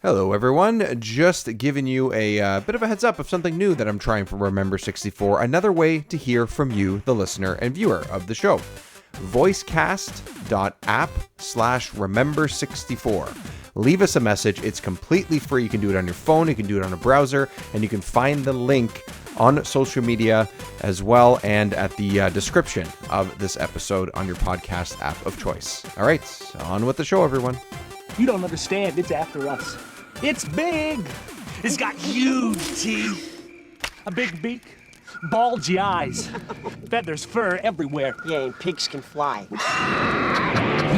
Hello, everyone. Just giving you a bit of a heads up of something new that I'm trying for Remember 64. Another way to hear from you, the listener and viewer of the show. voicecast.app/remember64. Leave us a message. It's completely free. You can do it on your phone. You can do it on a browser. And you can find the link on social media as well and at the description of this episode on your podcast app of choice. All right, on with the show, everyone. You don't understand. It's after us. It's big. It's got huge teeth, a big beak, bulgy eyes, feathers, fur everywhere. Yeah, and pigs can fly.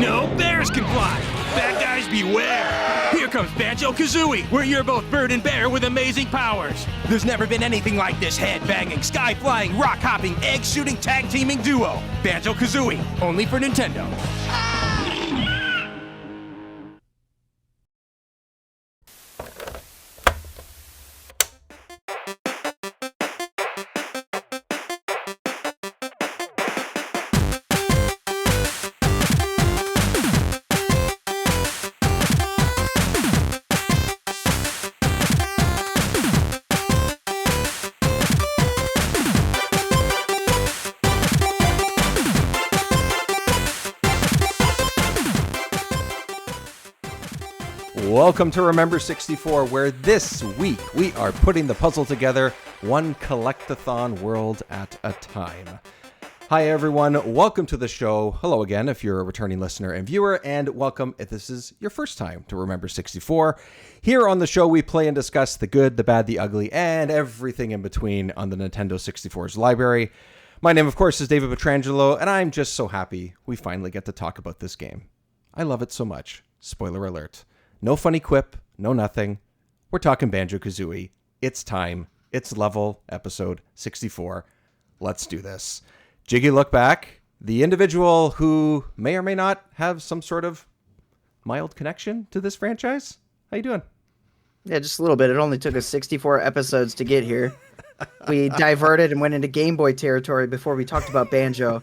No, bears can fly. Bad guys beware. Here comes Banjo Kazooie, where you're both bird and bear with amazing powers. There's never been anything like this head-banging, sky-flying, rock-hopping, egg-shooting, tag-teaming duo. Banjo Kazooie, only for Nintendo. Welcome to Remember 64, where this week we are putting the puzzle together, one collectathon world at a time. Hi everyone, welcome to the show. Hello again if you're a returning listener and viewer, and welcome if this is your first time to Remember 64. Here on the show we play and discuss the good, the bad, the ugly, and everything in between on the Nintendo 64's library. My name, of course, is David Petrangelo, and I'm just so happy we finally get to talk about this game. I love it so much. Spoiler alert. No funny quip, no nothing. We're talking Banjo Kazooie. It's time. It's level episode 64. Let's do this. Jiggylookback, the individual who may or may not have some sort of mild connection to this franchise. How you doing? Yeah, just a little bit. It only took us 64 episodes to get here. We diverted and went into Game Boy territory before we talked about Banjo,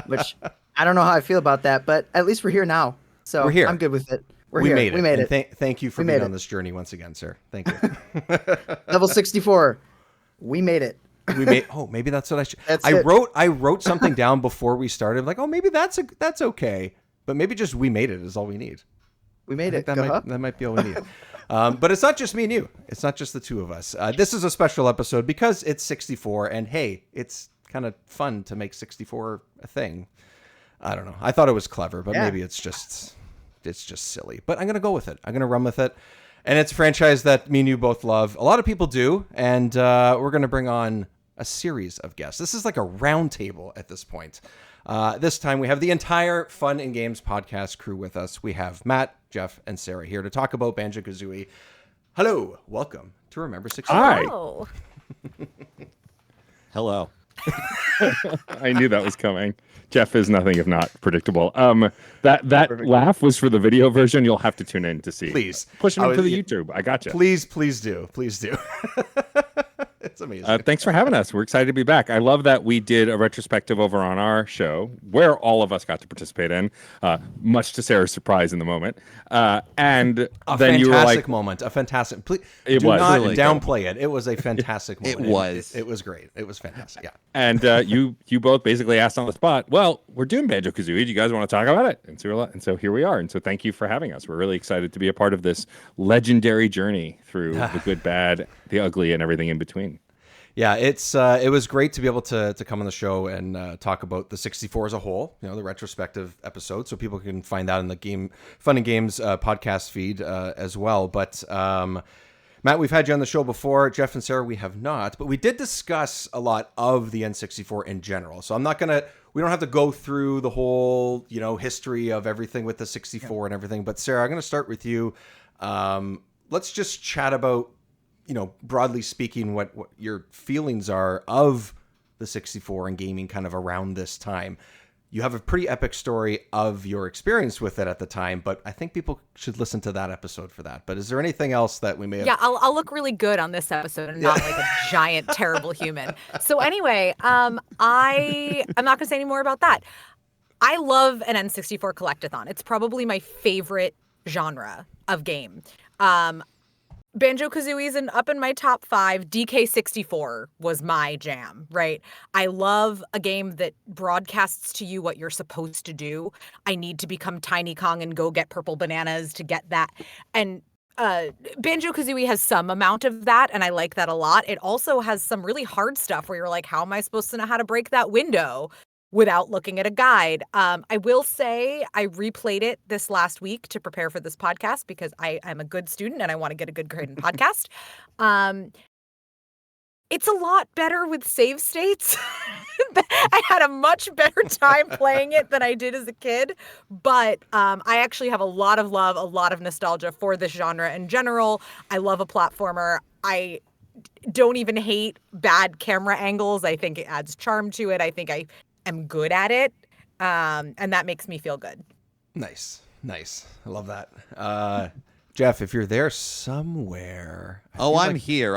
which I don't know how I feel about that, but at least we're here now. So We're here. I'm good with it. We here. made it. We made And it. thank you for being on this journey once again, sir. Thank you. Level 64. We made it. We made. Oh, maybe that's what I should. That's I it. wrote something down before we started. Like, oh, maybe that's okay. But maybe just we made it is all we need. We made I it. think Go up. that might be all we need. But it's not just me and you. It's not just the two of us. This is a special episode because it's 64, and hey, it's kind of fun to make 64 a thing. I don't know. I thought it was clever, but maybe it's just silly. But I'm gonna go with it. I'm gonna run with it. And it's a franchise that me and you both love. A lot of people do, and we're gonna bring on a series of guests. This is like a round table at this point. This time we have the entire Fun and Games podcast crew with us. We have Matt, Jeff, and Sarah here to talk about Banjo Kazooie. Hello, welcome to Remember 64. Hi. Oh. Hello. I knew that was coming. Jeff is nothing if not predictable. That laugh was for the video version. You'll have to tune in to see. Please. Push him into the YouTube. I got you. Please do. It's amazing. Thanks for having us. We're excited to be back. I love that we did a retrospective over on our show where all of us got to participate in, much to Sarah's surprise in the moment. And a then you were like, fantastic moment. A fantastic. Please, It do was not really downplay it. It was a fantastic moment. It was. It was great. It was fantastic. Yeah. and you both basically asked on the spot, well, we're doing Banjo Kazooie. Do you guys want to talk about it? And so here we are. And so thank you for having us. We're really excited to be a part of this legendary journey through the good, bad, the ugly, and everything in between. Yeah, it was great to be able to come on the show and talk about the 64 as a whole, the retrospective episode, so people can find that in the Fun and Games podcast feed as well. But Matt, we've had you on the show before. Jeff and Sarah, we have not, but we did discuss a lot of the N64 in general. So we don't have to go through the whole, history of everything with the 64 and everything. But Sarah, I'm going to start with you. Let's just chat about, broadly speaking, what your feelings are of the 64 and gaming kind of around this time. You have a pretty epic story of your experience with it at the time, but I think people should listen to that episode for that. But is there anything else that we may have? Yeah, I'll look really good on this episode and not like a giant, terrible human. So anyway, I'm not going to say any more about that. I love an N64 collectathon. It's probably my favorite genre of game. Banjo Kazooie's up in my top 5. DK64 was my jam, right? I love a game that broadcasts to you what you're supposed to do. I need to become Tiny Kong and go get purple bananas to get that. And Banjo Kazooie has some amount of that, and I like that a lot. It also has some really hard stuff where you're like, how am I supposed to know how to break that window without looking at a guide? I will say I replayed it this last week to prepare for this podcast because I'm a good student and I want to get a good grade in podcast. It's a lot better with save states. I had a much better time playing it than I did as a kid, but I actually have a lot of love, a lot of nostalgia for this genre in general. I love a platformer. I don't even hate bad camera angles. I think it adds charm to it. I think I am good at it, and that makes me feel good. Nice. I love that. Jeff, if you're there somewhere. I'm here.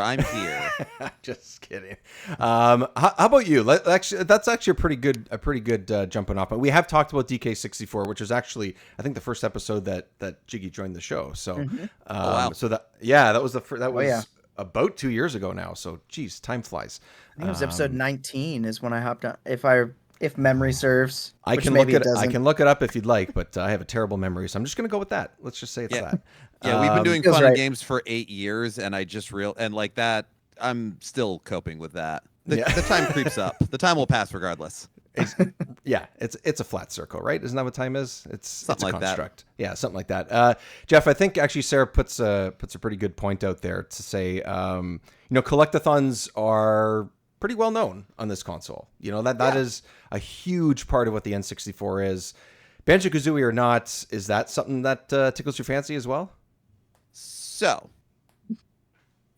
Just kidding. How about you? That's actually a pretty good jumping off. But we have talked about DK64, which is actually, I think, the first episode that Jiggy joined the show. So, wow. So that was about 2 years ago now. So, geez, time flies. I think it was episode 19 is when I hopped on. If memory serves, I can look it up if you'd like, but I have a terrible memory, so I'm just going to go with that. Let's just say it's that. Yeah, we've been doing fun and games for 8 years, and like that, I'm still coping with that. The time creeps up. The time will pass regardless. It's a flat circle, right? Isn't that what time is? It's a construct. That. Yeah, something like that. Jeff, I think actually Sarah puts a pretty good point out there to say, collectathons are pretty well known on this console. That is a huge part of what the N64 is. Banjo Kazooie or not, is that something that tickles your fancy as well? So,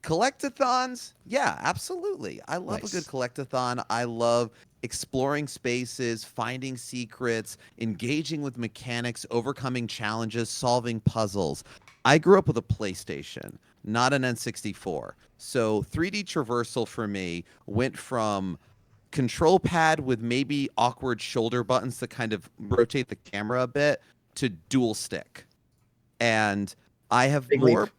collectathons, yeah, absolutely. I love a good collectathon. I love exploring spaces, finding secrets, engaging with mechanics, overcoming challenges, solving puzzles. I grew up with a PlayStation, not an N64. So 3D traversal for me went from control pad with maybe awkward shoulder buttons to kind of rotate the camera a bit to dual stick. And I have Big more. leap.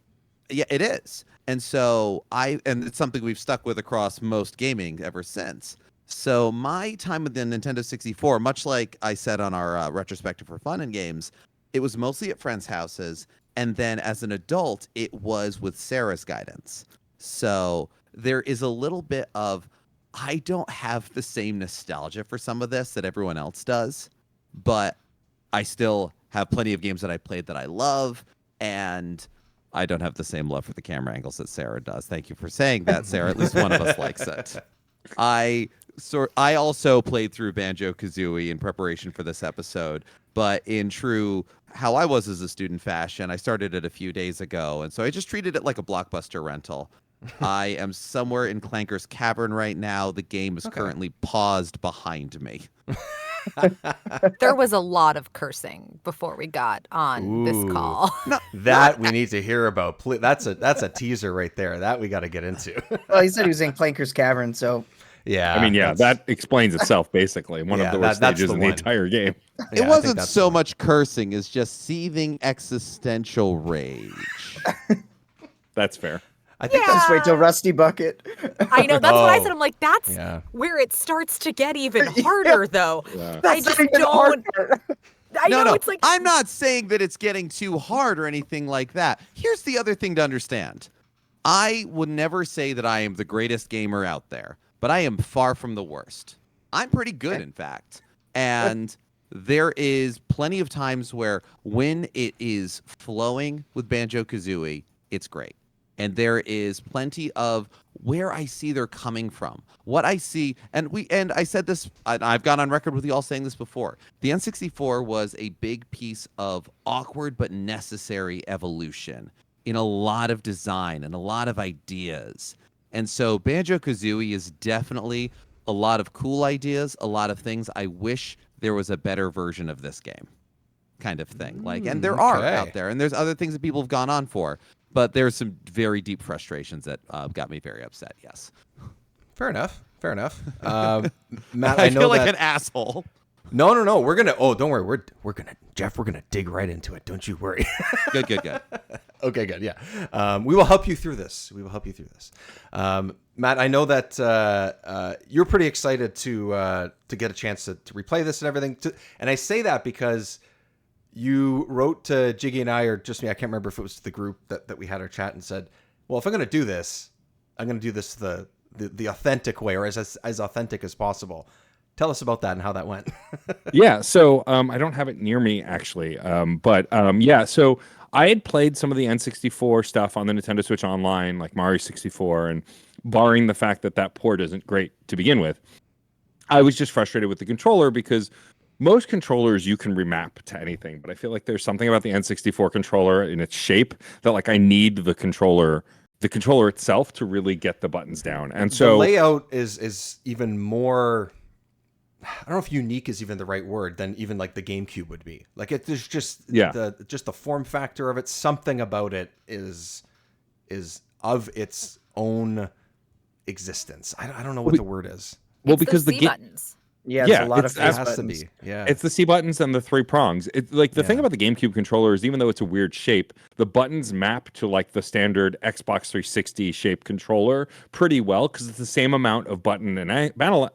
Yeah, it is. And so and it's something we've stuck with across most gaming ever since. So my time with the Nintendo 64, much like I said on our retrospective for fun and games, it was mostly at friends' houses. And then as an adult, it was with Sarah's guidance. So there is a little bit of, I don't have the same nostalgia for some of this that everyone else does, but I still have plenty of games that I played that I love, and I don't have the same love for the camera angles that Sarah does. Thank you for saying that, Sarah. At least one of us likes it. I also played through Banjo Kazooie in preparation for this episode, but in true how I was as a student fashion, I started it a few days ago, and so I just treated it like a Blockbuster rental. I am somewhere in Clanker's Cavern right now. The game is currently paused behind me. There was a lot of cursing before we got on this call. We need to hear about. That's a teaser right there. That we got to get into. Well, he said he was in Clanker's Cavern, so yeah. I mean, that explains itself basically. One of the worst stages in the entire game. It wasn't so much cursing as just seething existential rage. That's fair. I think just wait till Rusty Bucket. I know, that's what I said. I'm like, that's where it starts to get even harder, though. Yeah. I just don't. It's like, I'm not saying that it's getting too hard or anything like that. Here's the other thing to understand. I would never say that I am the greatest gamer out there, but I am far from the worst. I'm pretty good, in fact. And there is plenty of times where when it is flowing with Banjo Kazooie, it's great. And there is plenty of where I see they're coming from, what I see. And I said this, I've gone on record with you all saying this before. The N64 was a big piece of awkward but necessary evolution in a lot of design and a lot of ideas. And so Banjo Kazooie is definitely a lot of cool ideas, a lot of things. I wish there was a better version of this game, kind of thing. And there are out there, and there's other things that people have gone on for. But there's some very deep frustrations that got me very upset, yes. Fair enough. Matt, I feel like an asshole. No. We're gonna. Oh, don't worry. We're gonna, Jeff. We're gonna dig right into it. Don't you worry. Good. Okay, good. Yeah. We will help you through this. Matt, I know that you're pretty excited to get a chance to replay this and everything. And I say that because you wrote to Jiggy and I, or just me, I can't remember if it was the group that we had our chat, and said, well, if I'm going to do this, I'm going to do this the authentic way, or as authentic as possible. Tell us about that and how that went. Yeah, so I don't have it near me actually, but yeah, so I had played some of the N64 stuff on the Nintendo Switch Online, like Mario 64, and barring the fact that port isn't great to begin with, I was just frustrated with the controller because most controllers you can remap to anything, but I feel like there's something about the N64 controller in its shape that like I need the controller itself to really get the buttons down. And so the layout is even more, I don't know if unique is even the right word, than even like the GameCube would be. Like there's just the form factor of it. Something about it is of its own existence. I don't know what the word is. Well, It's because the the C game. buttons. Yeah, it's a lot of It face has to buttons. be. Yeah. It's the C buttons and the 3 prongs. It's like the thing about the GameCube controller is even though it's a weird shape, the buttons map to like the standard Xbox 360 shape controller pretty well because it's the same amount of button and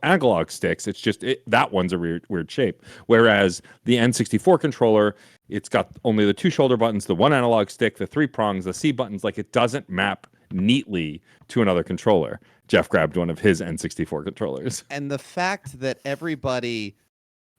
analog sticks. It's just that one's a weird shape. Whereas the N64 controller, it's got only the 2 shoulder buttons, the 1 analog stick, the 3 prongs, the C buttons. Like it doesn't map neatly to another controller. Jeff grabbed one of his N64 controllers. And the fact that everybody,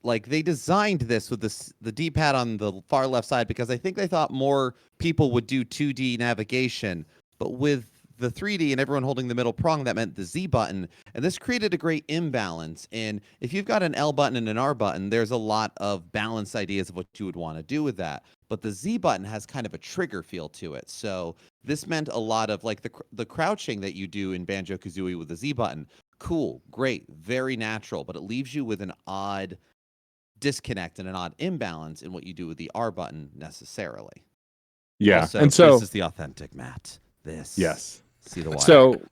like, they designed this with the D-pad on the far left side because I think they thought more people would do 2D navigation, but with the 3D and everyone holding the middle prong, that meant the Z button, and this created a great imbalance. And if you've got an L button and an R button, there's a lot of balance ideas of what you would want to do with that. But the Z button has kind of a trigger feel to it. So this meant a lot of like the crouching that you do in Banjo Kazooie with the Z button. Cool, great, very natural, but it leaves you with an odd disconnect and an odd imbalance in what you do with the R button necessarily. Yeah, Also, and so this is the authentic Matt. This. yes. See the wire. So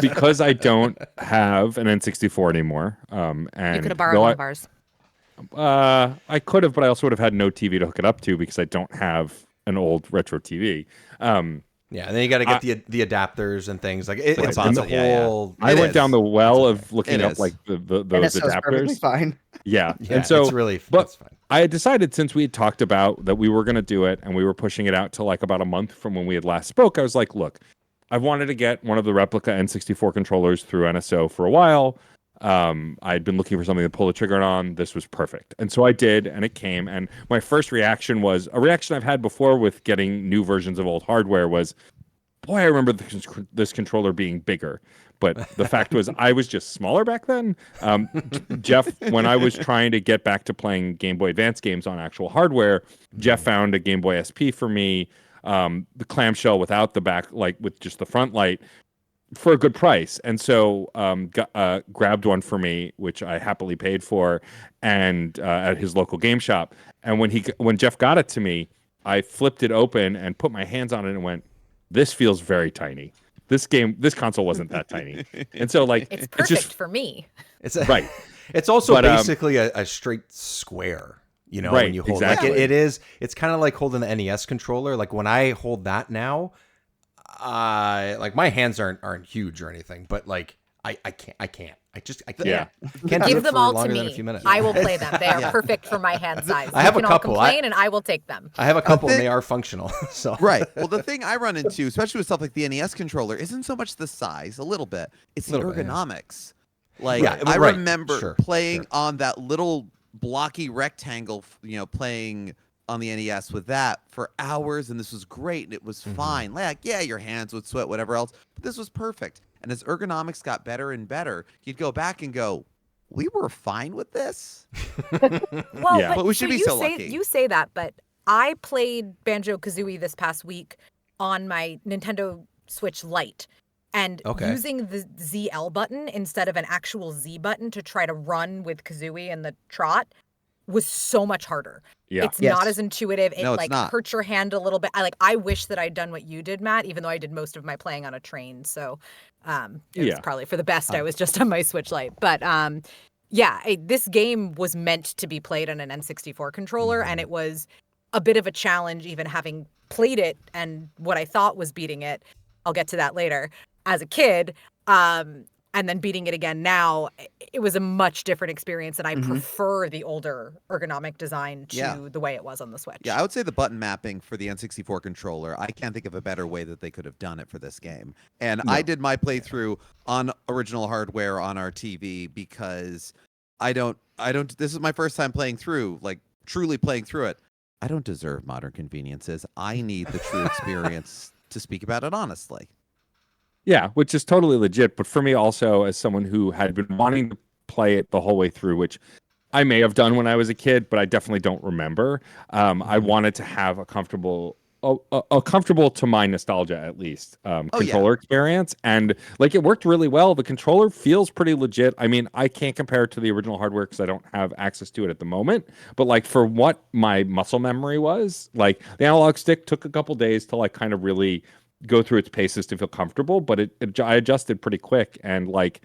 because I don't have an N64 anymore, and You could have borrowed one of ours. I could have, but I also would have had no TV to hook it up to because I don't have an old retro TV. Yeah, and then you got to get the adapters and things like it. Like It's a a console, whole. I went down the well of looking It up is. like those NSO's perfectly adapters. fine. Yeah, Yeah, and so it's really. but It's fine. I had decided since we had talked about that we were going to do it and we were pushing it out to like about a month from when we had last spoke. I was like, look, I've wanted to get one of the replica N64 controllers through NSO for a while. I'd been looking for something to pull the trigger on. This was perfect. And so I did, and it came. And my first reaction was a reaction I've had before with getting new versions of old hardware was, boy, I remember this controller being bigger. But the fact was I was just smaller back then. Jeff, when I was trying to get back to playing Game Boy Advance games on actual hardware, Jeff found a Game Boy SP for me, the clamshell without the back, like with just the front light, for a good price. And so grabbed one for me, which I happily paid for, and at his local game shop. And when Jeff got it to me, I flipped it open and put my hands on it and went, this feels very tiny. This console wasn't that tiny. And so like It's perfect just for me. It's right. It's also But, basically a straight square. You know, Right, when you hold exactly. like it's kind of like holding the NES controller. Like when I hold that now, like my hands aren't huge or anything, but like I can't. I can't. Yeah. Can't do Give it them for all to longer than a me. few minutes. I will play them. They are perfect for my hand size. I have you a can couple. all complain, and I will take them. I have a couple and think- they are functional. So Right. Well, the thing I run into, especially with stuff like the NES controller, isn't so much the size, a little bit. It's the Little bit, yeah. ergonomics. Like Yeah, I right. remember Sure, playing sure. on that little blocky rectangle, playing on the NES with that for hours, and this was great, and it was fine. Like, yeah, your hands would sweat, whatever else, but this was perfect. And as ergonomics got better and better, you'd go back and go, we were fine with this. Well, Yeah. But we should be you so say, lucky. You say that, but I played Banjo Kazooie this past week on my Nintendo Switch Lite. And Okay. using the ZL button instead of an actual Z button to try to run with Kazooie and the trot was so much harder. Yeah. It's Yes. not as intuitive. It No, it's like not. hurts your hand a little bit. I wish that I'd done what you did, Matt, even though I did most of my playing on a train. So it Yeah. was probably for the best I was just on my Switch Lite. But this game was meant to be played on an N64 controller, and it was a bit of a challenge even having played it and what I thought was beating it. I'll get to that later. As a kid, and then beating it again now, it was a much different experience, and I prefer the older ergonomic design to the way it was on the Switch. Yeah, I would say the button mapping for the N64 controller, I can't think of a better way that they could have done it for this game. And I did my playthrough on original hardware on our TV because this is my first time playing through, like truly playing through it. I don't deserve modern conveniences. I need the true experience to speak about it honestly. Yeah, which is totally legit. But for me also, as someone who had been wanting to play it the whole way through, which I may have done when I was a kid, but I definitely don't remember. I wanted to have a comfortable to my nostalgia, at least, controller experience. And like, it worked really well. The controller feels pretty legit. I mean, I can't compare it to the original hardware because I don't have access to it at the moment. But like, for what my muscle memory was, like, the analog stick took a couple days to like kind of really go through its paces to feel comfortable, but I adjusted pretty quick. And like,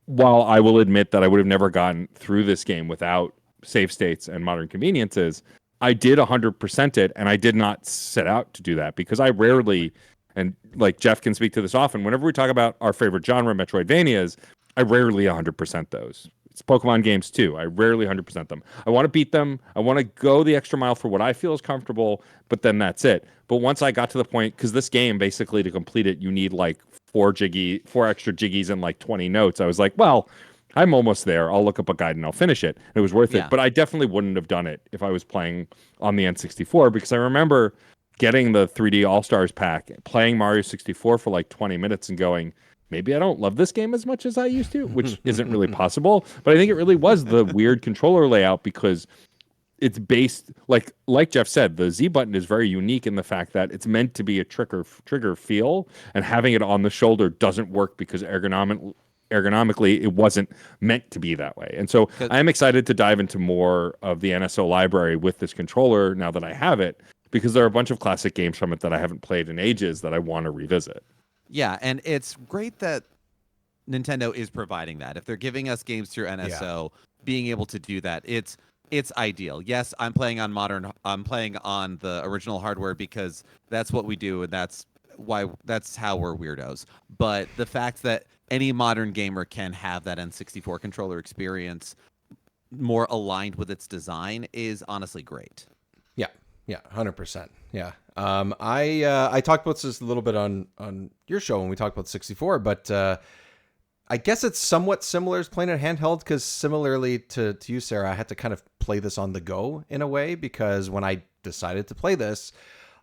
while I will admit that I would have never gotten through this game without save states and modern conveniences, I did 100% it, and I did not set out to do that because I rarely, and like Jeff can speak to this often, whenever we talk about our favorite genre, Metroidvanias, I rarely 100% those. It's Pokemon games too. I rarely 100% them. I want to beat them. I want to go the extra mile for what I feel is comfortable, but then that's it. But once I got to the point, because this game, basically to complete it, you need like 4 extra jiggies and like 20 notes. I was like, well, I'm almost there. I'll look up a guide and I'll finish it. It was worth it. But I definitely wouldn't have done it if I was playing on the N64, because I remember getting the 3D All-Stars pack, playing Mario 64 for like 20 minutes and going, maybe I don't love this game as much as I used to, which isn't really possible. But I think it really was the weird controller layout, because it's based, like Jeff said, the Z button is very unique in the fact that it's meant to be a trigger feel, and having it on the shoulder doesn't work because ergonomically it wasn't meant to be that way. And so I'm excited to dive into more of the NSO library with this controller now that I have it, because there are a bunch of classic games from it that I haven't played in ages that I want to revisit. Yeah, and it's great that Nintendo is providing that. If they're giving us games through NSO, being able to do that, it's ideal. Yes, I'm playing on the original hardware because that's what we do, and that's how we're weirdos. But the fact that any modern gamer can have that N64 controller experience more aligned with its design is honestly great. Yeah, 100%. Yeah. I talked about this a little bit on your show when we talked about 64, but I guess it's somewhat similar as playing it handheld, because similarly to you, Sarah, I had to kind of play this on the go in a way, because when I decided to play this,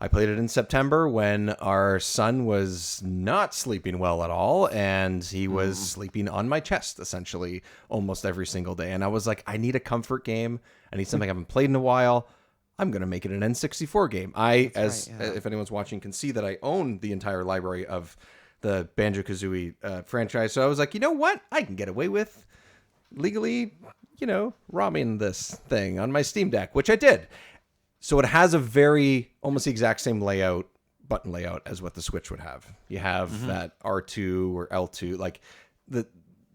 I played it in September when our son was not sleeping well at all, and he was sleeping on my chest essentially almost every single day. And I was like, I need a comfort game. I need something I haven't played in a while. I'm going to make it an N64 game. If anyone's watching, can see that I own the entire library of the Banjo Kazooie franchise. So I was like, you know what? I can get away with legally, ROMing this thing on my Steam Deck, which I did. So it has a very, almost the exact same button layout as what the Switch would have. You have that R2 or L2, like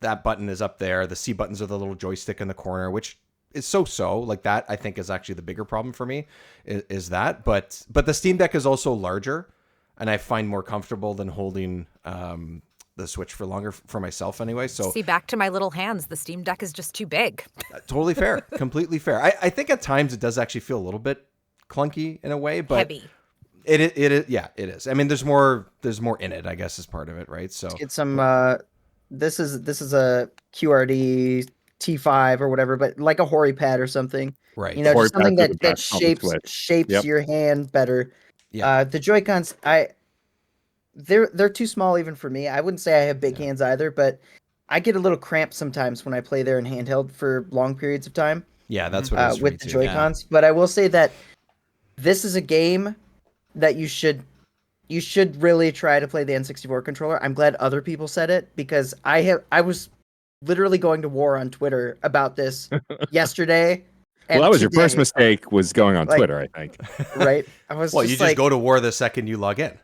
that button is up there. The C buttons are the little joystick in the corner, which is so. Like, that, I think, is actually the bigger problem for me, is that. But the Steam Deck is also larger, and I find more comfortable than holding the Switch for longer for myself anyway. So see, back to my little hands, the Steam Deck is just too big. Totally fair. Completely fair. I think at times it does actually feel a little bit clunky in a way, but heavy. It is. I mean, there's more in it, I guess, is part of it, right? So it's some this is a QRD T5 or whatever, but like a Hori pad or something, right? Just something that shapes your hand better. The Joy-Cons, they're too small even for me. I wouldn't say I have big hands either, but I get a little cramped sometimes when I play there in handheld for long periods of time. Yeah, that's what it is with the Joy-Cons. But I will say that this is a game that you should really try to play the N64 controller. I'm glad other people said it, because I was literally going to war on Twitter about this yesterday. Well, that was your first mistake, was going on Twitter, I think. Right? I was you just go to war the second you log in.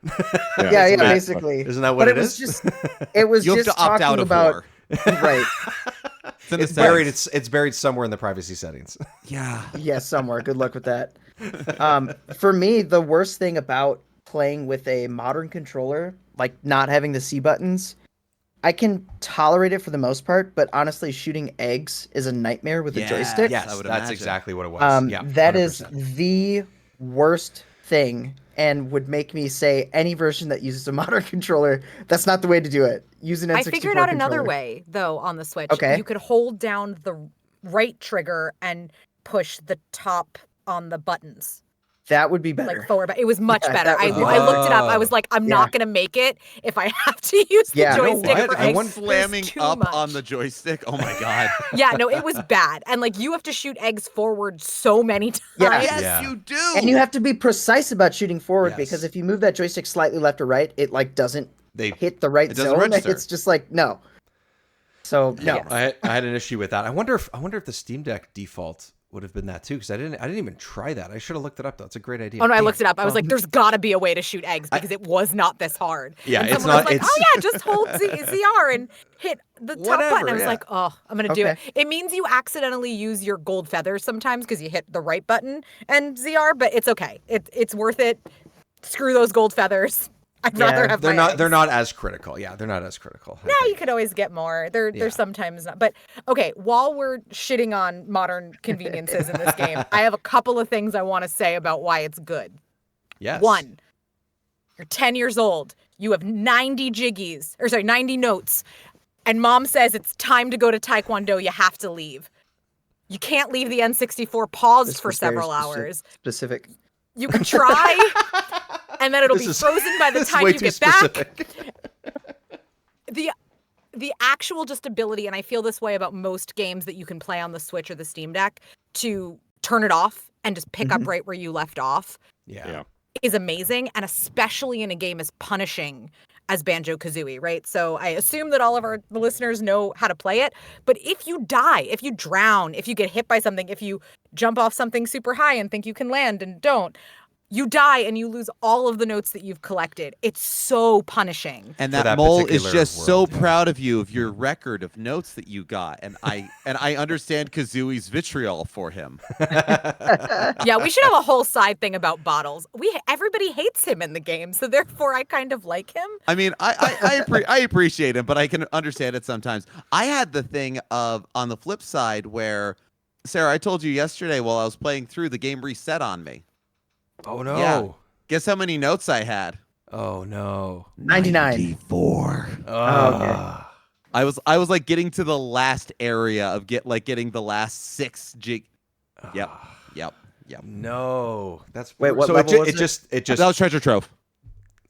Yeah, basically. Isn't that what it is? It was you just have to opt out of war. Right. in the It's buried. settings. It's buried somewhere in the privacy settings. Yeah. Yeah, somewhere. Good luck with that. For me, the worst thing about playing with a modern controller, like not having the C buttons, I can tolerate it for the most part, but honestly, shooting eggs is a nightmare with a joystick. Yes, I would that's imagine. exactly what it was. Yeah, That 100%. is the worst thing, and would make me say any version that uses a modern controller, that's not the way to do it. Use an N64 I figured out another controller. way, though, on the Switch. Okay. You could hold down the right trigger and push the top on the buttons, That would be better. like forward. But it was much Yeah, better. that I would be looked it up. I was like, I'm Yeah. not going to make it if I have to use the Yeah. You know joystick what? for I eggs. wonder- There's Slamming too up much. on the joystick. Oh my god. Yeah, no, it was bad. And like you have to shoot eggs forward so many times. Yeah. Yes, Yeah. you do. And you have to be precise about shooting forward Yes. because if you move that joystick slightly left or right, it like doesn't They hit the right It doesn't zone. register. It's just like no. So no. I had an issue with that. I wonder if the Steam Deck default would have been that too, because I didn't even try that. I should have looked it up though. It's a great idea. Oh no, I Damn. looked it up. I was like, there's got to be a way to shoot eggs because it was not this hard. Yeah, and it's someone not- was like, it's- oh yeah, just hold ZR and hit the top button. Whatever, I was yeah. like, oh, I'm gonna do it. Okay. It means you accidentally use your gold feathers sometimes because you hit the right button and ZR, but it's okay. It's worth it. Screw those gold feathers. I'd Yeah, rather have They're my not. eggs. They're not as critical. Yeah, they're not as critical. I Yeah, think. you could always get more. They're Yeah. sometimes not. But okay, while we're shitting on modern conveniences in this game, I have a couple of things I want to say about why it's good. Yes. One, you're 10 years old. You have 90 notes. And mom says it's time to go to Taekwondo. You have to leave. You can't leave the N64 paused This for was very several hours. Specific. You can try, and then it'll This be is- frozen by the this is time way you too get back. specific. The actual just ability, and I feel this way about most games that you can play on the Switch or the Steam Deck, to turn it off and just pick up right where you left off Yeah. is amazing, and especially in a game as punishing as Banjo Kazooie, right? So I assume that all of the listeners know how to play it, but if you die, if you drown, if you get hit by something, if you jump off something super high and think you can land and don't, you die and you lose all of the notes that you've collected. It's so punishing. And For that that mole is particular just so world, yeah. proud of you of your record of notes that you got, and I understand Kazooie's vitriol for him. Yeah, we should have a whole side thing about bottles. Everybody hates him in the game, so therefore I kind of like him. I mean, I appreciate him, but I can understand it sometimes. I had the thing of on the flip side where, Sarah, I told you yesterday while I was playing through, the game reset on me. Oh no. Yeah. Guess how many notes I had? Oh no. 99. 94. Oh, I was like getting to the last area of getting the last 6 jig. Yep. No. That's Wait, what so level was it just That was treasure trove.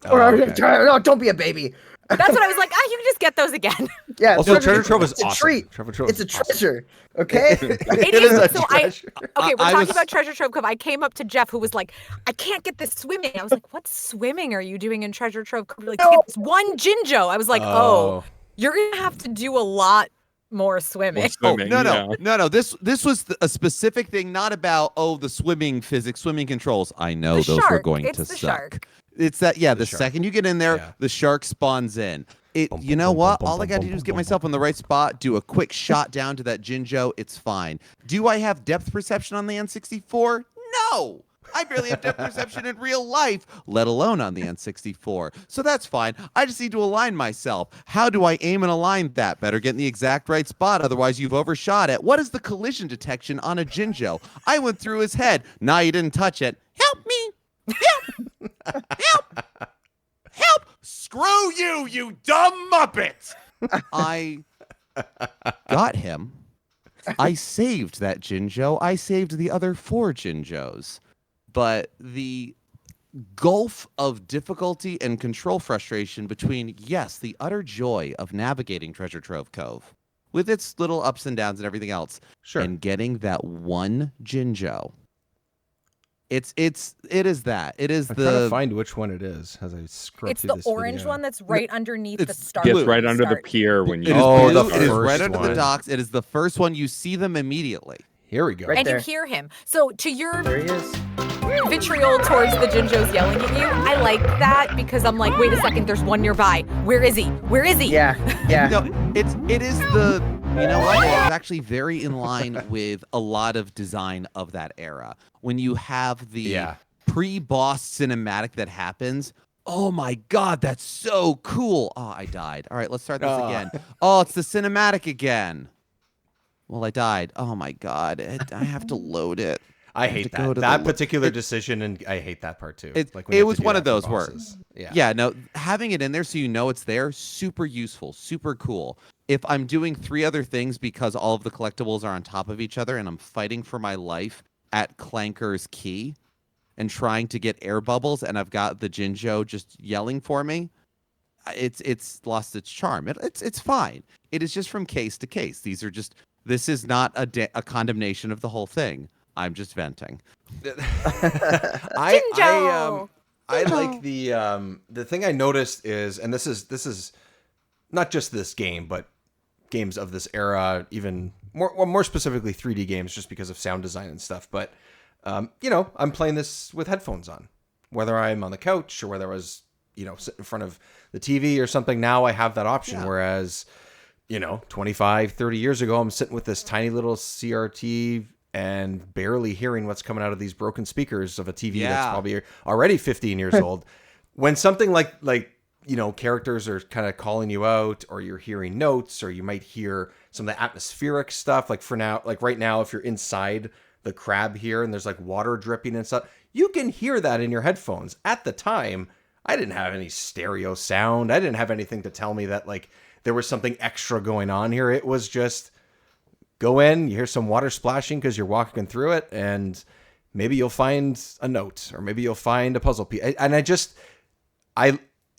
oh, okay. No, don't be a baby. That's what I was like, you can just get those again. Yeah. Also, Treasure Trove is it's a awesome. treat. Treasure Trove It's a is awesome. treasure. Okay. It is is. a So treasure. okay, we're I talking was- about Treasure Trove Cove. I came up to Jeff, who was like, I can't get this swimming. I was like, what swimming are you doing in Treasure Trove Cove? You're like, to get this one Jinjo. I was like, oh, you're going to have to do a lot more swimming. Swimming, No. This was a specific thing, not about the swimming physics, swimming controls. I know The those were shark. going It's to the suck. shark. It's that the shark. second you get in there, Yeah. the shark spawns in. You bum, know bum, what? bum, All I bum, gotta bum, do is bum, get bum, myself in the right spot, do a quick shot down to that Jinjo. It's fine. Do I have depth perception on the N64? No. I barely have depth perception in real life, let alone on the N64. So that's fine. I just need to align myself. How do I aim and align that? Better get in the exact right spot, otherwise you've overshot it. What is the collision detection on a Jinjo? I went through his head. Nah, you didn't touch it. Help me. Help. Help. Help. Screw you, you dumb muppet. I got him. I saved that Jinjo. I saved the other 4 Jinjos. But the gulf of difficulty and control frustration between, yes, the utter joy of navigating Treasure Trove Cove with its little ups and downs and everything else, Sure. and getting that one Jinjo. It is that. It is I'm trying to the find which one it is as I scroll It's through the this orange video. one that's right underneath the it's start. It's blue. right under the start. pier when it you. is Oh, blue. the It is first right under the one. docks. It is the first one. You see them immediately. Here we go. Right And there. you hear him. So to your There he is. vitriol towards the Jinjos yelling at you, I like that because I'm like, wait a second, there's one nearby. Where is he? Where is he? Yeah. Yeah. No, it is You know what? It's actually very in line with a lot of design of that era. When you have the pre-boss cinematic that happens, oh my god, that's so cool. Oh, I died. All right, let's start this again. Oh, it's the cinematic again. Well, I died. Oh my god, I have to load it. I hate that particular decision, and I hate that part too. It was one of those words. Yeah, no, having it in there so you know it's there, super useful, super cool. If I'm doing 3 other things because all of the collectibles are on top of each other and I'm fighting for my life at Clanker's Key and trying to get air bubbles and I've got the Jinjo just yelling for me, it's lost its charm. It's fine. It is just from case to case. This is not a condemnation of the whole thing. I'm just venting. Jinjo! I like the thing I noticed is, and this is not just this game, but games of this era, even more specifically 3D games, just because of sound design and stuff. But I'm playing this with headphones on, whether I'm on the couch or whether I was sitting in front of the TV or something. Now I have that option. Yeah. Whereas 25, 30 years ago, I'm sitting with this tiny little CRT and barely hearing what's coming out of these broken speakers of a TV that's probably already 15 years old. When something like characters are kind of calling you out, or you're hearing notes, or you might hear some of the atmospheric stuff. Like right now, if you're inside the crab here and there's like water dripping and stuff, you can hear that in your headphones. At the time, I didn't have any stereo sound. I didn't have anything to tell me that like there was something extra going on here. It was just go in, you hear some water splashing because you're walking through it, and maybe you'll find a note, or maybe you'll find a puzzle piece. And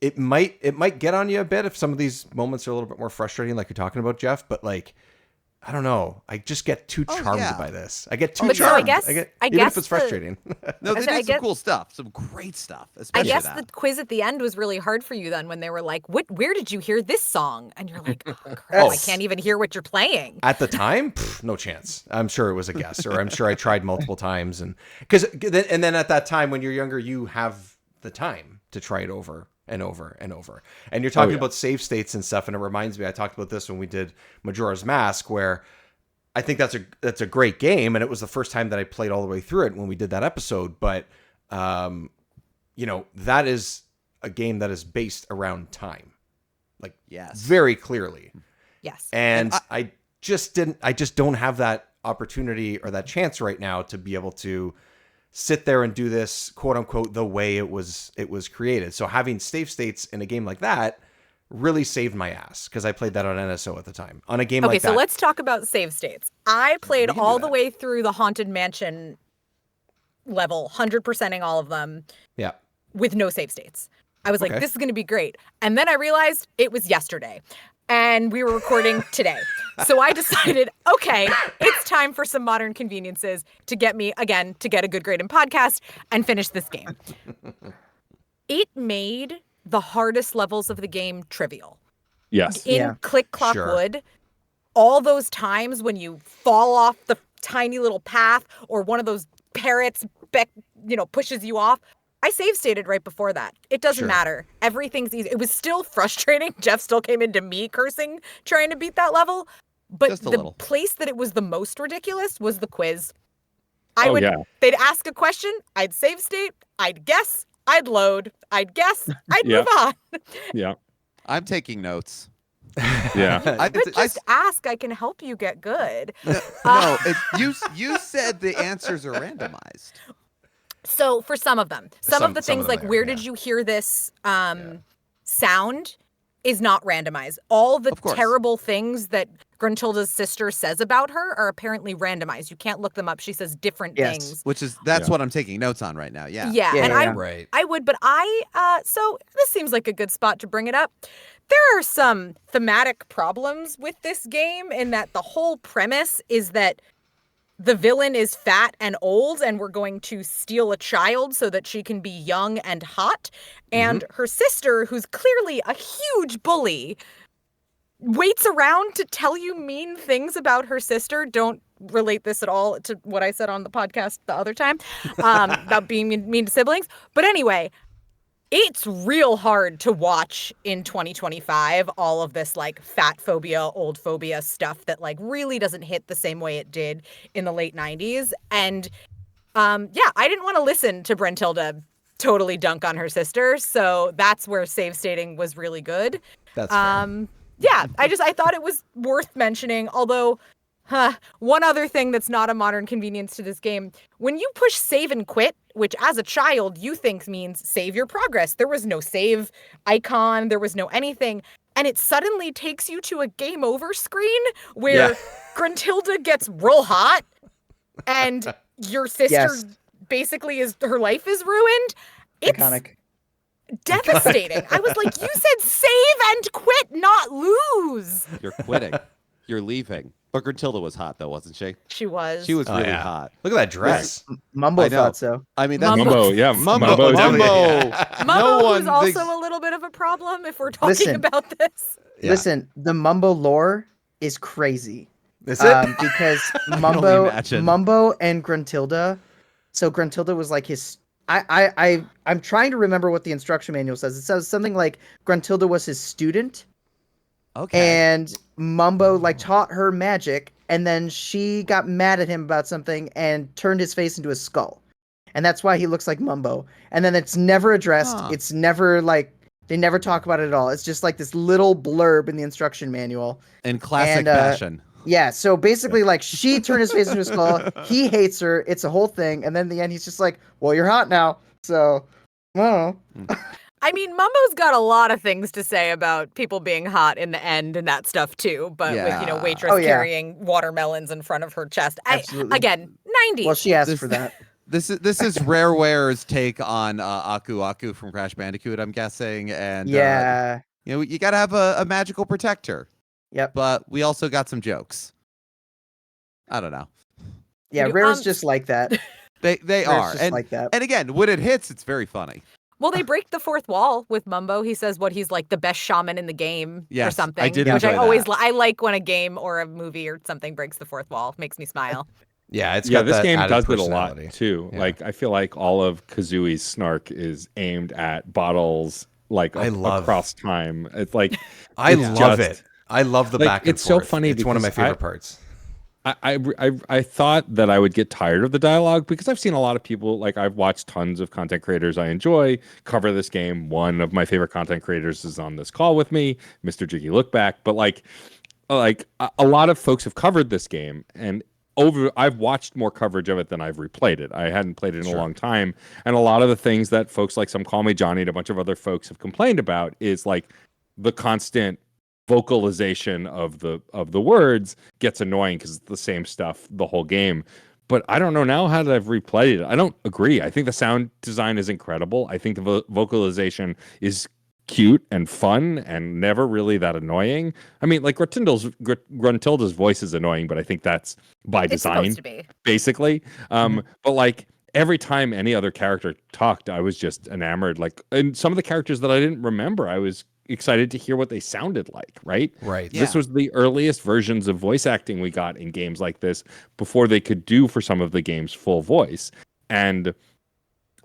it might get on you a bit if some of these moments are a little bit more frustrating, like you're talking about, Jeff. But like, I don't know, I just get too charmed by this. I get too charmed. So I guess if it's frustrating. No, they did some cool stuff, some great stuff. I guess the quiz at the end was really hard for you then, when they were like, where did you hear this song? And you're like, oh, crap, I can't even hear what you're playing. At the time, no chance. I'm sure it was a guess, or I'm sure I tried multiple times. And then at that time, when you're younger, you have the time to try it over and over and over. And you're talking about save states and stuff, and it reminds me, I talked about this when we did Majora's Mask, where I think that's a great game, and it was the first time that I played all the way through it when we did that episode. But that is a game that is based around time, like very clearly. Yes. And I just don't have that opportunity or that chance right now to be able to sit there and do this, quote unquote, the way it was created. So having save states in a game like that really saved my ass, because I played that on NSO at the time on a game like that. Okay, so let's talk about save states. I played all the way through the Haunted Mansion level, 100%ing all of them. Yeah. With no save states. I was like, this is going to be great. And then I realized it was yesterday, and we were recording today. So I decided, okay, it's time for some modern conveniences to get a good grade in podcast and finish this game. It made the hardest levels of the game trivial. Yes. In Click Clock Wood, all those times when you fall off the tiny little path, or one of those parrots pushes you off, I save stated right before that. It doesn't matter. Everything's easy. It was still frustrating. Jeff still came into me cursing trying to beat that level. But the place that it was the most ridiculous was the quiz. They'd ask a question, I'd save state, I'd guess, I'd load, I'd guess, I'd move on. Yeah. I'm taking notes. Yeah. Just ask, I can help you get good. You said the answers are randomized. So for some of them, some of the things like, where did you hear this sound is not randomized. All the terrible things that Gruntilda's sister says about her are apparently randomized. You can't look them up. She says different things. That's what I'm taking notes on right now. Yeah. I would, but so this seems like a good spot to bring it up. There are some thematic problems with this game, in that the whole premise is that the villain is fat and old, and we're going to steal a child so that she can be young and hot. And her sister, who's clearly a huge bully, waits around to tell you mean things about her sister. Don't relate this at all to what I said on the podcast the other time about being mean to siblings. But anyway, It's real hard to watch in 2025 all of this like fat phobia, old phobia stuff that like really doesn't hit the same way it did in the late 90s. And yeah, I didn't want to listen to Brentilda totally dunk on her sister, so that's where save stating was really good. That's fair. Yeah, I thought it was worth mentioning, although one other thing that's not a modern convenience to this game, when you push save and quit, which as a child you think means save your progress, there was no save icon, there was no anything, and it suddenly takes you to a game over screen where Gruntilda gets real hot and your sister basically her life is ruined. It's Iconic. devastating. I was like, you said save and quit, not lose. You're quitting. You're leaving. But Gruntilda was hot, though, wasn't she? She was. She was really hot. Look at that dress. Mumbo thought so. I mean, that's Mumbo, yeah. Mumbo. Mumbo, who's also a little bit of a problem if we're talking about this. Yeah. Listen, the Mumbo lore is crazy. Is it? Because Mumbo and Gruntilda. So Gruntilda was like his. I'm trying to remember what the instruction manual says. It says something like Gruntilda was his student. Okay. And Mumbo like taught her magic, and then she got mad at him about something and turned his face into a skull. And that's why he looks like Mumbo. And then it's never addressed. It's never like they never talk about it at all. It's just like this little blurb in the instruction manual. In classic fashion. Yeah, so basically like she turned his face into a skull, he hates her, it's a whole thing, and then in the end he's just like, well, you're hot now. So I don't know. I mean, Mumbo's got a lot of things to say about people being hot in the end and that stuff too. But with, waitress carrying watermelons in front of her chest. Again, 90s. Well, she asked for that. This is Rareware's take on Aku Aku from Crash Bandicoot, I'm guessing. And you got to have a magical protector. Yep. But we also got some jokes. I don't know. Yeah, Rare's just like that. They are. Just like that. And again, when it hits, it's very funny. Well, they break the fourth wall with Mumbo. He says he's like the best shaman in the game or something. I did which enjoy I always that. I like when a game or a movie or something breaks the fourth wall. Makes me smile. Yeah, it's got this that game added does it a lot personality. too. Yeah. Like I feel like all of Kazooie's snark is aimed at bottles like across time. It's like I love it. I love the like, back and it's so forth. funny It's one of my because favorite parts. I thought that I would get tired of the dialogue because I've seen a lot of people, like I've watched tons of content creators I enjoy cover this game. One of my favorite content creators is on this call with me, Mr. Jiggylookback. But like a lot of folks have covered this game, and I've watched more coverage of it than I've replayed it. I hadn't played it in a long time, and a lot of the things that folks like Some Call Me Johnny and a bunch of other folks have complained about is like the constant vocalization of the words gets annoying because it's the same stuff the whole game. But I don't know, now how that I've replayed it, I don't agree. I think the sound design is incredible. I think the vocalization is cute and fun and never really that annoying. I mean, like Gruntilda's voice is annoying, but I think that's by design, it's supposed to be. basically. But like every time any other character talked, I was just enamored. Like, and some of the characters that I didn't remember, I was excited to hear what they sounded like. Right. This was the earliest versions of voice acting we got in games like this before they could do for some of the games full voice. And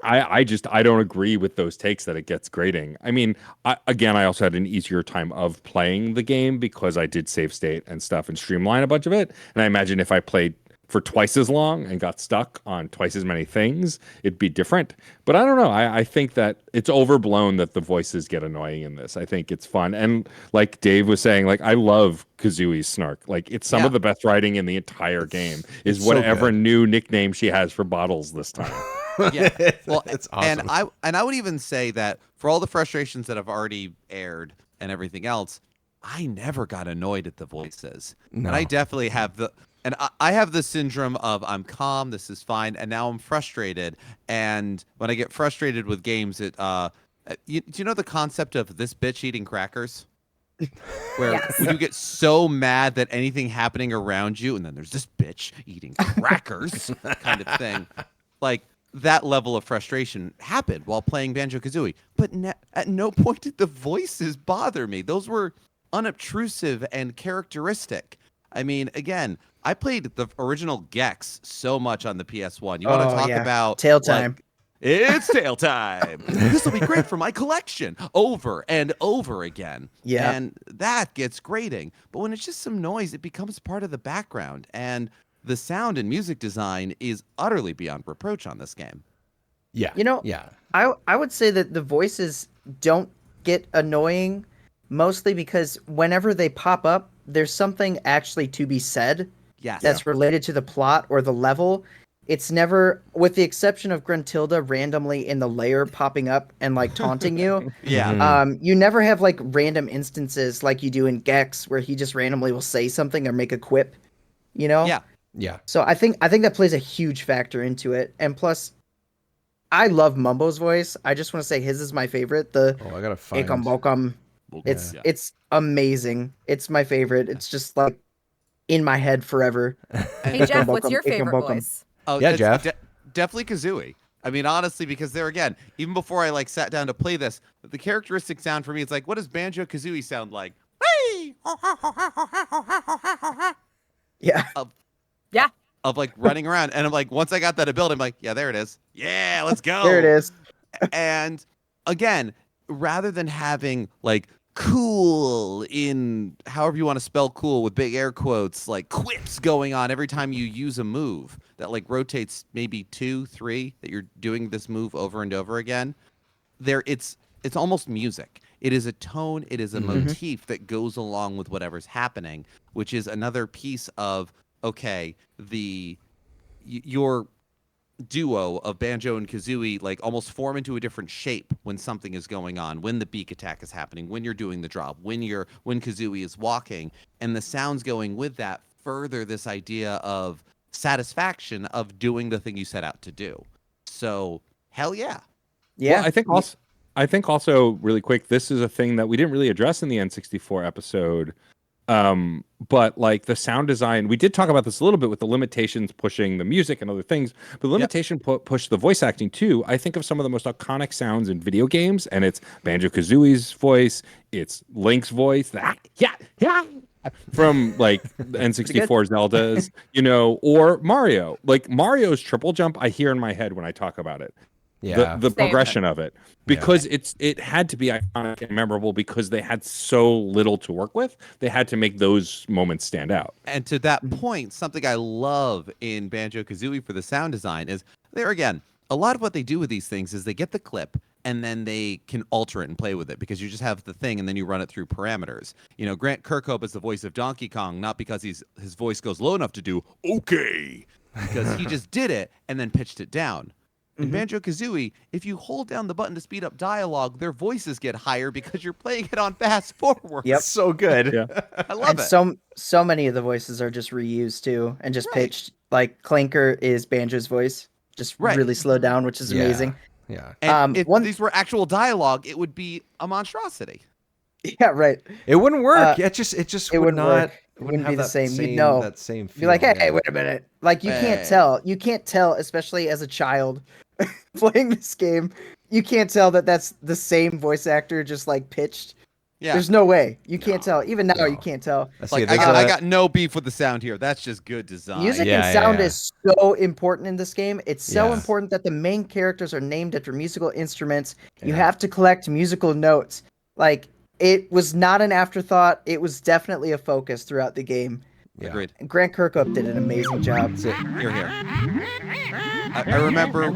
I don't agree with those takes that it gets grating. I mean, I also had an easier time of playing the game because I did save state and stuff and streamline a bunch of it. And I imagine if I played for twice as long and got stuck on twice as many things, it'd be different. But I don't know. I think that it's overblown that the voices get annoying in this. I think it's fun. And like Dave was saying, like I love Kazooie's snark. Like it's some of the best writing in the entire game is whatever new nickname she has for bottles this time. Yeah, well, it's awesome. And I would even say that for all the frustrations that have already aired and everything else, I never got annoyed at the voices. No. And I definitely have I have the syndrome of I'm calm, this is fine, and now I'm frustrated. And when I get frustrated with games, do you know the concept of this bitch eating crackers? Where when you get so mad that anything happening around you, and then there's this bitch eating crackers kind of thing, like. That level of frustration happened while playing Banjo Kazooie, but at no point did the voices bother me. Those were unobtrusive and characteristic. I mean, again, I played the original Gex so much on the PS1. You want to talk about Tail time? It's tail time. This will be great for my collection. Over and over again. Yeah. And that gets grating. But when it's just some noise, it becomes part of the background. And the sound and music design is utterly beyond reproach on this game. Yeah. Yeah. I would say that the voices don't get annoying mostly because whenever they pop up, there's something actually to be said that's related to the plot or the level. It's never, with the exception of Gruntilda randomly in the lair popping up and like taunting you. You never have like random instances like you do in Gex where he just randomly will say something or make a quip, you know? Yeah. So I think that plays a huge factor into it. And plus, I love Mumbo's voice. I just want to say his is my favorite. I gotta find. Ekam Bokam. It's amazing. It's my favorite. It's just like in my head forever. Hey Jeff, what's your favorite voice? Oh yeah, Jeff. Definitely Kazooie. I mean, honestly, because there again, even before I like sat down to play this, the characteristic sound for me, it's like, what does Banjo Kazooie sound like? Yeah. Of like running around, and I'm like, once I got that ability, I'm like, yeah, there it is. Yeah, let's go. There it is. And again, rather than having like cool in however you want to spell cool with big air quotes, like quips going on every time you use a move that like rotates maybe 2, 3 that you're doing this move over and over again. It's almost music. It is a tone, it is a motif that goes along with whatever's happening, which is another piece of okay, your duo of Banjo and Kazooie like almost form into a different shape when something is going on, when the beak attack is happening, when you're doing the drop, when Kazooie is walking, and the sounds going with that further this idea of satisfaction of doing the thing you set out to do. So hell yeah. Yeah. Well, I think also really quick, this is a thing that we didn't really address in the N64 episode. But like the sound design, we did talk about this a little bit with the limitations pushing the music and other things, but the limitation push the voice acting too. I think of some of the most iconic sounds in video games, and it's Banjo Kazooie's voice, it's Link's voice, from like N64 Zelda's, or Mario. Like Mario's triple jump, I hear in my head when I talk about it. Yeah. The progression of it, because it had to be iconic and memorable because they had so little to work with. They had to make those moments stand out. And to that point, something I love in Banjo Kazooie for the sound design is there again, a lot of what they do with these things is they get the clip and then they can alter it and play with it because you just have the thing and then you run it through parameters. Grant Kirkhope is the voice of Donkey Kong, not because his voice goes low enough to do okay, because he just did it and then pitched it down. In Banjo Kazooie, if you hold down the button to speed up dialogue, their voices get higher because you're playing it on fast forward. Yep. So good. Yeah. I love it. So many of the voices are just reused too and just pitched. Like Clanker is Banjo's voice, just really slowed down, which is amazing. Yeah. And if these were actual dialogue, it would be a monstrosity. Yeah, right. It wouldn't work. It just It would wouldn't not work. It wouldn't wouldn't be have the that same. You'd know. that same Be like, feel, hey, wait a minute. Like you can't tell. You can't tell, especially as a child playing this game. You can't tell that that's the same voice actor just like pitched. Yeah. There's no way. You can't tell. Even now, you can't tell. Like, I got no beef with the sound here. That's just good design. Music and sound is so important in this game. It's so important that the main characters are named after musical instruments. You have to collect musical notes. Like, it was not an afterthought. It was definitely a focus throughout the game. Yeah. Agreed. And Grant Kirkhope did an amazing job. Here. I remember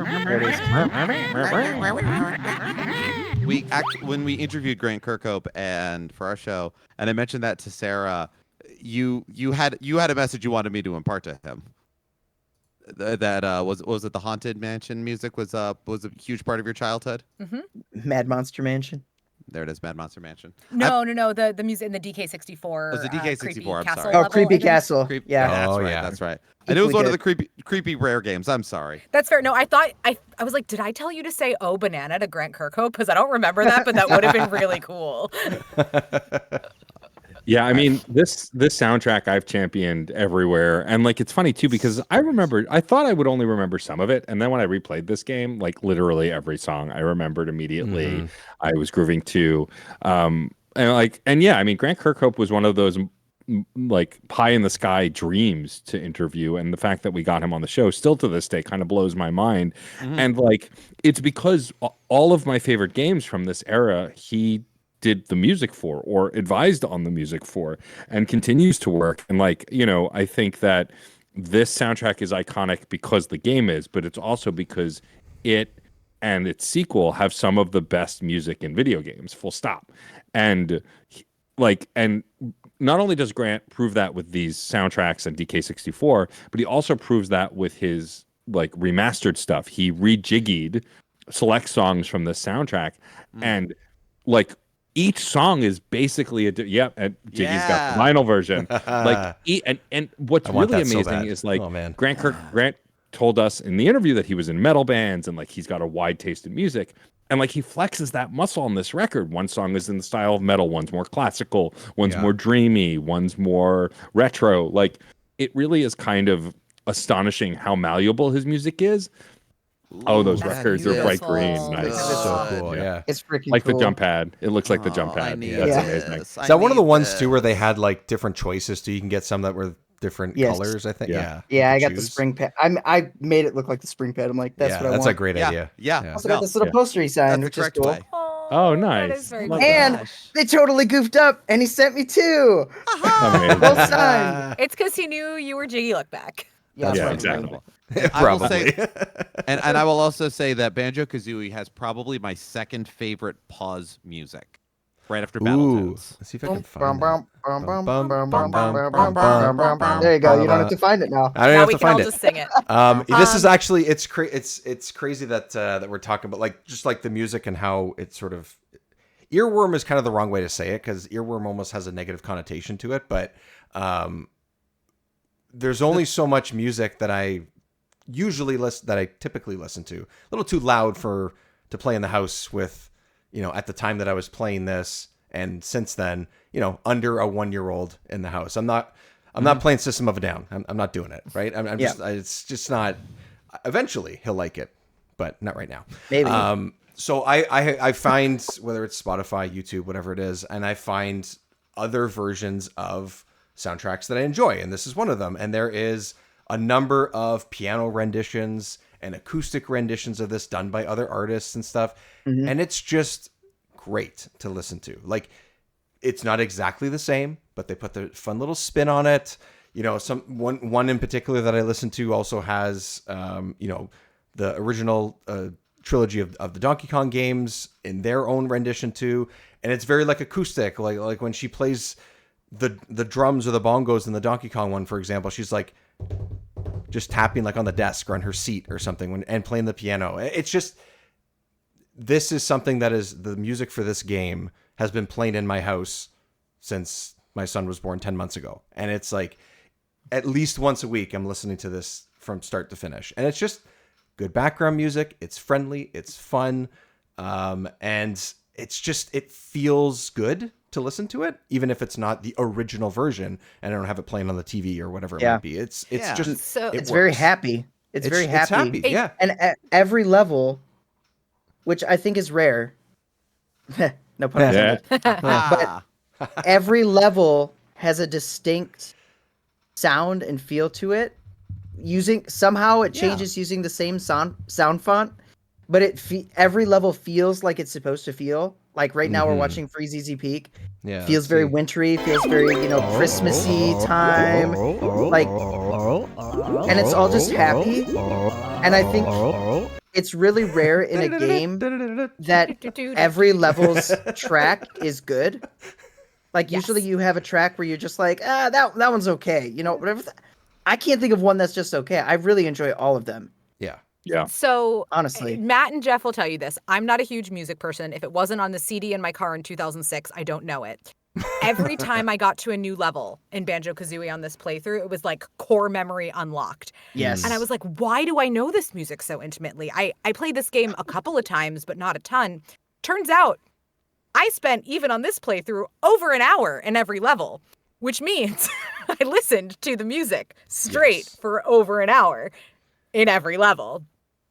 when we interviewed Grant Kirkhope and for our show, and I mentioned that to Sarah. You had a message you wanted me to impart to him. That was it the Haunted Mansion music was a huge part of your childhood? Mad Monster Mansion. There it is, Mad Monster Mansion. No. The music in the DK64. Was the DK64? I'm Castle sorry. level, Creepy I think. Castle. Yeah, Oh, that's right. And it was one of the creepy rare games. I'm sorry. That's fair. No, I thought I was like, did I tell you to say "Oh banana" to Grant Kirkhope? Because I don't remember that, but that would have been really cool. Yeah, I mean, this soundtrack I've championed everywhere. And like, it's funny too, because I thought I would only remember some of it. And then when I replayed this game, like literally every song I remembered immediately. I was grooving to. And yeah, I mean, Grant Kirkhope was one of those like pie in the sky dreams to interview, and the fact that we got him on the show still to this day kind of blows my mind. And like it's because all of my favorite games from this era he did the music for or advised on the music for and continues to work. And like, you know, I think that this soundtrack is iconic because the game is, but it's also because it and its sequel have some of the best music in video games, full stop. And like, and not only does Grant prove that with these soundtracks and DK64, but he also proves that with his like remastered stuff. He rejiggied select songs from the soundtrack, and like each song is basically and Jiggy's got the vinyl version. Like, and what's really amazing is like Grant told us in the interview that he was in metal bands and like he's got a wide taste in music. And like he flexes that muscle on this record. One song is in the style of metal, one's more classical, one's more dreamy, one's more retro. Like it really is kind of astonishing how malleable his music is. Oh, those records are bright green. Nice. It's so cool. Yeah. It's freaking like cool. the jump pad. It looks like the jump pad. That's amazing. Is that one of the ones too where they had like different choices so you can get some that were different colors, I think? Yeah, I got the spring pad. I made it look like the spring pad. I'm like, that's what I want. That's a great idea. I also got this little poster he signed, which is cool. Oh, nice. That is very And they totally goofed up, and he sent me two. Amazing. Both signed. It's because he knew you were Jiggylookback. Yeah, exactly. Probably. And I will also say that Banjo Kazooie has probably my second favorite pause music, right after Battletoads. Let's see if I can find it. There you go. You don't have to find it now. I don't Now have we to can all find it. just sing it. This is actually it's crazy that we're talking about like just like the music and how it sort of earworm is kind of the wrong way to say it because earworm almost has a negative connotation to it, but there's only so much music that I typically listen to. A little too loud to play in the house with, you know, at the time that I was playing this, and since then, you know, under a 1-year-old in the house. I'm not playing System of a Down. I'm not doing it. Right. It's just not. Eventually, he'll like it, but not right now. Maybe. So I find whether it's Spotify, YouTube, whatever it is, and I find other versions of soundtracks that I enjoy, and this is one of them. And there is a number of piano renditions and acoustic renditions of this done by other artists and stuff, and it's just great to listen to. Like, it's not exactly the same, but they put their fun little spin on it. You know, one in particular that I listened to also has, you know, the original trilogy of the Donkey Kong games in their own rendition too, and it's very like acoustic, like when she plays the drums or the bongos in the Donkey Kong one, for example, she's like just tapping like on the desk or on her seat or something and playing the piano. It's just, this is something that is the music for this game has been playing in my house since my son was born 10 months ago. And it's like at least once a week I'm listening to this from start to finish. And it's just good background music. It's friendly. It's fun. And it's just, it feels good to listen to it, even if it's not the original version and I don't have it playing on the TV or whatever it might be. It's just, So it's very happy. It's very happy. Yeah. And at every level, which I think is rare. No pun intended. But every level has a distinct sound and feel to it. Somehow it changes using the same sound font, but every level feels like it's supposed to feel. Like right now we're watching Freeze Easy Peak. Yeah, feels very wintry, feels very, you know, Christmassy time. Like, and it's all just happy. And I think it's really rare in a game that every level's track is good. Like usually you have a track where you're just like, that one's okay. You know, whatever. I can't think of one that's just okay. I really enjoy all of them. Yeah. Yeah. So honestly, Matt and Jeff will tell you this. I'm not a huge music person. If it wasn't on the CD in my car in 2006, I don't know it. Every time I got to a new level in Banjo Kazooie on this playthrough, it was like core memory unlocked. Yes. And I was like, why do I know this music so intimately? I played this game a couple of times, but not a ton. Turns out I spent, even on this playthrough, over an hour in every level, which means I listened to the music straight for over an hour in every level.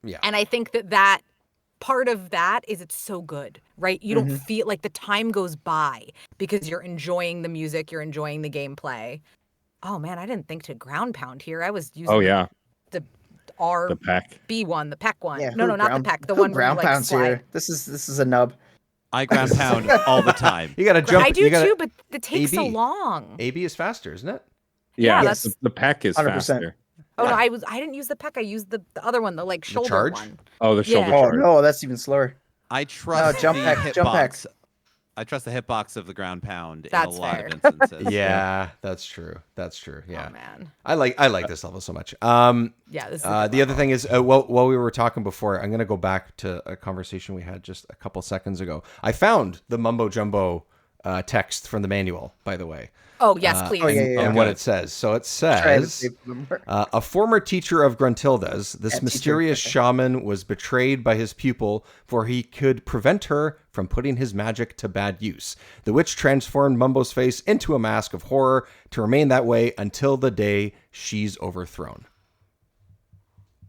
Yeah. And I think that part of that is it's so good, right? You don't feel like the time goes by because you're enjoying the music, you're enjoying the gameplay. Oh man, I didn't think to ground pound here. I was using the The peck. RB one, the peck one. Yeah, No, who not the ground- peck, the who one where you ground like pounds slide. here. This is a nub. I ground pound all the time. You got to jump. I do you gotta, too, but it takes so AB. long. AB is faster, isn't it? Yeah, that's- the peck is 100%. faster. Oh no, I didn't use the peck. I used the other one, the like shoulder charge? one. Oh, the shoulder Yeah. Oh charge. no, that's even slower. I trust jump the pack, jump pack. hitbox. I trust the hitbox of the ground pound That's in a lot fair. of instances. Yeah, that's true. That's true. Yeah. Oh man. I like this level so much. Yeah, this is a good The other thing is, while we were talking before, I'm going to go back to a conversation we had just a couple seconds ago. I found the mumbo jumbo text from the manual, by the way. Oh yes, please. Oh, yeah. And what it says. So it Try to says, save them. a former teacher of Gruntilda's, this teacher. mysterious shaman was betrayed by his pupil, for he could prevent her from putting his magic to bad use. The witch transformed Mumbo's face into a mask of horror to remain that way until the day she's overthrown.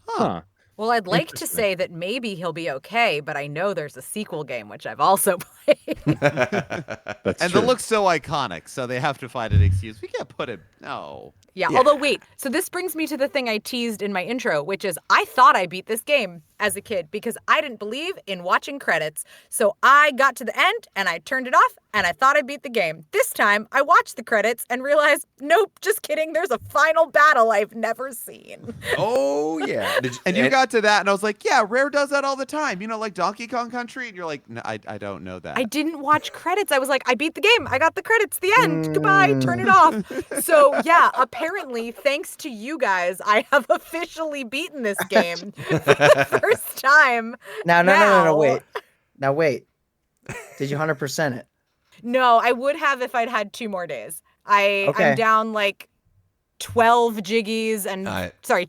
Huh. Well, I'd like to say that maybe he'll be okay, but I know there's a sequel game which I've also played. That's And true. it looks so iconic, so they have to find an excuse. We can't put it. No. Yeah, although wait, so this brings me to the thing I teased in my intro, which is I thought I beat this game as a kid because I didn't believe in watching credits. So I got to the end and I turned it off and I thought I beat the game. This time I watched the credits and realized, nope, just kidding. There's a final battle I've never seen. Oh, yeah. And you got to that, and I was like, yeah, Rare does that all the time. You know, like Donkey Kong Country? And you're like, no, I don't know that. I didn't watch credits. I was like, I beat the game. I got the credits. The end. Goodbye. Turn it off. So yeah, apparently, thanks to you guys, I have officially beaten this game for the first time. No, wait. Now wait. Did you 100% it? No, I would have if I'd had 2 more days. I'm Okay. down like 12 jiggies and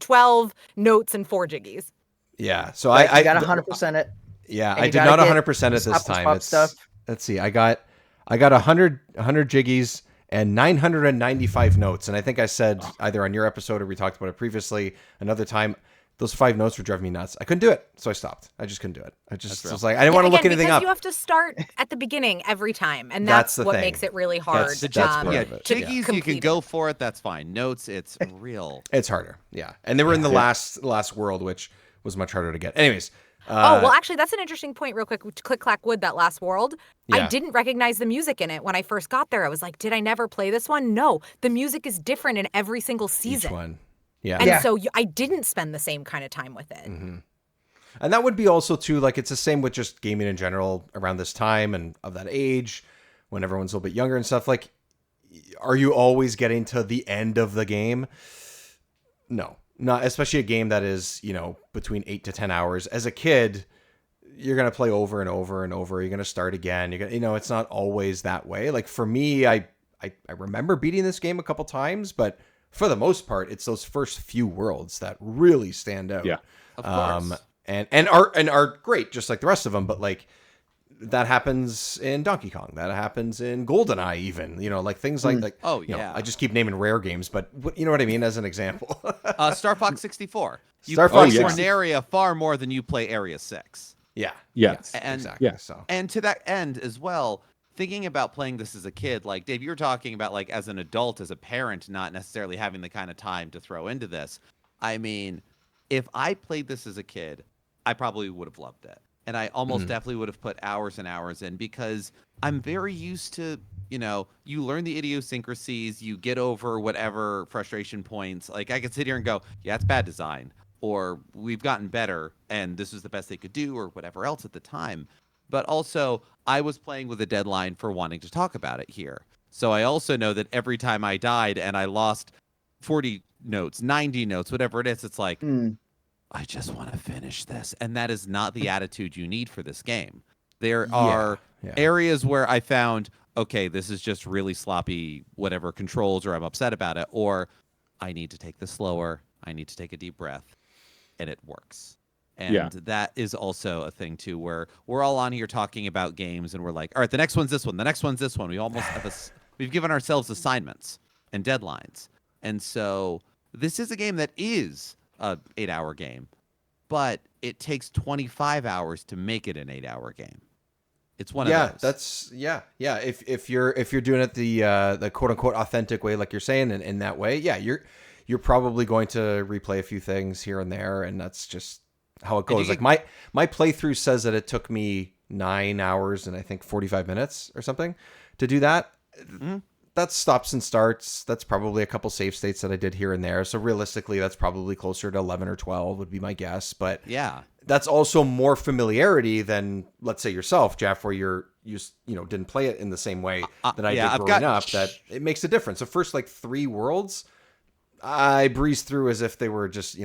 12 notes and 4 jiggies. Yeah. So Like, I you got 100% it. Yeah, And I you did gotta not get 100% it this stop and time. swap It's, stuff. let's see. I got 100 jiggies and 995 notes. And I think I said either on your episode or we talked about it previously another time, those 5 notes were driving me nuts. I couldn't do it, so I stopped. I just couldn't do it. I was like, I didn't want to look anything because up. you have to start at the beginning every time, and That's that's the what thing. makes it really hard. That's part yeah, of it. to Jiggies, you complete can it. go for it. That's fine. Notes, it's real. It's harder, yeah. And they were in the last world, which was much harder to get. Anyways. Oh, well, actually, that's an interesting point, real quick. Click, clack, wood, that last world. Yeah. I didn't recognize the music in it when I first got there. I was like, did I never play this one? No. The music is different in every single season. Each one. Yeah. And Yeah. so I didn't spend the same kind of time with it. Mm-hmm. And that would be also, too, like, it's the same with just gaming in general around this time and of that age, when everyone's a little bit younger and stuff. Like, are you always getting to the end of the game? No. Not especially a game that is, between 8 to 10 hours. As a kid, you're going to play over and over and over. You're going to start again. You're gonna, it's not always that way. Like for me, I remember beating this game a couple times, but for the most part, it's those first few worlds that really stand out. Yeah. Of course. And are great, just like the rest of them. But like that happens in Donkey Kong. That happens in GoldenEye, even. Like things like Oh, you know, yeah. I just keep naming rare games, but you know what I mean as an example. Star Fox 64. You Star play Fox one 64. area far more than you play Area 6. Yeah. Yes. And- exactly. yeah. So And to that end as well, thinking about playing this as a kid, like Dave, you were talking about like as an adult, as a parent, not necessarily having the kind of time to throw into this. I mean, if I played this as a kid, I probably would have loved it. And I almost definitely would have put hours and hours in because I'm very used to, you learn the idiosyncrasies, you get over whatever frustration points. Like I could sit here and go, yeah, it's bad design, or we've gotten better and this is the best they could do, or whatever else at the time. But also, I was playing with a deadline for wanting to talk about it here. So I also know that every time I died and I lost 40 notes, 90 notes, whatever it is, it's like, I just want to finish this. And that is not the attitude you need for this game. There are areas where I found, okay, this is just really sloppy, whatever controls, or I'm upset about it, or I need to take this slower. I need to take a deep breath, and it works. And that is also a thing, too, where we're all on here talking about games, and we're like, all right, the next one's this one. The next one's this one. We almost have we've given ourselves assignments and deadlines. And so this is a game that is a 8-hour game. but it takes 25 hours to make it an 8-hour game. It's one of those. That's If you're doing it the quote unquote authentic way, like you're saying, and in that way, you're probably going to replay a few things here and there, and that's just how it goes. Like my playthrough says that it took me 9 hours and I think 45 minutes or something to do that. Mm-hmm. That's stops and starts. That's probably a couple save states that I did here and there. So realistically, that's probably closer to 11 or 12 would be my guess. But yeah, that's also more familiarity than, let's say, yourself, Jeff, where you didn't play it in the same way that I did growing up. That it makes a difference. The first like 3 worlds, I breezed through as if they were just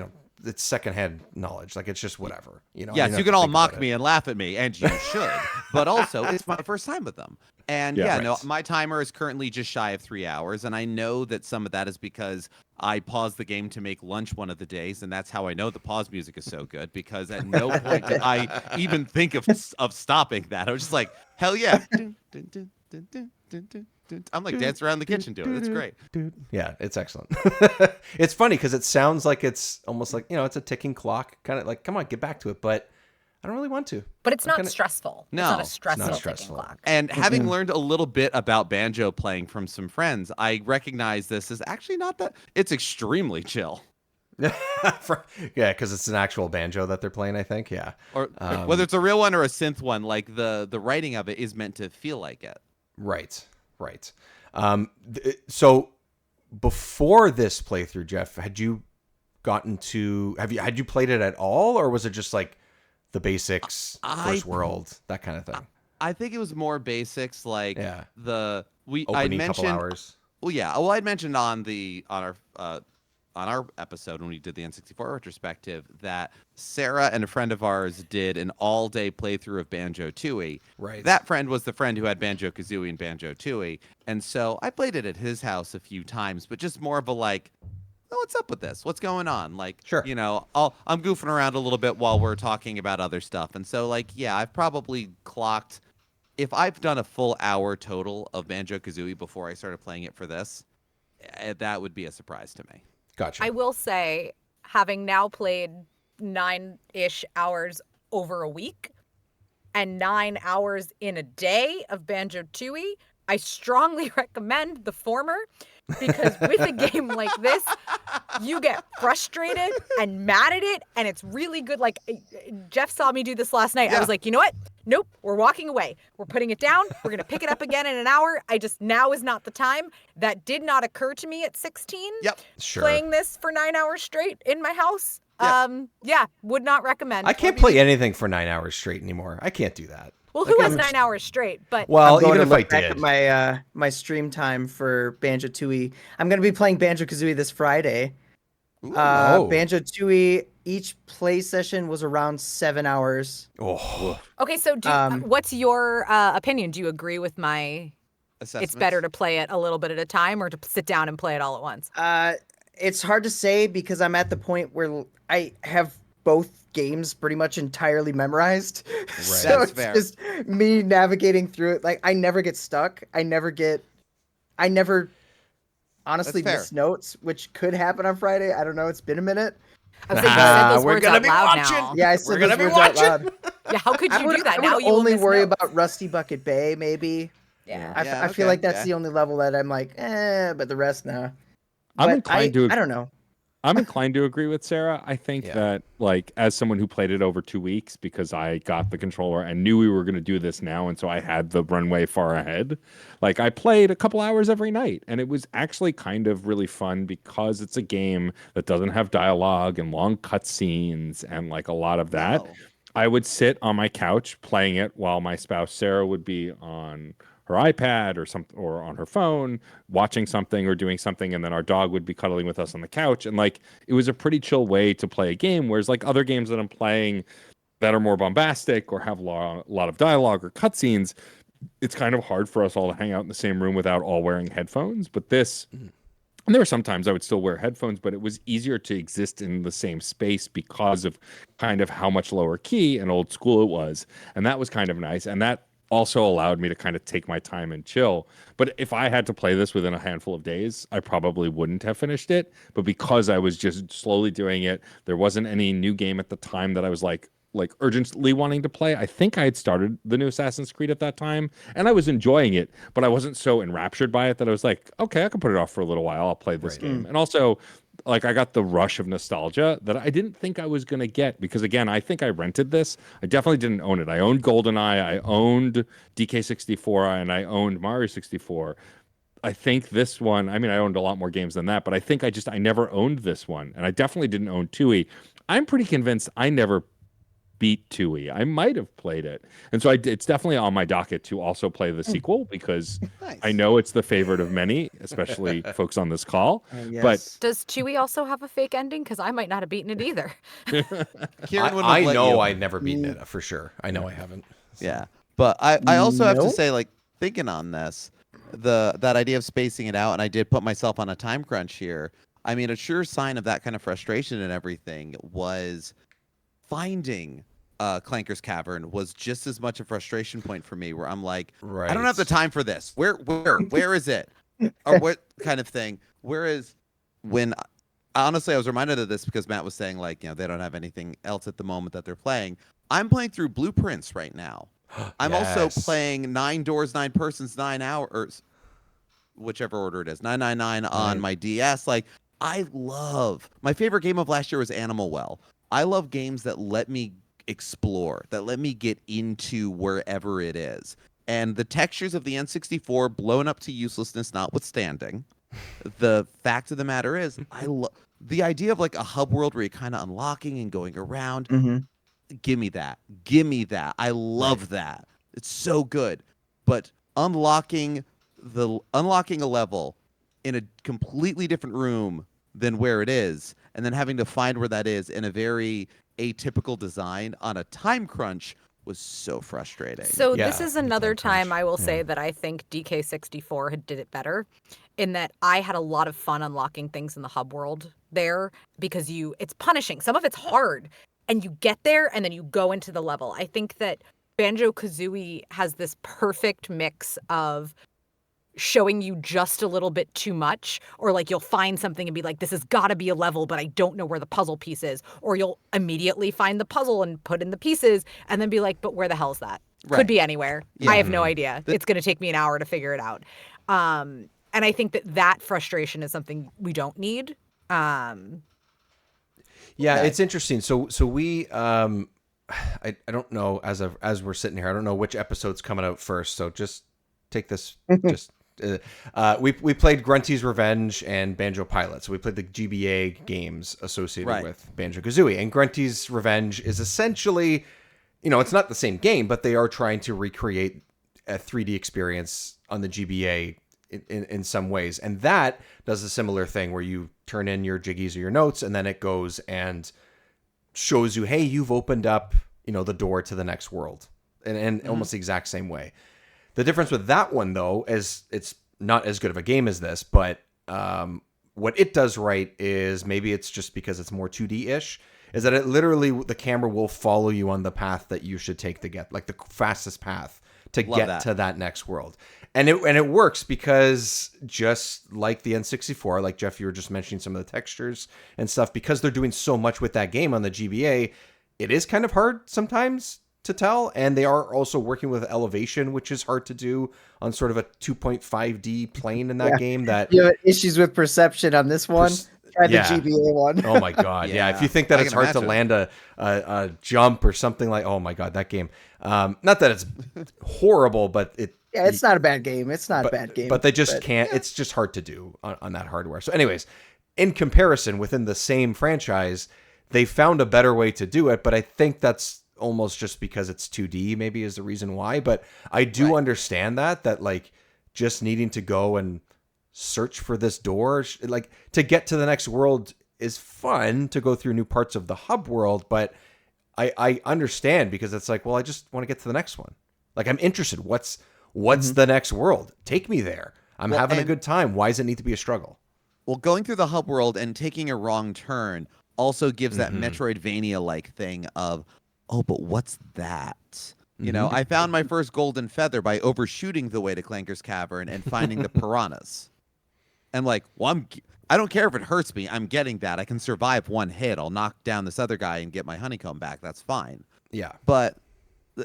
it's secondhand knowledge. Like it's just whatever. Yes, you can all mock me and laugh at me, and you should. But also, it's my first time with them. And no, my timer is currently just shy of 3 hours, and I know that some of that is because I paused the game to make lunch one of the days, and that's how I know the pause music is so good, because at no point did I even think of stopping that. I was just like, hell yeah. I'm like dancing around the kitchen doing it. It's great. Yeah, it's excellent. It's funny because it sounds like it's almost like, it's a ticking clock, kind of like, come on, get back to it. But I don't really want to. But it's not stressful. No, it's not a stressful ticking clock. And having learned a little bit about banjo playing from some friends, I recognize this is actually not that. It's extremely chill. Yeah, because it's an actual banjo that they're playing, I think. Yeah. Or whether it's a real one or a synth one, like the writing of it is meant to feel like it. Right. So before this playthrough, Jeff, had you had you played it at all, or was it just like the basics, first world, that kind of thing? I think it was more basics, like I mentioned couple hours. Well, yeah. Well, I'd mentioned on our episode when we did the N64 retrospective that Sarah and a friend of ours did an all-day playthrough of Banjo Tooie. Right. That friend was the friend who had Banjo Kazooie and Banjo Tooie, and so I played it at his house a few times, but just more of a like, oh, what's up with this? What's going on? Like, sure. I'm goofing around a little bit while we're talking about other stuff, and so like, yeah, I've probably clocked. If I've done a full hour total of Banjo Kazooie before I started playing it for this, that would be a surprise to me. Gotcha. I will say, having now played 9-ish hours over a week and 9 hours in a day of Banjo Tooie, I strongly recommend the former, because with a game like this, you get frustrated and mad at it, and it's really good. Like, Jeff saw me do this last night. Yeah. I was like, you know what? Nope, we're walking away. We're putting it down. We're going to pick it up again in an hour. Now is not the time. That did not occur to me at 16. Yep, sure. Playing this for 9 hours straight in my house. Yep. Would not recommend. I can't play anything for 9 hours straight anymore. I can't do that. Well, who has 9 hours straight? But even if I did, at my stream time for Banjo Tooie, I'm going to be playing Banjo Kazooie this Friday. Banjo Tooie, each play session was around 7 hours. Oh. Okay, so what's your opinion? Do you agree with my it's better to play it a little bit at a time, or to sit down and play it all at once? It's hard to say, because I'm at the point where I have both games pretty much entirely memorized. Right. So it's just me navigating through it. Like, I never get stuck. I never honestly miss notes, which could happen on Friday. I don't know. It's been a minute. I was saying, you said those words out loud now. Yeah, I said those words out loud. Yeah, how could you do that? I would only worry about Rusty Bucket Bay, maybe. Yeah. I feel like that's the only level that I'm like, but the rest, nah. I'm inclined to. I don't know. I'm inclined to agree with Sarah. I think that, like, as someone who played it over 2 weeks, because I got the controller and knew we were going to do this now, and so I had the runway far ahead, like, I played a couple hours every night, and it was actually kind of really fun, because it's a game that doesn't have dialogue and long cutscenes and, like, a lot of that. No. I would sit on my couch playing it while my spouse Sarah would be on her iPad or on her phone watching something or doing something, and then our dog would be cuddling with us on the couch, and like, it was a pretty chill way to play a game. Whereas like other games that I'm playing that are more bombastic or have a lot of dialogue or cutscenes, it's kind of hard for us all to hang out in the same room without all wearing headphones. But this, and there were some times I would still wear headphones, but it was easier to exist in the same space because of kind of how much lower key and old school it was, and that was kind of nice. And that also allowed me to kind of take my time and chill. But if I had to play this within a handful of days, I probably wouldn't have finished it. But because I was just slowly doing it, there wasn't any new game at the time that I was like urgently wanting to play. I think I had started the new Assassin's Creed at that time, and I was enjoying it, but I wasn't so enraptured by it that I was like, okay, I can put it off for a little while. I'll play this game. And also, like, I got the rush of nostalgia that I didn't think I was going to get, because again, I think I rented this. I definitely didn't own it. I owned GoldenEye, I owned DK64, and I owned Mario 64. I think this one, I mean, I owned a lot more games than that, but I think I never owned this one, and I definitely didn't own Tui. I'm pretty convinced I never beat Tui. I might have played it. And so it's definitely on my docket to also play the sequel, because I know it's the favorite of many, especially folks on this call. Yes. But Does Chewie also have a fake ending? Because I might not have beaten it either. Kieran wouldn't I have let know you. I've never beaten it for sure. I know I haven't. Yeah, but I also have to Nope. say, like, thinking on this, that idea of spacing it out, and I did put myself on a time crunch here. I mean, a sure sign of that kind of frustration and everything was finding Clanker's Cavern was just as much a frustration point for me, where I'm like, I don't have the time for this. Where is it? Or what kind of thing? Whereas when honestly, I was reminded of this because Matt was saying, like, they don't have anything else at the moment that they're playing. I'm playing through Blueprints right now. I'm also playing 9 Doors, 9 Persons, 9 Hours, whichever order it is, 999 on my DS. Like, I love, my favorite game of last year was Animal Well. I love games that let me explore, that let me get into wherever it is. And the textures of the N64 blown up to uselessness notwithstanding, the fact of the matter is, I love the idea of like a hub world where you're kind of unlocking and going around. Give me that. I love that. It's so good. But unlocking a level in a completely different room than where it is, and then having to find where that is in a very atypical design on a time crunch was so frustrating. So Yeah, this is the another time time I will say that I think DK64 did it better, in that I had a lot of fun unlocking things in the hub world there, because it's punishing. Some of it's hard, and you get there and then you go into the level. I think that Banjo Kazooie has this perfect mix of showing you just a little bit too much, or like you'll find something and be like, this has got to be a level, but I don't know where the puzzle piece is, or you'll immediately find the puzzle and put in the pieces and then be like, but where the hell is that? Could be anywhere. I have no idea. It's going to take me an hour to figure it out. And I think that frustration is something we don't need. It's interesting. So we I don't know, as we're sitting here, I don't know which episode's coming out first, so just take this we played Grunty's Revenge and Banjo Pilot. So we played the GBA games associated with Banjo Kazooie, and Grunty's Revenge is essentially, it's not the same game, but they are trying to recreate a 3D experience on the GBA in some ways. And that does a similar thing where you turn in your jiggies or your notes, and then it goes and shows you, hey, you've opened up, the door to the next world, and almost the exact same way. The difference with that one, though, is it's not as good of a game as this, but what it does right is, maybe it's just because it's more 2D-ish, is that it literally, the camera will follow you on the path that you should take to get, like the fastest path to get to that next world. And it works because, just like the N64, like Jeff, you were just mentioning some of the textures and stuff, because they're doing so much with that game on the GBA, it is kind of hard sometimes to tell. And they are also working with elevation, which is hard to do on sort of a 2.5D plane in that game. That you have issues with perception on this one. Try the GBA one. Oh my god, yeah. If you think that it's hard to land a jump or something like, oh my god, that game. Not that it's horrible, but it's not a bad game. It's not a bad game. But they just can't. It's just hard to do on that hardware. So anyways, in comparison, within the same franchise, they found a better way to do it. But I think that's almost just because it's 2D, maybe, is the reason why. But I do understand that like just needing to go and search for this door, like to get to the next world, is fun to go through new parts of the hub world. But I understand, because it's like, well, I just want to get to the next one. Like, I'm interested. What's the next world? Take me there. I'm having a good time. Why does it need to be a struggle? Well, going through the hub world and taking a wrong turn also gives that Metroidvania-like thing of, oh, but what's that? You know, I found my first golden feather by overshooting the way to Clanker's Cavern and finding the piranhas. And like, well, I don't care if it hurts me. I'm getting that. I can survive one hit. I'll knock down this other guy and get my honeycomb back. That's fine. Yeah. But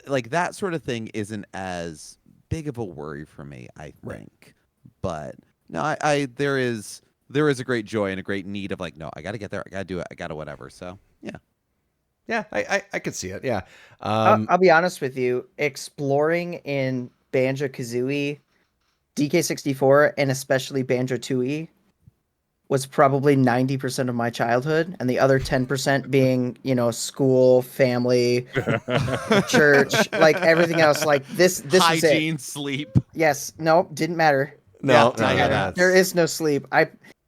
like that sort of thing isn't as big of a worry for me, I think. Right. But no, I there is a great joy and a great need of like, no, I got to get there. I got to do it. I got to whatever. So, yeah. Yeah, I could see it. Yeah. I'll be honest with you. Exploring in Banjo Kazooie, DK64, and especially Banjo Tooie was probably 90% of my childhood, and the other 10% being, you know, school, family, church, like everything else. Like this hygiene, is it. Sleep. Yes. No, didn't matter. No, Didn't matter. There is no sleep.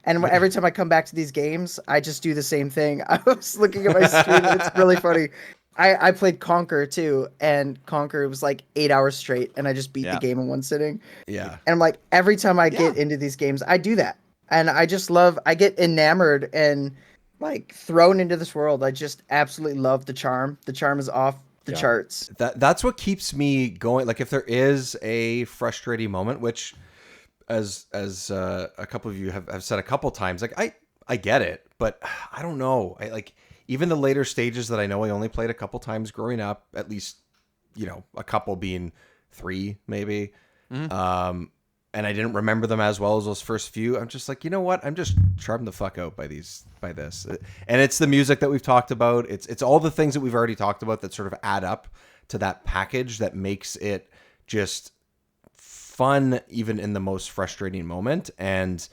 Every time I come back to these games, I just do the same thing. I was looking at my stream. It's really funny. I played Conquer too, and Conquer was like 8 hours straight, and I just beat the game in one sitting. Yeah. And I'm like, every time I get into these games, I do that. And I just I get enamored and like thrown into this world. I just absolutely love the charm. The charm is off the charts. That's what keeps me going. Like if there is a frustrating moment, which as a couple of you have said a couple times, like I get it, but I don't know. I like even the later stages that I know I only played a couple times growing up, at least, you know, a couple being 3 maybe. And I didn't remember them as well as those first few. I'm just like, you know what? I'm just charmed the fuck out by this. And it's the music that we've talked about. It's all the things that we've already talked about that sort of add up to that package that makes it just fun, even in the most frustrating moment. And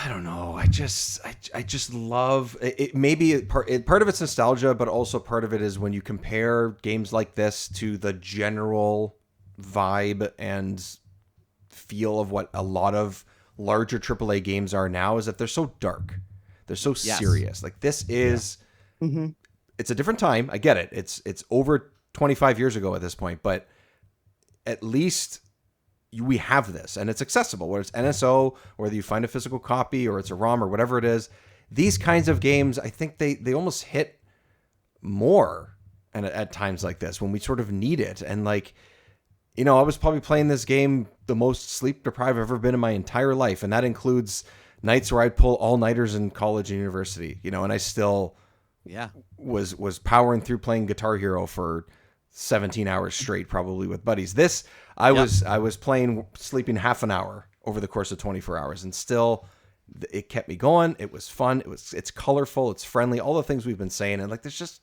I don't know. I just love it. Maybe part of it's nostalgia, but also part of it is when you compare games like this to the general vibe and feel of what a lot of larger AAA games are now, is that they're so dark. They're so serious. Like this is, it's a different time. I get it. It's over 25 years ago at this point, but at least we have this and it's accessible, whether it's NSO, whether you find a physical copy or it's a ROM or whatever it is. These kinds of games, I think they almost hit more and at times like this when we sort of need it. And like, you know, I was probably playing this game the most sleep deprived I've ever been in my entire life. And that includes nights where I'd pull all-nighters in college and university, you know, and I still was powering through playing Guitar Hero for 17 hours straight, probably with buddies. This, I was playing, sleeping half an hour over the course of 24 hours, and still it kept me going. It was fun. It's colorful. It's friendly. All the things we've been saying. And like, there's just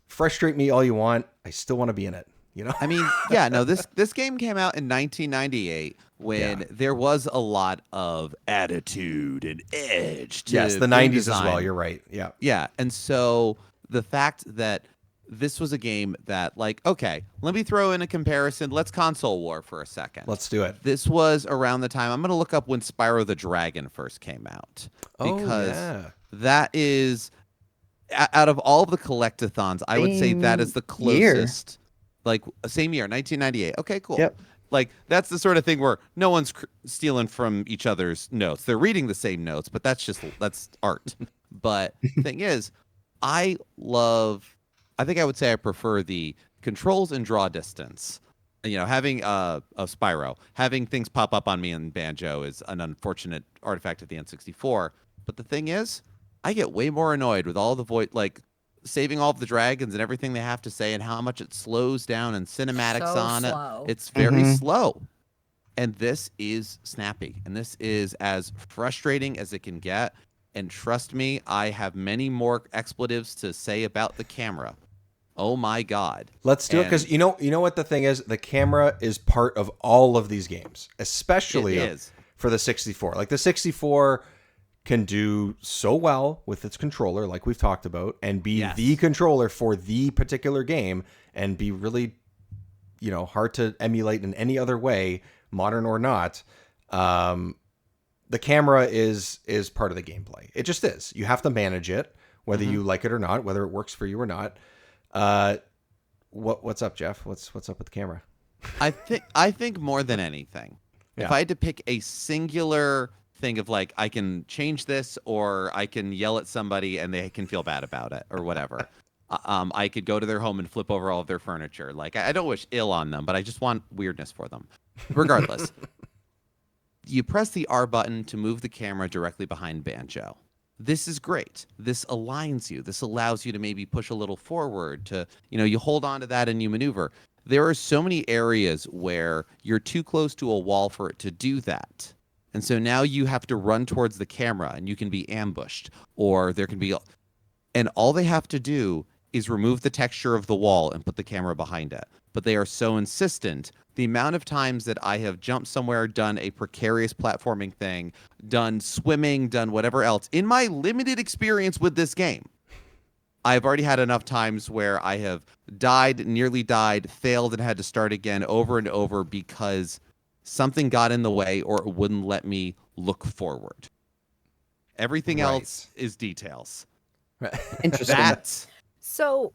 frustrate me all you want. I still want to be in it. You know? I mean, this game came out in 1998 when there was a lot of attitude and edge to the 90s design as well. You're right. Yeah. Yeah. And so the fact that this was a game that, like, okay, let me throw in a comparison. Let's console war for a second. Let's do it. This was around the time, I'm going to look up when Spyro the Dragon first came out. Because that is, out of all the collectathons, I would say that is the closest. Like, same year, 1998. Okay, cool. Yep. Like, that's the sort of thing where no one's stealing from each other's notes. They're reading the same notes, but that's art. But the thing is, I think I would say I prefer the controls and draw distance. You know, having a Spyro, having things pop up on me in Banjo is an unfortunate artifact of the N64. But the thing is, I get way more annoyed with all the like saving all of the dragons and everything they have to say and how much it slows down and cinematics on it. It's very slow. And this is snappy. And this is as frustrating as it can get. And trust me, I have many more expletives to say about the camera. Oh my God. Let's do it, because you know what the thing is? The camera is part of all of these games, especially for the 64. Like the 64 can do so well with its controller, like we've talked about, and be the controller for the particular game, and be really, you know, hard to emulate in any other way, modern or not. The camera is part of the gameplay. It just is. You have to manage it, whether you like it or not, whether it works for you or not. What's up, Jeff? What's up with the camera? I think more than anything, if I had to pick a singular thing of like, I can change this or I can yell at somebody and they can feel bad about it or whatever. I could go to their home and flip over all of their furniture. Like, I don't wish ill on them, but I just want weirdness for them. Regardless, you press the R button to move the camera directly behind Banjo. This is great. This aligns you. This allows you to maybe push a little forward to, you hold on to that and you maneuver. There are so many areas where you're too close to a wall for it to do that. And so now you have to run towards the camera and you can be ambushed, or there can be, and all they have to do is remove the texture of the wall and put the camera behind it. But they are so insistent. The amount of times that I have jumped somewhere, done a precarious platforming thing, done swimming, done whatever else, in my limited experience with this game, I've already had enough times where I have died, nearly died, failed, and had to start again over and over because something got in the way or it wouldn't let me look forward. Everything else is details. Interesting. So,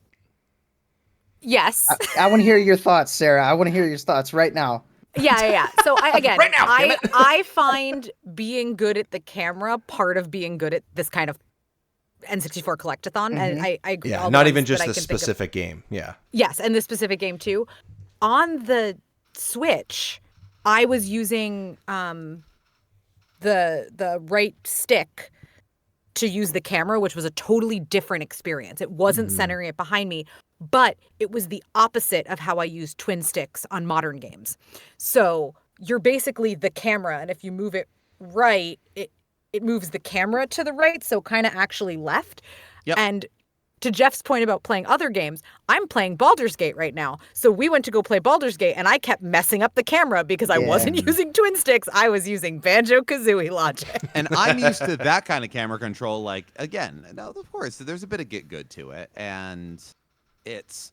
yes. I want to hear your thoughts, Sarah. I want to hear your thoughts right now. Yeah. So again, Right now, damn it. I find being good at the camera part of being good at this kind of N64 collectathon, and I agree. Yeah, all not the even ones just that I the can think of. specific game. Yeah. Yes, and this specific game too. On the Switch, I was using the right stick to use the camera, which was a totally different experience. It wasn't centering it behind me, but it was the opposite of how I use twin sticks on modern games. So you're basically the camera, and if you move it right, it moves the camera to the right, so kind of actually left. Yep. And to Jeff's point about playing other games, I'm playing Baldur's Gate right now. So we went to go play Baldur's Gate, and I kept messing up the camera because I wasn't using twin sticks. I was using Banjo Kazooie logic. And I'm used to that kind of camera control. Like, again, no, of course, there's a bit of get good to it. And it's,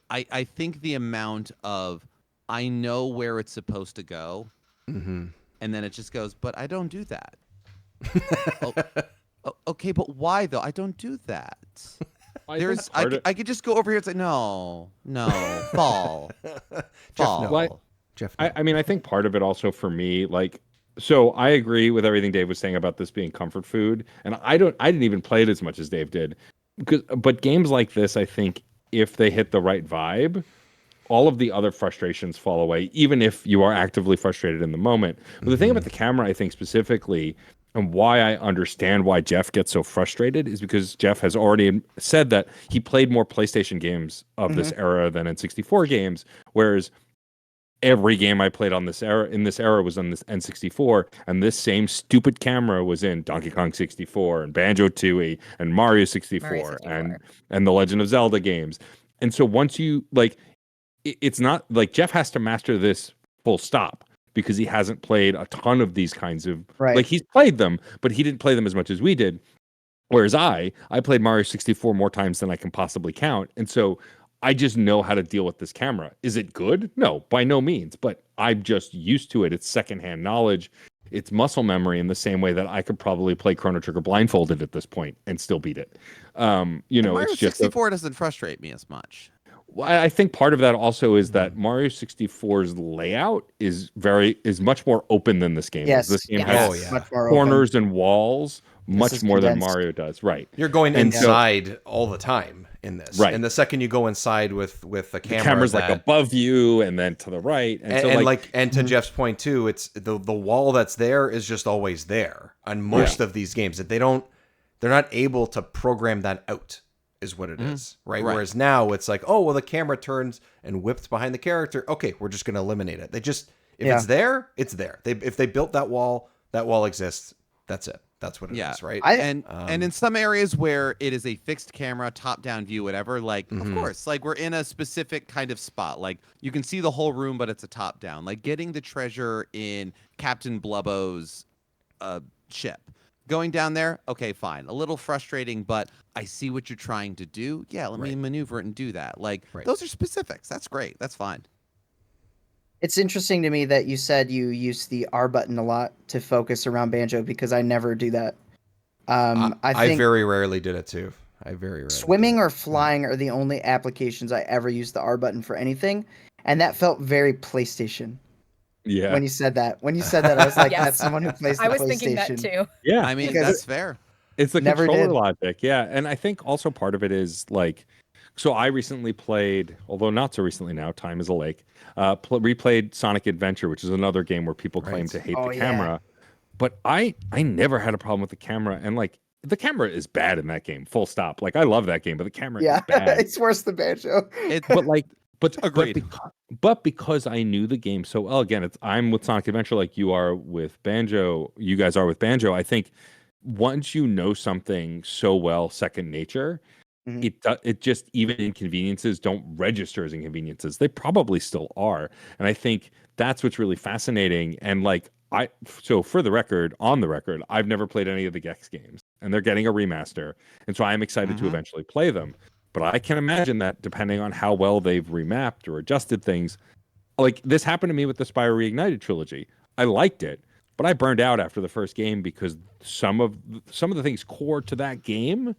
I think the amount of, I know where it's supposed to go. Mm-hmm. And then it just goes, but I don't do that. Okay, but why though? I don't do that. I could just go over here and say, no, fall. Jeff, I mean, I think part of it also for me, so I agree with everything Dave was saying about this being comfort food, and I didn't even play it as much as Dave did, but games like this, I think if they hit the right vibe, all of the other frustrations fall away, even if you are actively frustrated in the moment. But the thing about the camera, I think specifically, and why I understand why Jeff gets so frustrated is because Jeff has already said that he played more PlayStation games of this era than N64 games, whereas every game I played in this era was on this N64, and this same stupid camera was in Donkey Kong 64 and Banjo Tooie and Mario 64, and the Legend of Zelda games. And so once you it's not like Jeff has to master this full stop, because he hasn't played a ton of these kinds of he's played them, but he didn't play them as much as we did. Whereas I played Mario 64 more times than I can possibly count. And so I just know how to deal with this camera. Is it good? No, by no means, but I'm just used to it. It's secondhand knowledge. It's muscle memory in the same way that I could probably play Chrono Trigger blindfolded at this point and still beat it. Mario it's just 64 doesn't frustrate me as much. I think part of that also is that Mario 64's layout is much more open than this game. Yes. This game Yes. has Much more corners and walls much is more than condensed. Mario does. Right. You're going And inside all the time in this. Right. And the second you go inside with the camera's like above you and then to the right. And to Jeff's point too, it's the wall that's there is just always there on most of these games. That they're not able to program that out, is what it is, right? Whereas now it's like, oh, well, the camera turns and whips behind the character. Okay, we're just going to eliminate it. If it's there, it's there. If they built that wall exists. That's it. That's what it is, right? And in some areas where it is a fixed camera, top-down view, whatever, of course, we're in a specific kind of spot. Like, you can see the whole room, but it's a top-down. Like, getting the treasure in Captain Blubbo's ship. Going down there, okay, fine. A little frustrating, but I see what you're trying to do. Yeah, let me maneuver it and do that. Those are specifics. That's great. That's fine. It's interesting to me that you said you use the R button a lot to focus around Banjo, because I never do that. I think very rarely did it too. Swimming or flying are the only applications I ever used the R button for anything, and that felt very PlayStation. Yeah. When you said that, I was like, Yes. that's someone who plays the PlayStation. I was thinking that too. Yeah. I mean, Because that's fair. It's the Never controller did. logic, yeah. And I think also part of it is like, so I recently played, although not so recently now, time is a lake, replayed Sonic Adventure, which is another game where people claim Right. to hate Oh, the yeah. camera. But I never had a problem with the camera. And like, the camera is bad in that game, full stop. Like, I love that game, but the camera Yeah, is bad. it's worse than Banjo. But like, but Agreed. But because I knew the game so well, again, I'm with Sonic Adventure like you are with Banjo. You guys are with Banjo. I think once you know something so well, second nature, Mhm. it just, even inconveniences don't register as inconveniences. They probably still are, and I think that's what's really fascinating. And like so for the record, on the record, I've never played any of the Gex games, and they're getting a remaster, and so I'm excited to eventually play them. But I can imagine that depending on how well they've remapped or adjusted things, like this happened to me with the Spyro Reignited trilogy. I liked it, but I burned out after the first game because some of the things core to that game,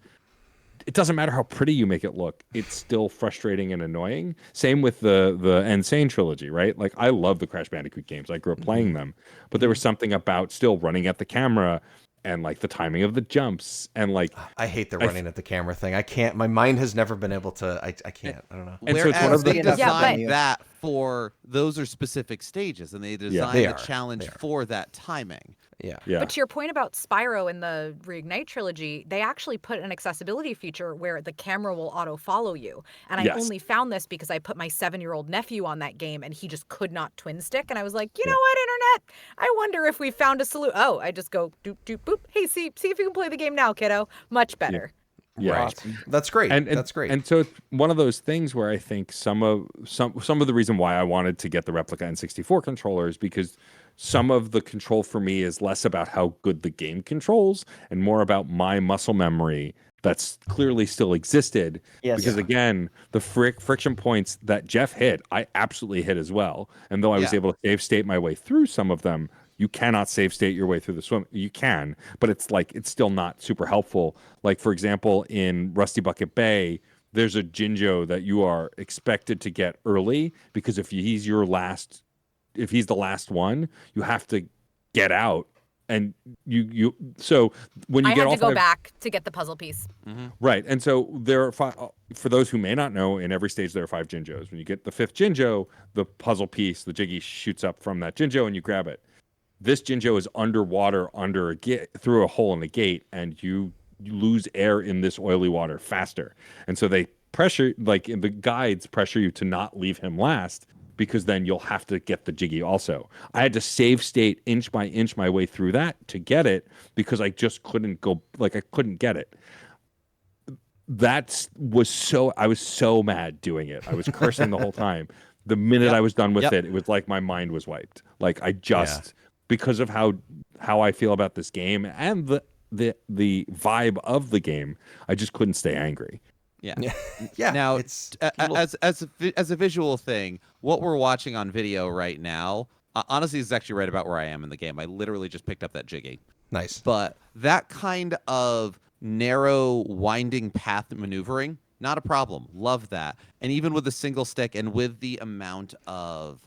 it doesn't matter how pretty you make it look, it's still frustrating and annoying. Same with the Insane trilogy, right? Like, I love the Crash Bandicoot games. I grew up playing them, but there was something about still running at the camera and like the timing of the jumps and like I hate the running at the camera thing. I can't. My mind has never been able to. I can't. I don't know. And so it's one Whereas of the- they Yeah, designed but- that for those are specific stages, and they designed they the are. challenge They are. for that timing. Yeah. yeah. But to your point about Spyro in the Reignite trilogy, they actually put an accessibility feature where the camera will auto follow you. And I Yes. only found this because I put my 7-year-old nephew on that game and he just could not twin stick. And I was like, you know what, Internet? I wonder if we found a solution. Oh, I just go doop, doop, boop. Hey, see if you can play the game now, kiddo. Much better. Yeah. Right. That's great. And That's great. And so it's one of those things where I think some of the reason why I wanted to get the replica N64 controllers, because some of the control for me is less about how good the game controls and more about my muscle memory that's clearly still existed. Yes. Because again, the friction points that Jeff hit, I absolutely hit as well. And though I was Yeah. able to save state my way through some of them, you cannot save state your way through the swim. You can, but it's still not super helpful. Like, for example, in Rusty Bucket Bay, there's a Jinjo that you are expected to get early, because if he's the last one, you have to get out. And so when you I get had all to go five- back to get the puzzle piece. Right. And so there are five, for those who may not know, in every stage there are 5 Jinjos. When you get the 5th Jinjo, the puzzle piece, the Jiggy shoots up from that Jinjo and you grab it. This Jinjo is underwater through a hole in the gate, and you lose air in this oily water faster. And so they pressure, like in the guides, pressure you to not leave him last, because then you'll have to get the Jiggy also. I had to save state inch by inch my way through that to get it, because I just couldn't I couldn't get it. I was so mad doing it. I was cursing the whole time. The minute I was done with it, it was like my mind was wiped. Like, I just, because of how I feel about this game and the vibe of the game, I just couldn't stay angry. Yeah. Yeah. Now, it's as a visual thing, what we're watching on video right now, honestly, is actually right about where I am in the game. I literally just picked up that Jiggy. nice. But that kind of narrow, winding path maneuvering, not a problem. Love that. And even with a single stick and with the amount of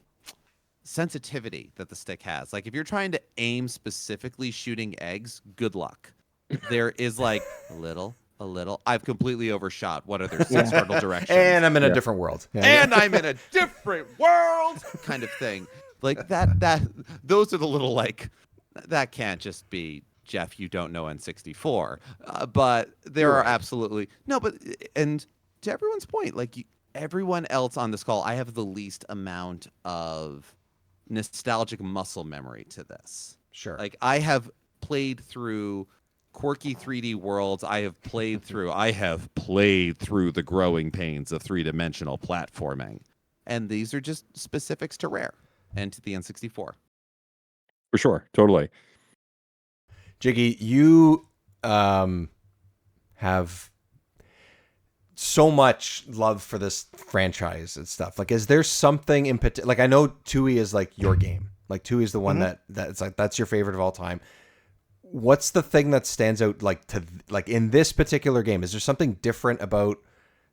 sensitivity that the stick has, like if you're trying to aim specifically shooting eggs, good luck. There is like a little. I've completely overshot. What are there 6 cardinal directions? And I'm in a different world. Yeah. And I'm in a different world kind of thing. Like that those are the little, like, that can't just be, Jeff, you don't know N64. But there are absolutely no, but, and to everyone's point, like everyone else on this call, I have the least amount of nostalgic muscle memory to this. Sure. Like, I have played through quirky 3D worlds. I have played through the growing pains of 3-dimensional platforming. And these are just specifics to Rare and to the N64. For sure. Totally. Jiggy, you have so much love for this franchise and stuff. Like, is there something in particular? Like, I know Tui is like your game. Like, Tui is the one that's like, that's your favorite of all time. What's the thing that stands out, like in this particular game? Is there something different about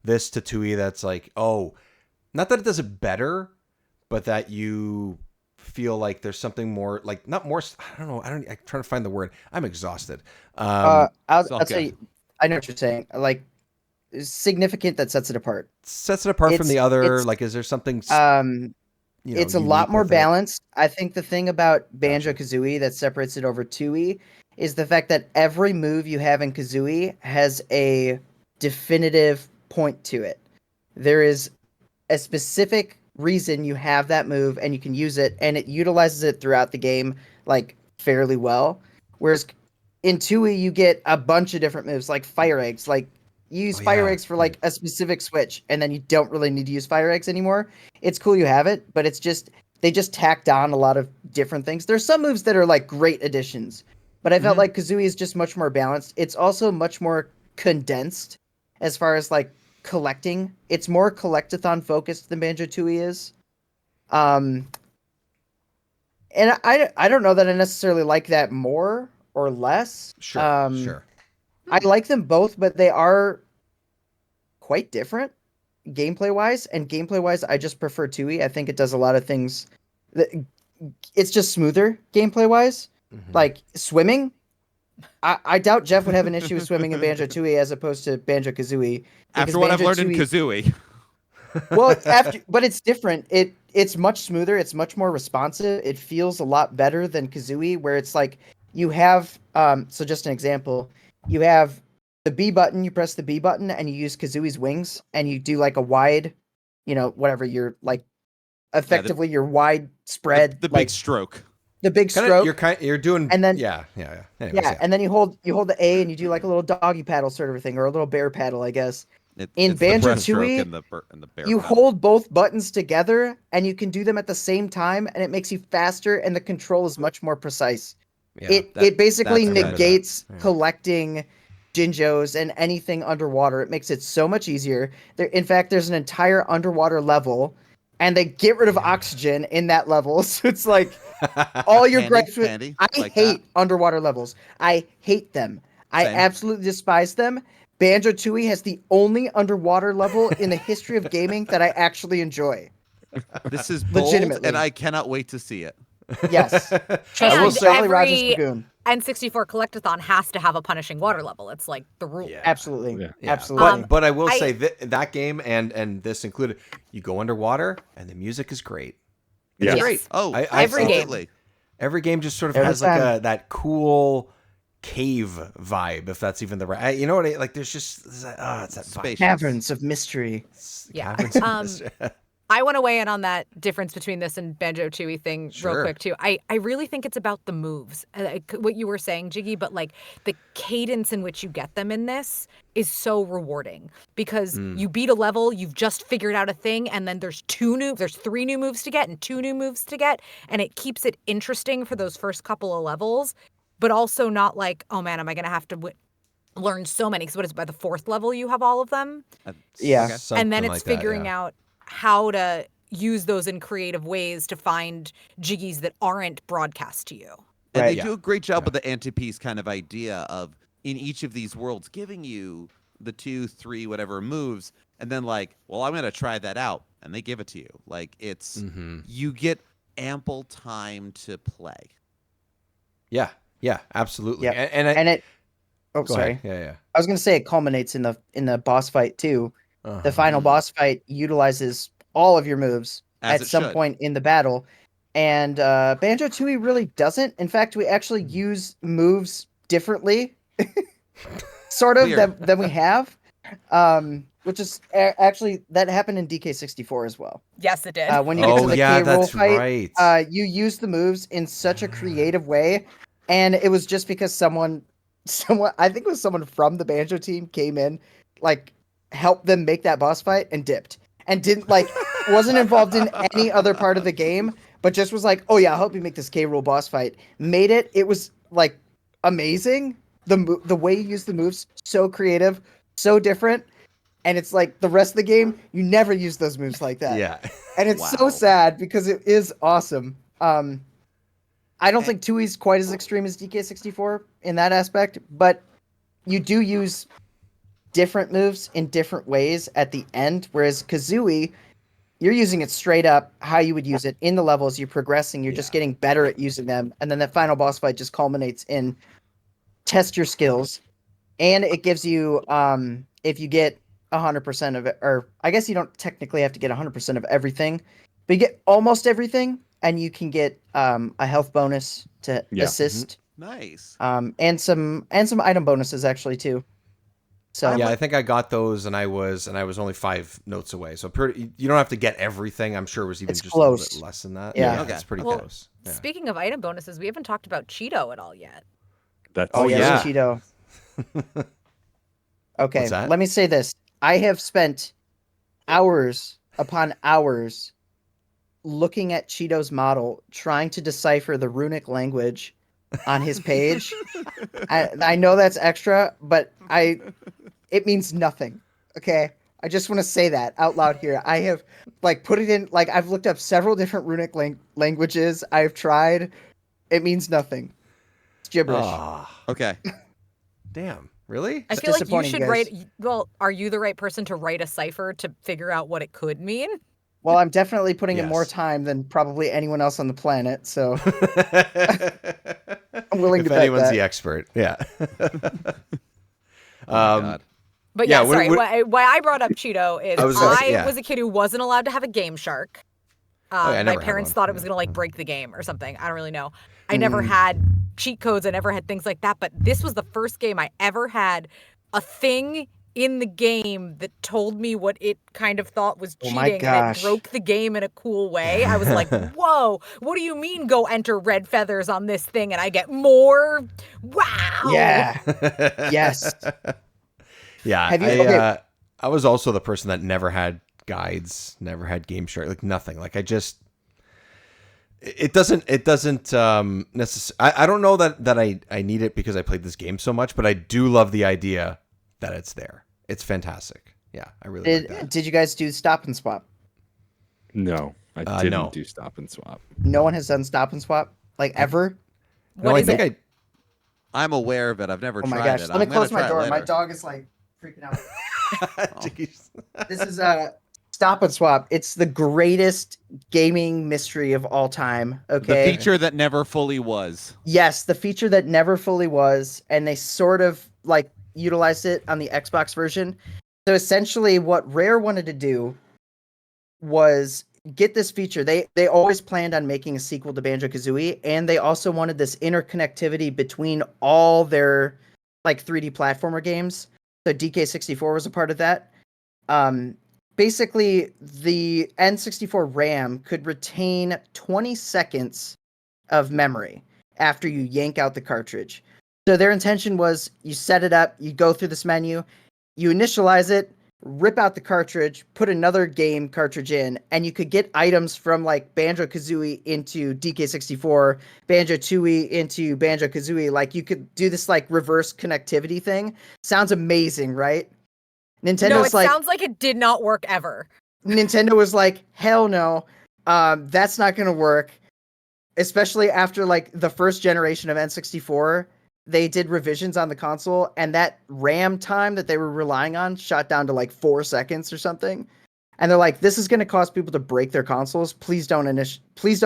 this to Tui that's like, oh, not that it does it better, but that you feel like there's something more, like not more. I don't know. I'm trying to find the word. I'm exhausted. I'll say, I know what you're saying. Like, significant that sets it apart. Sets it apart from the other. Like, is there something? It's a lot more balanced. I think the thing about Banjo Kazooie that separates it over 2E is the fact that every move you have in Kazooie has a definitive point to it. There is a specific reason you have that move and you can use it, and it utilizes it throughout the game like fairly well. Whereas in 2E you get a bunch of different moves like fire eggs. Like you use fire eggs for like a specific switch, and then you don't really need to use fire eggs anymore. It's cool you have it, but it's just they just tacked on a lot of different things. There's some moves that are like great additions, but I felt like Kazooie is just much more balanced. It's also much more condensed as far as like collecting. It's more collectathon focused than Banjo Tooie is. And I don't know that I necessarily like that more or less. Sure. I like them both, but they are quite different gameplay wise. And gameplay wise, I just prefer Tooie. I think it does a lot of things it's just smoother gameplay wise. Like swimming, I doubt Jeff would have an issue with swimming in Banjo Tooie as opposed to Banjo Kazooie. After what I've learned in Kazooie. Well, but it's different. It's much smoother. It's much more responsive. It feels a lot better than Kazooie, where it's like you have. So just an example, you have the B button. You press the B button and you use Kazooie's wings, and you do like a wide, whatever you're like, effectively your wide spread, the big stroke. The big stroke. You're doing, and then Anyways, and then you hold the A and you do like a little doggy paddle sort of thing, or a little bear paddle, I guess. In Banjo Tooie, you hold both buttons together and you can do them at the same time, and it makes you faster, and the control is much more precise. It basically negates collecting Jinjos and anything underwater. It makes it so much easier. In fact, there's an entire underwater level, and they get rid of oxygen in that level, so it's like all your gripes with. I hate underwater levels. I hate them. I absolutely despise them. Banjo Tooie has the only underwater level in the history of gaming that I actually enjoy. This is bold, legitimately, and I cannot wait to see it. Yes, I will say every N64 Collectathon has to have a punishing water level. It's like the rule. Yeah. Absolutely. Yeah. Absolutely. But I will say that game and this included, you go underwater and the music is great. It's great. Oh, every game. Every game just sort of has like that cool cave vibe, if that's even the right. You know what? Like there's just it's that vibe. Caverns of mystery. Yeah. I want to weigh in on that difference between this and Banjo Tooie thing real quick too. I really think it's about the moves, what you were saying, Jiggy, but like the cadence in which you get them in this is so rewarding, because you beat a level, you've just figured out a thing, and then there's 3 new moves to get and 2 new moves to get, and it keeps it interesting for those first couple of levels, but also not like, oh man, am I going to have to learn so many? Because what is it, by the 4th level you have all of them? Yeah. And then it's figuring out how to use those in creative ways to find Jiggies that aren't broadcast to you. And they do a great job with the anti-piece kind of idea of, in each of these worlds, giving you the 2, 3, whatever moves, and then like, well, I'm going to try that out, and they give it to you. Like, it's, you get ample time to play. Yeah, absolutely. Yeah. And it, oh, sorry. Yeah. I was going to say it culminates in the boss fight too. The final boss fight utilizes all of your moves at some point in the battle, and Banjo Tooie really doesn't. In fact, we actually use moves differently, sort of than we have, which is actually that happened in DK64 as well. Yes, it did. When you get to the K-roll fight, right. You use the moves in such a creative way, and it was just because someone, I think it was someone from the Banjo team, came in, like, helped them make that boss fight and dipped, and didn't wasn't involved in any other part of the game, but just was like, oh yeah, I'll help you make this K-roll boss fight. Made it. It was like amazing. The way you use the moves, so creative, so different, and it's like the rest of the game, you never use those moves like that. Yeah. And it's so sad because it is awesome. I don't think 2E's quite as extreme as DK64 in that aspect, but you do use different moves in different ways at the end, whereas Kazooie, You're using it straight up how you would use it in the levels. You're progressing. You're just getting better at using them, and then the final boss fight just culminates in test your skills, and it gives you if you get 100% of it, or I guess you don't technically have to get 100% of everything, but you get almost everything, and you can get a health bonus to assist. Nice. And some item bonuses actually too. So yeah, I think I got those, and I was only 5 notes away. So you don't have to get everything. I'm sure it was even just close. a little bit less than that. Yeah. Okay. It's pretty Well, close. Yeah. Speaking of item bonuses, we haven't talked about Cheeto at all yet. That's oh yeah, yeah. Cheeto. Okay, What's that? let me say this. I have spent hours upon hours looking at Cheeto's model, trying to decipher the runic language on his page. I know that's extra, but it means nothing. Okay? I just want to say that out loud here. I have put it in, I've looked up several different runic languages. I've tried. It means nothing. It's gibberish. Okay. Damn. Really? I feel like you disappointing, should guys. write. Well, are you the right person to write a cipher to figure out what it could mean? Well, I'm definitely putting in more Yes. time than probably anyone else on the planet, so I'm willing if to bet anyone's that. the expert, yeah. God. But Yeah, yeah, what- sorry. what- Why I brought up Cheeto is I was gonna say, yeah. was a kid who wasn't allowed to have a Game Shark. I My never had parents one. thought it was gonna break the game or something. I don't really know. I never had cheat codes. I never had things like that. But this was the first game I ever had a thing in the game that told me what it kind of thought was Oh cheating, my and it gosh. broke the game in a cool way. I was like, whoa, what do you mean go enter red feathers on this thing and I get more? Wow. Yeah. Yes. Yeah, Have you- I was also the person that never had guides, never had Game Shark, nothing. It doesn't necessarily. I don't know that I need it because I played this game so much, but I do love the idea that it's there. It's fantastic. Yeah, I really like that. Did you guys do stop and swap? No, I didn't no. do stop and swap. No one has done stop and swap ever. No, What I is think it? I'm aware of it. I've never Oh my tried gosh. it. Let me I'm gonna close my try it door. My later. dog is freaking out. Jeez. This is stop and swap. It's the greatest gaming mystery of all time. The Okay. feature that never fully was. Yes, the feature that never fully was, and they sort of utilized it on the Xbox version. So essentially what Rare wanted to do was get this feature. They always planned on making a sequel to Banjo Kazooie, and they also wanted this interconnectivity between all their 3D platformer games. So DK64 was a part of that. Basically, the N64 RAM could retain 20 seconds of memory after you yank out the cartridge. So their intention was you set it up, you go through this menu, you initialize it, rip out the cartridge, put another game cartridge in, and you could get items from Banjo Kazooie into DK64, Banjo Tooie into Banjo Kazooie. You could do this reverse connectivity thing. Sounds amazing, right? Nintendo's No, it sounds like it did not work ever. Nintendo was like, hell no, that's not going to work. Especially after the first generation of N64, they did revisions on the console, and that RAM time that they were relying on shot down to 4 seconds or something. And they're like, this is going to cause people to break their consoles. Please don't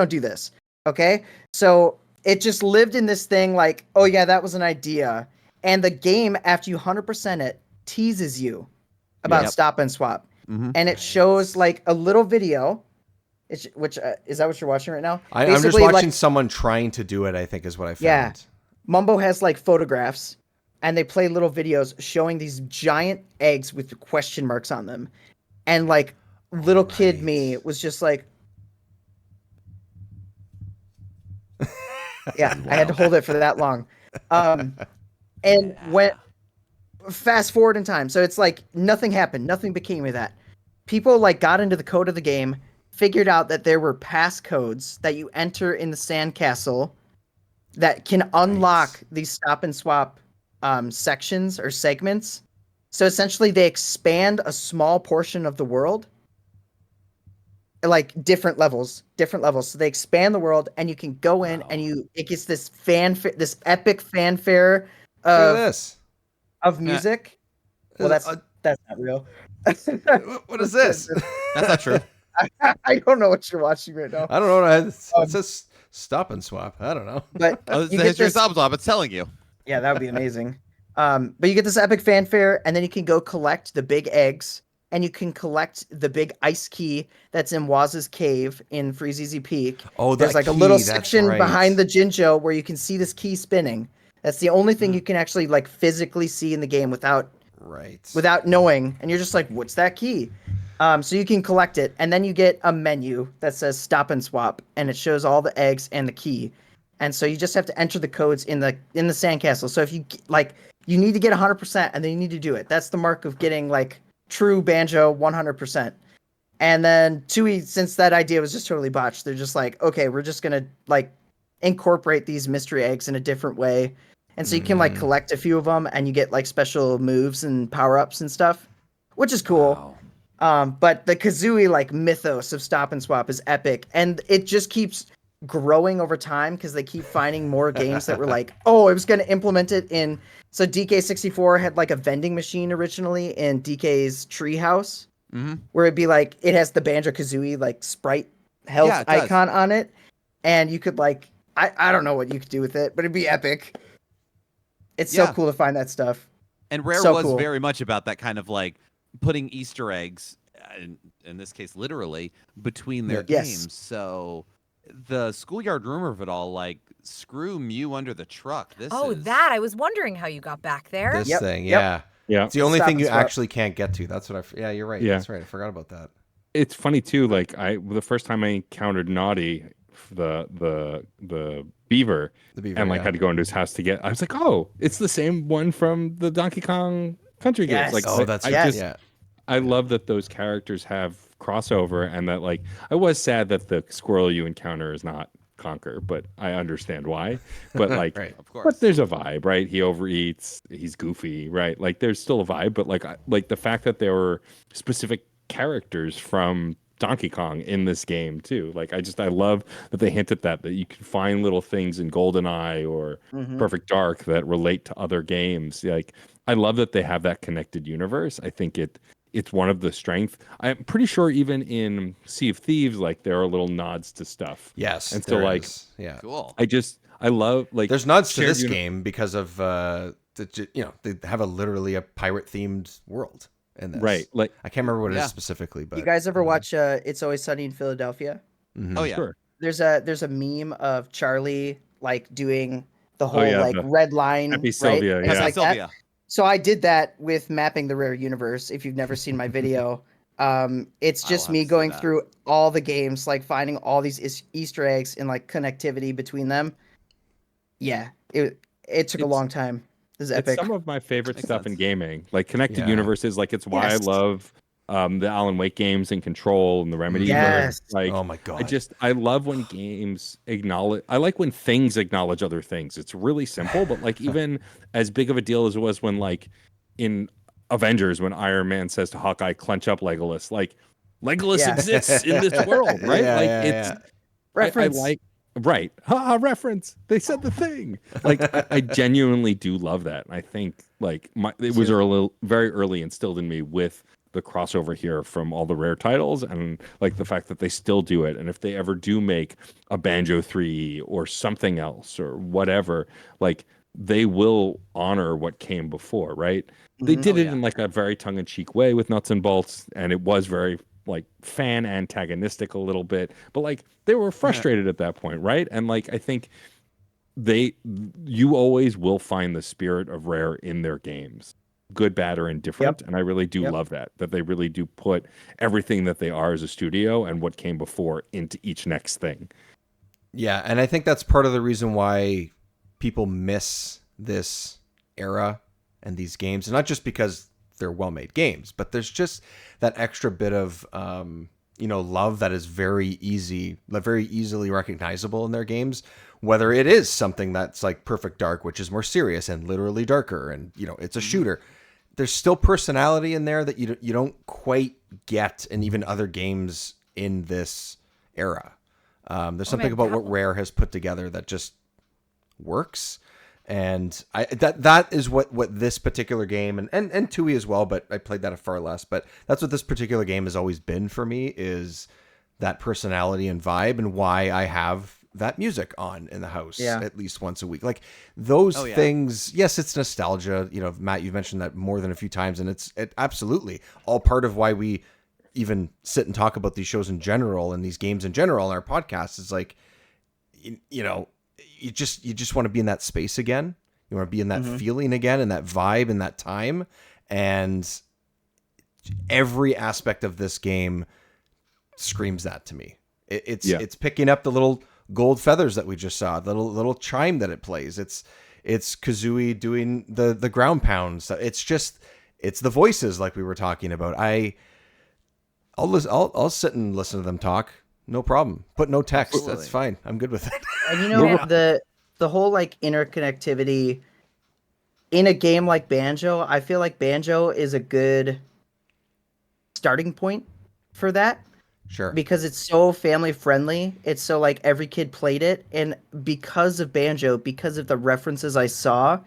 do this. Okay? So it just lived in this thing oh yeah, that was an idea. And the game, after you 100% it, teases you about stop and swap. Mhm. And it shows a little video. Which is that what you're watching right now? I'm just Basically, watching someone trying to do it, I think is what I found. Yeah. Mumbo has photographs, and they play little videos showing these giant eggs with question marks on them. And little kid me was just yeah, I had to hold it for that long. And when fast forward in time, so it's nothing happened, nothing became of that. People got into the code of the game, figured out that there were passcodes that you enter in the sandcastle that can unlock these stop and swap sections or segments. So essentially they expand a small portion of the world, different levels. So they expand the world, and you can go in and it gets this this epic fanfare Look at this. of music. Well, that's not real. What is this? That's not true. I don't know what you're watching right now. I don't know. It says stop and swap. I don't know. But Oh, this is you the get history of this, Stop. It's telling you. yeah, that would be amazing. But you get this epic fanfare, and then you can go collect the big eggs, and you can collect the big ice key that's in Waz's cave in Freezeezy Peak. Oh, there's that like a little key, that's section right. behind the Jinjo where you can see this key spinning. That's the only thing you can actually like physically see in the game without knowing, and you're just like, what's that key? So you can collect it, and then you get a menu that says stop and swap, and it shows all the eggs and the key. And so you just have to enter the codes in the sandcastle. So if you like, you need to get 100%, and then you need to do it. That's the mark of getting like true Banjo 100%. And then Tui, since that idea was just totally botched, they're just like, okay, we're just gonna like incorporate these mystery eggs in a different way. And so you can like collect a few of them, and you get like special moves and power ups and stuff, which is cool. Wow. But the Kazooie like mythos of stop and swap is epic, and it just keeps growing over time because they keep finding more games that were like, oh, I was going to implement it in. So DK64 had like a vending machine originally in DK's Treehouse, where it'd be like it has the Banjo Kazooie like sprite health icon on it, and you could like I don't know what you could do with it, but it'd be epic. It's so cool to find that stuff. And Rare was very much about that kind of like putting Easter eggs, in this case, literally, between their games. So the Schoolyard rumor of it all, like, screw Mew under the truck. That. I was wondering how you got back there. This thing, yeah. Yeah. It's the only Stop thing and you swap. actually can't get to. That's what yeah, you're right. Yeah. That's right. I forgot about that. It's funny too. Like the first time I encountered Naughty, the beaver, and like had to go into his house to get. I was like, oh, it's the same one from the Donkey Kong Country games. Like, I love that those characters have crossover, and that like I was sad that the squirrel you encounter is not Conker, but I understand why. But like, Right, of course. but there's a vibe, right? He overeats, he's goofy, right? Like there's still a vibe, but like the fact that there were specific characters from Donkey Kong in this game too. Like I love that they hint at that you can find little things in GoldenEye or Perfect Dark that relate to other games. Like I love that they have that connected universe. I think it's one of the strengths. I'm pretty sure even in Sea of Thieves, like there are little nods to stuff. Yes. And so like, yeah. Cool. I love like There's nods to shared this game because of they have literally a pirate themed world in this. Right. Like I can't remember what it is specifically, but You guys ever watch It's Always Sunny in Philadelphia? Oh yeah. sure. There's a meme of Charlie like doing the whole yeah, like the red line, Happy right? Sylvia, It's yeah. like that. Sylvia. So I did that with mapping the Rare universe. If you've never seen my video, it's just have me to see going that. through all the games, like finding all these Easter eggs and like connectivity between them. Yeah, it took a long time. This is It's epic. some of my favorite Makes stuff in sense. gaming, like connected Yeah. universes. Like it's why Yes. I love the Alan Wake games and Control and the Remedy. Yes. Like oh my god. I love when games acknowledge. I like when things acknowledge other things. It's really simple, but like even as big of a deal as it was when like in Avengers when Iron Man says to Hawkeye, "Clench up, Legolas." Like Legolas Yeah. exists in this world, right? Yeah, like yeah, it's yeah. Reference. I like. Right. Reference. They said the thing. Like I genuinely do love that. I think like it was very early instilled in me with the crossover here from all the Rare titles and like the fact that they still do it. And if they ever do make a Banjo 3 or something else or whatever, like they will honor what came before, right? They did it in like a very tongue-in-cheek way with Nuts and Bolts, and it was very like fan antagonistic a little bit, but like they were frustrated at that point, right? And like I think you always will find the spirit of Rare in their games, good, bad, or indifferent. And I really do love that they really do put everything that they are as a studio and what came before into each next thing. Yeah, and I think that's part of the reason why people miss this era and these games, and not just because they're well-made games, but there's just that extra bit of love that is very easily recognizable in their games, whether it is something that's like Perfect Dark, which is more serious and literally darker, and it's a shooter. There's still personality in there that you don't quite get in even other games in this era. There's something about what Rare has put together that just works. And that is what this particular game and Tui as well, but I played that far less. But that's what this particular game has always been for me, is that personality and vibe, and why I have that music on in the house at least once a week. Like those things, yes, it's nostalgia. You know, Matt, you've mentioned that more than a few times, and it's absolutely all part of why we even sit and talk about these shows in general and these games in general in our podcast. Is like, you know, you just want to be in that space again. You want to be in that feeling again, and that vibe and that time. And every aspect of this game screams that to me. It's picking up the little gold feathers that we just saw, the little chime that it plays. It's Kazooie doing the ground pounds. It's the voices like we were talking about. I'll sit and listen to them talk. No problem. Put no text. Absolutely. That's fine. I'm good with it. And you know, the whole like interconnectivity in a game like Banjo, I feel like Banjo is a good starting point for that. Sure. Because it's so family friendly. It's so like every kid played it. And because of Banjo, because of the references I saw,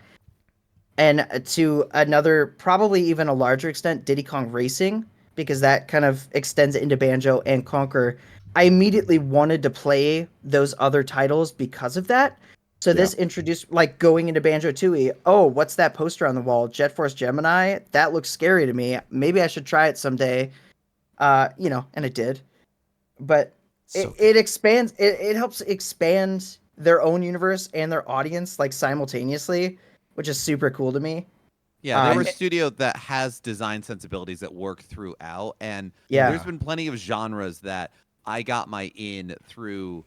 and to another, probably even a larger extent, Diddy Kong Racing, because that kind of extends into Banjo and Conquer, I immediately wanted to play those other titles because of that. So this introduced, like, going into Banjo Tooie, oh, what's that poster on the wall? Jet Force Gemini? That looks scary to me. Maybe I should try it someday. You know, and it did. But it expands, it helps expand their own universe and their audience, like, simultaneously, which is super cool to me. Yeah, they're a studio that has design sensibilities that work throughout. And there's been plenty of genres that I got my in through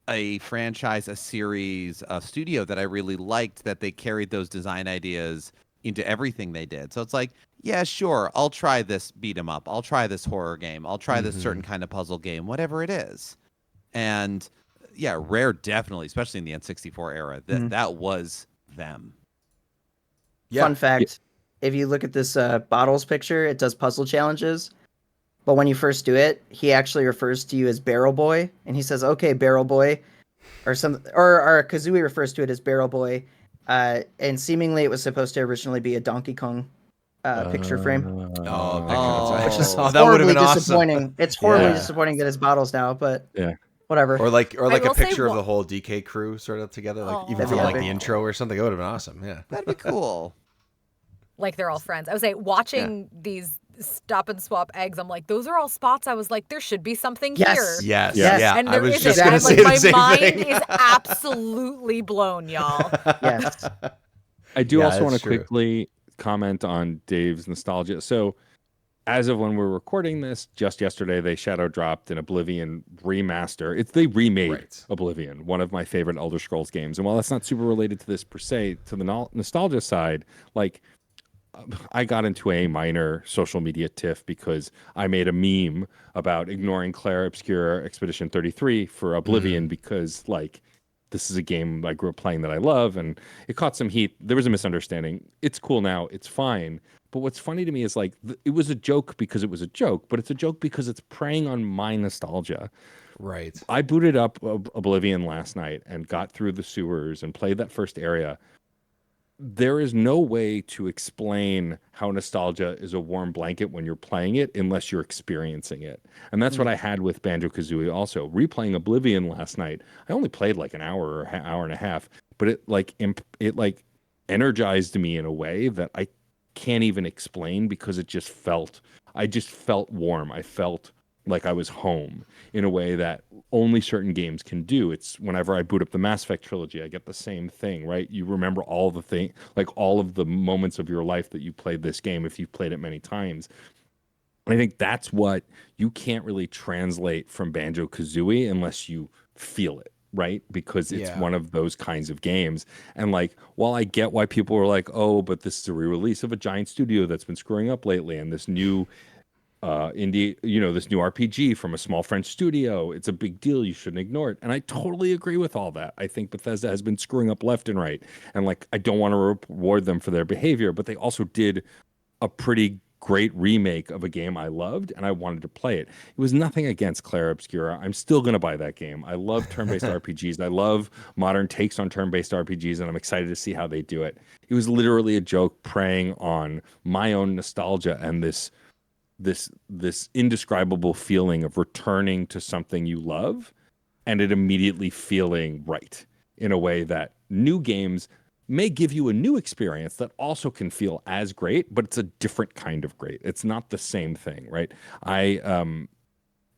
a franchise, a series, a studio that I really liked, that they carried those design ideas into everything they did. So it's like, yeah, sure, I'll try this beat 'em up. I'll try this horror game. I'll try this certain kind of puzzle game, whatever it is. And yeah, Rare definitely, especially in the N64 era, that was them. Yeah. Fun fact, if you look at this Bottles picture, it does puzzle challenges. But when you first do it, he actually refers to you as Barrel Boy, and he says, "Okay, Barrel Boy," or Kazooie refers to it as Barrel Boy, and seemingly it was supposed to originally be a Donkey Kong picture frame. Which is that would have been awesome. disappointing. It's horribly disappointing that it's Bottles now, but whatever. Or like will a say picture of the whole DK crew sort of together, like even from like the intro or something. It would have been awesome. Yeah, That'd be cool. Like they're all friends. I was like watching these stop and swap eggs. I'm like, those are all spots. I was like, there should be something here. Yes. And I there was isn't. just gonna I'm say like, the my same mind thing. is absolutely blown, y'all. Yes. I do also that's want to true. quickly comment on Dave's nostalgia. So, as of when we're recording this, just yesterday they shadow dropped an Oblivion remaster. They remade Oblivion, one of my favorite Elder Scrolls games. And while that's not super related to this per se, to the nostalgia side, like I got into a minor social media tiff because I made a meme about ignoring Claire Obscura Expedition 33 for Oblivion because, like, this is a game I grew up playing that I love, and it caught some heat. There was a misunderstanding. It's cool now. It's fine. But what's funny to me is, like, it was a joke because it was a joke, but it's a joke because it's preying on my nostalgia. Right. I booted up Oblivion last night and got through the sewers and played that first area. There is no way to explain how nostalgia is a warm blanket when you're playing it unless you're experiencing it. And that's what I had with Banjo Kazooie also. Replaying Oblivion last night, I only played like an hour or hour and a half, but it energized me in a way that I can't even explain because I just felt warm. I felt like I was home in a way that only certain games can do. It's whenever I boot up the Mass Effect trilogy, I get the same thing, right? You remember all of the moments of your life that you played this game if you've played it many times. And I think that's what you can't really translate from Banjo Kazooie unless you feel it, right? Because it's one of those kinds of games. And like, while I get why people were like, oh, but this is a re-release of a giant studio that's been screwing up lately, and this new indie, this new RPG from a small French studio, it's a big deal, you shouldn't ignore it. And I totally agree with all that. I think Bethesda has been screwing up left and right, and like, I don't want to reward them for their behavior, but they also did a pretty great remake of a game I loved, and I wanted to play it. It was nothing against Claire Obscura. I'm still going to buy that game. I love turn-based RPGs. I love modern takes on turn-based RPGs, and I'm excited to see how they do it. It was literally a joke preying on my own nostalgia and this this indescribable feeling of returning to something you love and it immediately feeling right in a way that new games may give you a new experience that also can feel as great, but it's a different kind of great. It's not the same thing, right?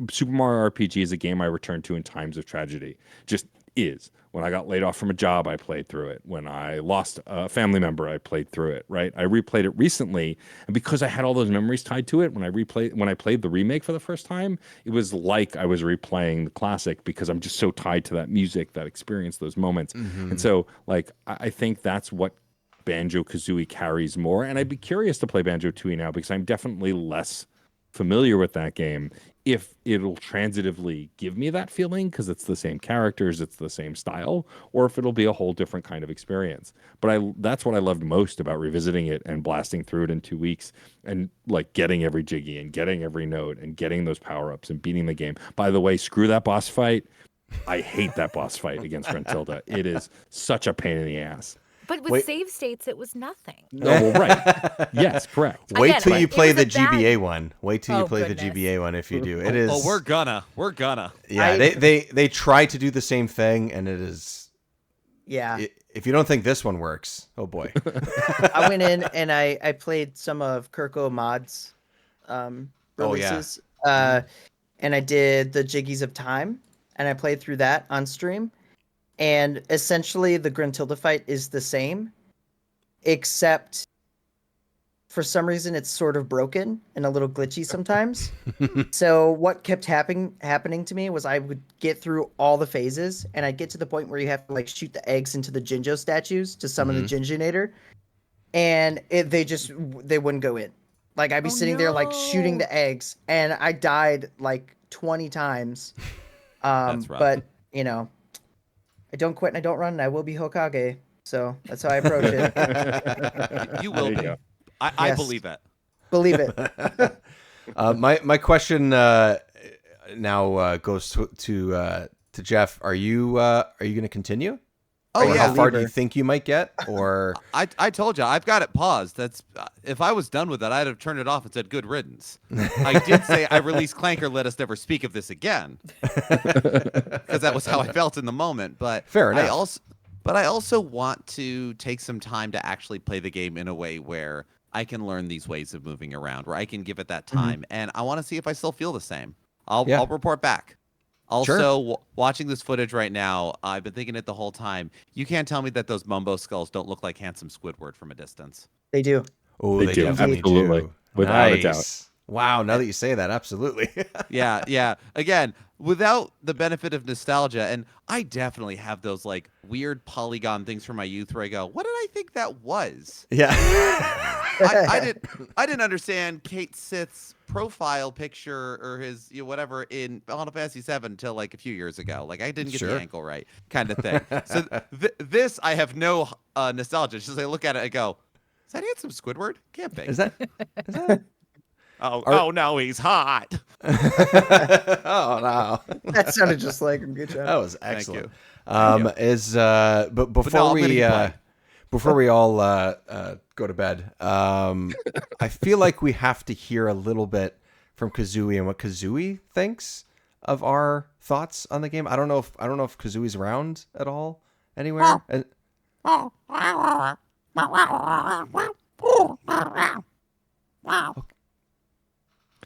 Super Mario RPG is a game I return to in times of tragedy. Just is. When I got laid off from a job, I played through it. When I lost a family member, I played through it, right? I replayed it recently, and because I had all those memories tied to it, when I played the remake for the first time, it was like I was replaying the classic because I'm just so tied to that music, that experience, those moments. And so, like, I think that's what Banjo Kazooie carries more. And I'd be curious to play Banjo Tooie now because I'm definitely less familiar with that game, if it'll transitively give me that feeling because it's the same characters, it's the same style, or if it'll be a whole different kind of experience. But that's what I loved most about revisiting it and blasting through it in 2 weeks and like getting every Jiggy and getting every note and getting those power-ups and beating the game. By the way, screw that boss fight. I hate that boss fight against Rentilda. It is such a pain in the ass. But with save states, it was nothing. No, well, right. Yes, correct. Wait Again, till you it play was the a bad- GBA one. Wait till you Oh, play goodness. the GBA one if you do. It is. Oh, we're gonna. Yeah, they try to do the same thing, and it is. Yeah. If you don't think this one works, oh boy. I went in and I played some of Kirko Mod's releases. And I did the Jiggies of Time, and I played through that on stream. And essentially, the Gruntilda fight is the same, except for some reason it's sort of broken and a little glitchy sometimes. So what kept happening to me was I would get through all the phases, and I'd get to the point where you have to like shoot the eggs into the Jinjo statues to summon the Jinjonator, and they wouldn't go in. Like I'd be sitting there like shooting the eggs, and I died like 20 times. That's rough. But you know, I don't quit and I don't run, and I will be Hokage. So that's how I approach it. You will be. I Yes. believe it. Believe it. My question now goes to Jeff. Are you going to continue? Oh, Or yeah. How far do you think you might get? Or I told you I've got it paused. That's if I was done with it, I'd have turned it off and said good riddance. I did say I released Clanker. Let us never speak of this again, because that was how I felt in the moment. But Fair enough. I also want to take some time to actually play the game in a way where I can learn these ways of moving around, where I can give it that time, and I want to see if I still feel the same. I'll report back. Also, watching this footage right now, I've been thinking it the whole time. You can't tell me that those Mumbo skulls don't look like handsome Squidward from a distance. They do. oh, They do, definitely absolutely. do. Without a Nice. doubt. Wow, now that you say that, absolutely. Yeah. Again, without the benefit of nostalgia, and I definitely have those like weird polygon things from my youth where I go, "What did I think that was?" Yeah. I didn't understand Kate Sith's profile picture or his whatever in Final Fantasy VII until like a few years ago. Like I didn't get the ankle right, kind of thing. So this I have no nostalgia. It's just I look at it, I go, "Is that handsome Squidward? Can't be." Is that? Oh no, he's hot. Oh no. That sounded just like him. Good job. That was Thank excellent. you. But before I'm we gonna keep before we all go to bed, I feel like we have to hear a little bit from Kazooie and what Kazooie thinks of our thoughts on the game. I don't know if Kazooie's around at all anywhere. And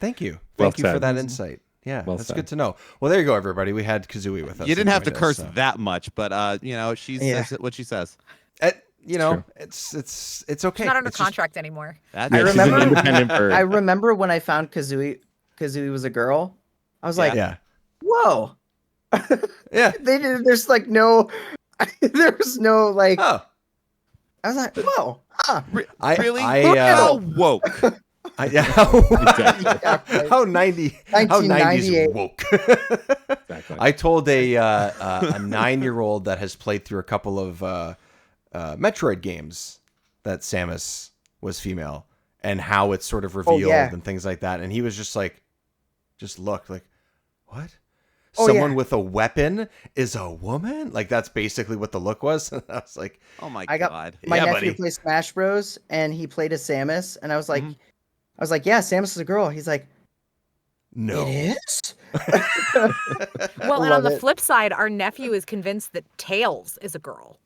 thank you Well for said. that insight. Yeah, Well that's said. good to know. Well, there you go, everybody. We had Kazooie with us. You didn't and have to joined curse us, so. that much, but she says what she says. True. it's okay. She's not under It's just- contract anymore. That's I Yeah, she's remember- an independent bird. I remember when I found Kazooie was a girl. I was like, Yeah. whoa. Yeah. There's like no, there was no like, Oh, I was like, whoa. Ah. really? I woke. yeah. Exactly. How 90s 1998. woke. Exactly. I told a 9-year-old that has played through a couple of Metroid games that Samus was female and how it's sort of revealed and things like that, and he was just looked like, what? Someone with a weapon is a woman? Like that's basically what the look was. And I was like, Oh my I got god. my Yeah, nephew buddy. plays Smash Bros. And he played a Samus, and I was like, I was like, yeah, Samus is a girl. He's like, No. it is? Well, and on Love the it. flip side, our nephew is convinced that Tails is a girl.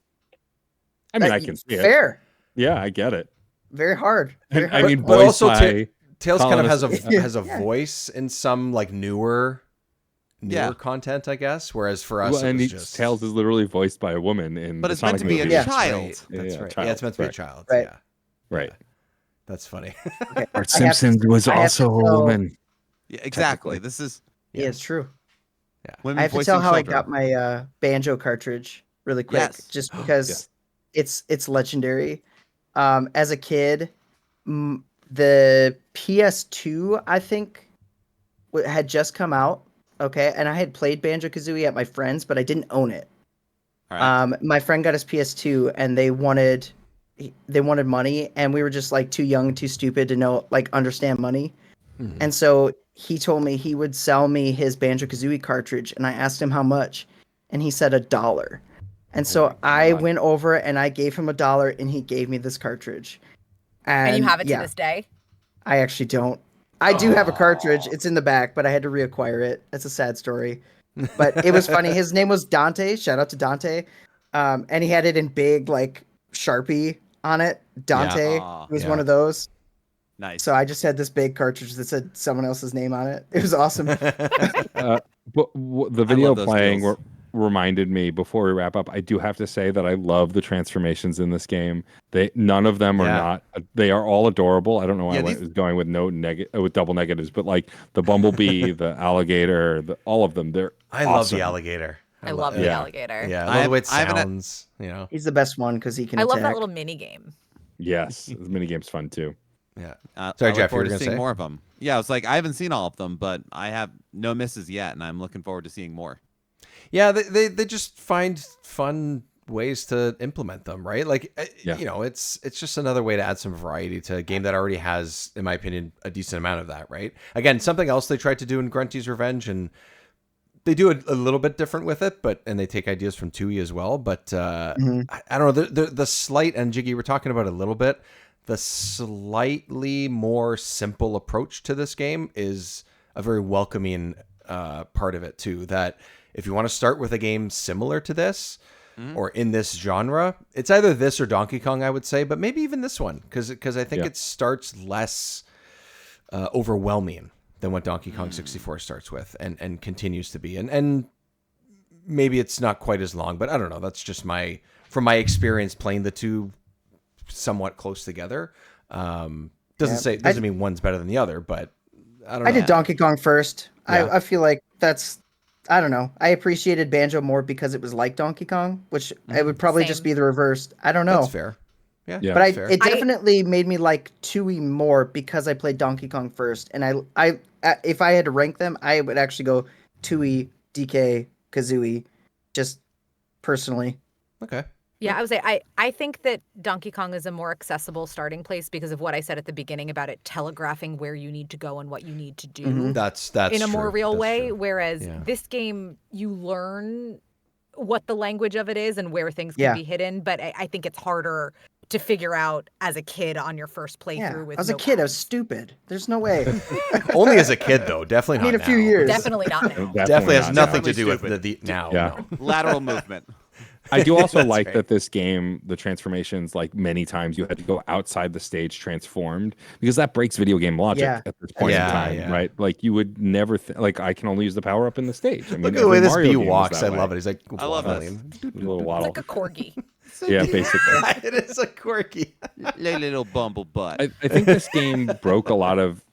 I mean, I can see it. Fair. Yeah, I get it. Very hard. Very And, I hard. mean, But voiced also by Tails kind of has colonists- a has a voice in some like newer Yeah. content, I guess. Whereas for us, Well, it and was just Tails is literally voiced by a woman in But the it's meant Sonic to be a movies. Yeah. child. Right. Yeah, That's yeah, right. child, Yeah, it's meant to be a right. child. Right. Yeah. Right. Yeah. That's funny. Okay. Bart I have to- Simpson was I have to also a tell- woman. Yeah, exactly. Technically. This is Yeah, it's true. women I have to voicing tell how children. I got my Banjo cartridge really quick, Yes. just because it's legendary. As a kid, the PS2 I think had just come out. Okay, and I had played Banjo Kazooie at my friend's, but I didn't own it. All right. My friend got his PS2, and they wanted money, and we were just like too young, too stupid to understand money. And so he told me he would sell me his Banjo Kazooie cartridge, and I asked him how much, and he said $1. And so I went over and I gave him $1, and he gave me this cartridge. And you have it to yeah, this day? I actually don't. I do have a cartridge. It's in the back, but I had to reacquire it. That's a sad story. But it was funny. His name was Dante. Shout out to Dante. And he had it in big like Sharpie on it. Dante Aw. was Yeah. one of those. Nice. So I just had this big cartridge that said someone else's name on it. It was awesome. But the video love those playing deals. reminded me before we wrap up. I do have to say that I love the transformations in this game. None of them are Yeah. not. They are all adorable. I don't know why Yeah, I these- was going with with double negatives, but like the bumblebee, the alligator, all of them. They're I love awesome. the alligator. I love the Yeah. alligator. Yeah, I I love the way it I haven't- sounds. You know. He's the best one because he can I love attack. that little mini game. Yes, the minigame's fun too. Yeah. I Sorry, look Jeff, you forward were to gonna seeing say? more of them. Yeah, I was like, I haven't seen all of them, but I have no misses yet, and I'm looking forward to seeing more. Yeah, they just find fun ways to implement them, right? Like, Yeah. you know, it's just another way to add some variety to a game that already has, in my opinion, a decent amount of that, right? Again, something else they tried to do in Grunty's Revenge, and they do it a little bit different with it, and they take ideas from Tui as well. But I don't know, the slight, and Jiggy, we're talking about it a little bit, the slightly more simple approach to this game is a very welcoming part of it too. That if you want to start with a game similar to this or in this genre, it's either this or Donkey Kong, I would say, but maybe even this one because I think Yeah. it starts less overwhelming than what Donkey Kong 64 starts with and continues to be. And maybe it's not quite as long, but I don't know. That's just from my experience playing the two somewhat close together. Doesn't mean one's better than the other, but I don't know. I did Donkey Kong first. Yeah. I feel like I don't know. I appreciated Banjo more because it was like Donkey Kong, which it would probably just Same. be the reverse. I don't know. That's fair. Yeah, Yeah. But that's fair. it definitely made me like Tui more because I played Donkey Kong first. And I if I had to rank them, I would actually go Tui, DK, Kazooie, just personally. Okay. Yeah, I would say I think that Donkey Kong is a more accessible starting place because of what I said at the beginning about it telegraphing where you need to go and what you need to do That's in a more true. real That's way. true. Whereas Yeah. this game, you learn what the language of it is and where things can Yeah. be hidden. But I think it's harder to figure out as a kid on your first playthrough. Yeah. With I was a no kid. I was guidance. stupid. There's no way. Only as a kid, though. Definitely I not need a few now. years. Definitely not now. Definitely has not. nothing to Definitely do with stupid. the now. Yeah. No. Lateral movement. I do also That's like right. that this game, the transformations, like many times you had to go outside the stage transformed because that breaks video game logic Yeah. at this point Yeah, in time, yeah. right? Like you would never like I can only use the power up in the stage. I mean, Look at the way every this Mario bee game was walks. that I way. love it. He's like, I love this. waddling. A little It's waddle. like a corgi. Yeah, basically. It is a quirky. Little bumble butt. I think this game broke a lot of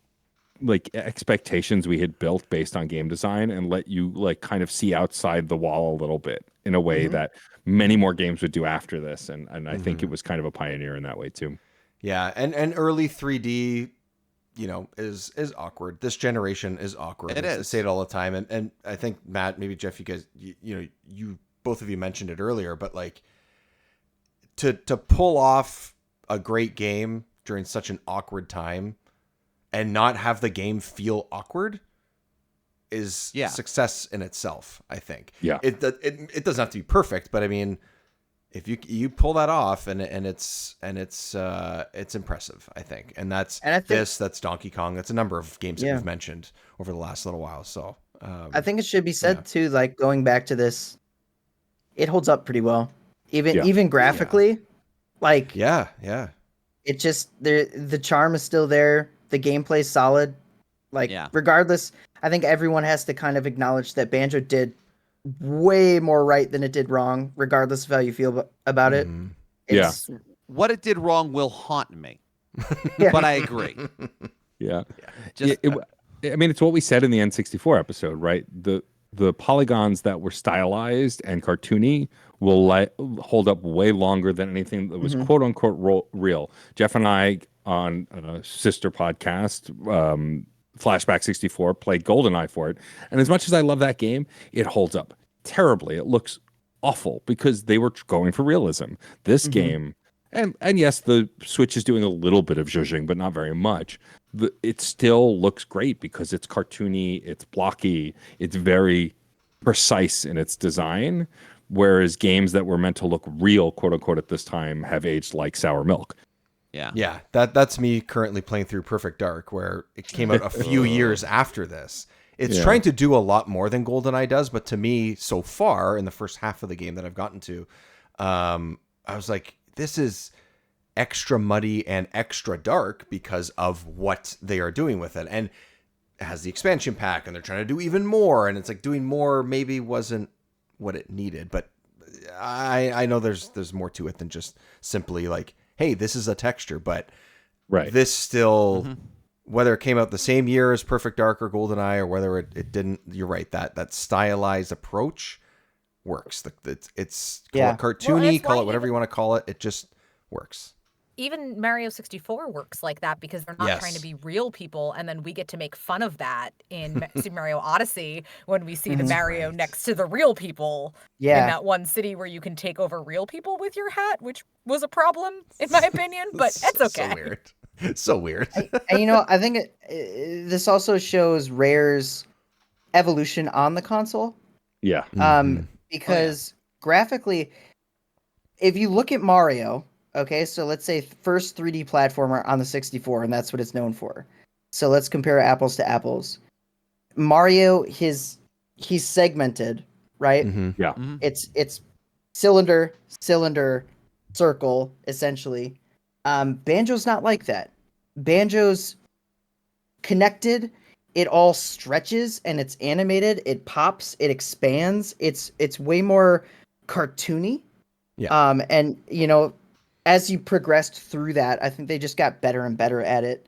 like expectations we had built based on game design and let you like kind of see outside the wall a little bit in a way that many more games would do after this. And I think it was kind of a pioneer in that way too. Yeah, and early 3D, you know, is awkward. This generation is awkward. It I is. say it all the time, and I think Matt, maybe Jeff, you guys, you both of you mentioned it earlier, but like to pull off a great game during such an awkward time and not have the game feel awkward is Yeah. success in itself, I think. Yeah. It doesn't have to be perfect, but I mean, if you pull that off, and it's impressive, I think. And that's that's Donkey Kong. That's a number of games that we've mentioned over the last little while. So I think it should be said too, like going back to this, it holds up pretty well, even graphically. Like it just the charm is still there. The gameplay's solid. Like regardless, I think everyone has to kind of acknowledge that Banjo did way more right than it did wrong, regardless of how you feel about it. What it did wrong will haunt me. But I agree. I mean, it's what we said in the N64 episode, right? The polygons that were stylized and cartoony will hold up way longer than anything that was quote unquote real. Jeff and I on a sister podcast, Flashback 64, played GoldenEye for it. And as much as I love that game, it holds up terribly. It looks awful because they were going for realism. This game, and yes, the Switch is doing a little bit of zhuzhing, but not very much. It still looks great because it's cartoony, it's blocky, it's very precise in its design, whereas games that were meant to look real, quote unquote, at this time have aged like sour milk. Yeah. That's me currently playing through Perfect Dark, where it came out a few years after this. It's trying to do a lot more than GoldenEye does, but to me, so far in the first half of the game that I've gotten to, I was like, this is extra muddy and extra dark because of what they are doing with it. And it has the expansion pack, and they're trying to do even more, and it's like doing more maybe wasn't what it needed. But I know there's more to it than just simply like, hey, this is a texture, but this still, whether it came out the same year as Perfect Dark or GoldenEye, or whether it didn't, you're right, that stylized approach works. It's call it cartoony, call it whatever you want to call it. It just works. Even Mario 64 works like that because they're not trying to be real people, and then we get to make fun of that in Super Mario Odyssey when we see the Mario next to the real people in that one city where you can take over real people with your hat, which was a problem in my opinion, but it's okay. So weird. It's so weird. And I think this also shows Rare's evolution on the console. Yeah. Because graphically, if you look at Mario. Okay, so let's say first 3D platformer on the 64, and that's what it's known for. So let's compare apples to apples. Mario, he's segmented, right? Yeah. It's cylinder, circle, essentially. Banjo's not like that. Banjo's connected. It all stretches and it's animated. It pops. It expands. It's way more cartoony. Yeah. And as you progressed through that, I think they just got better and better at it.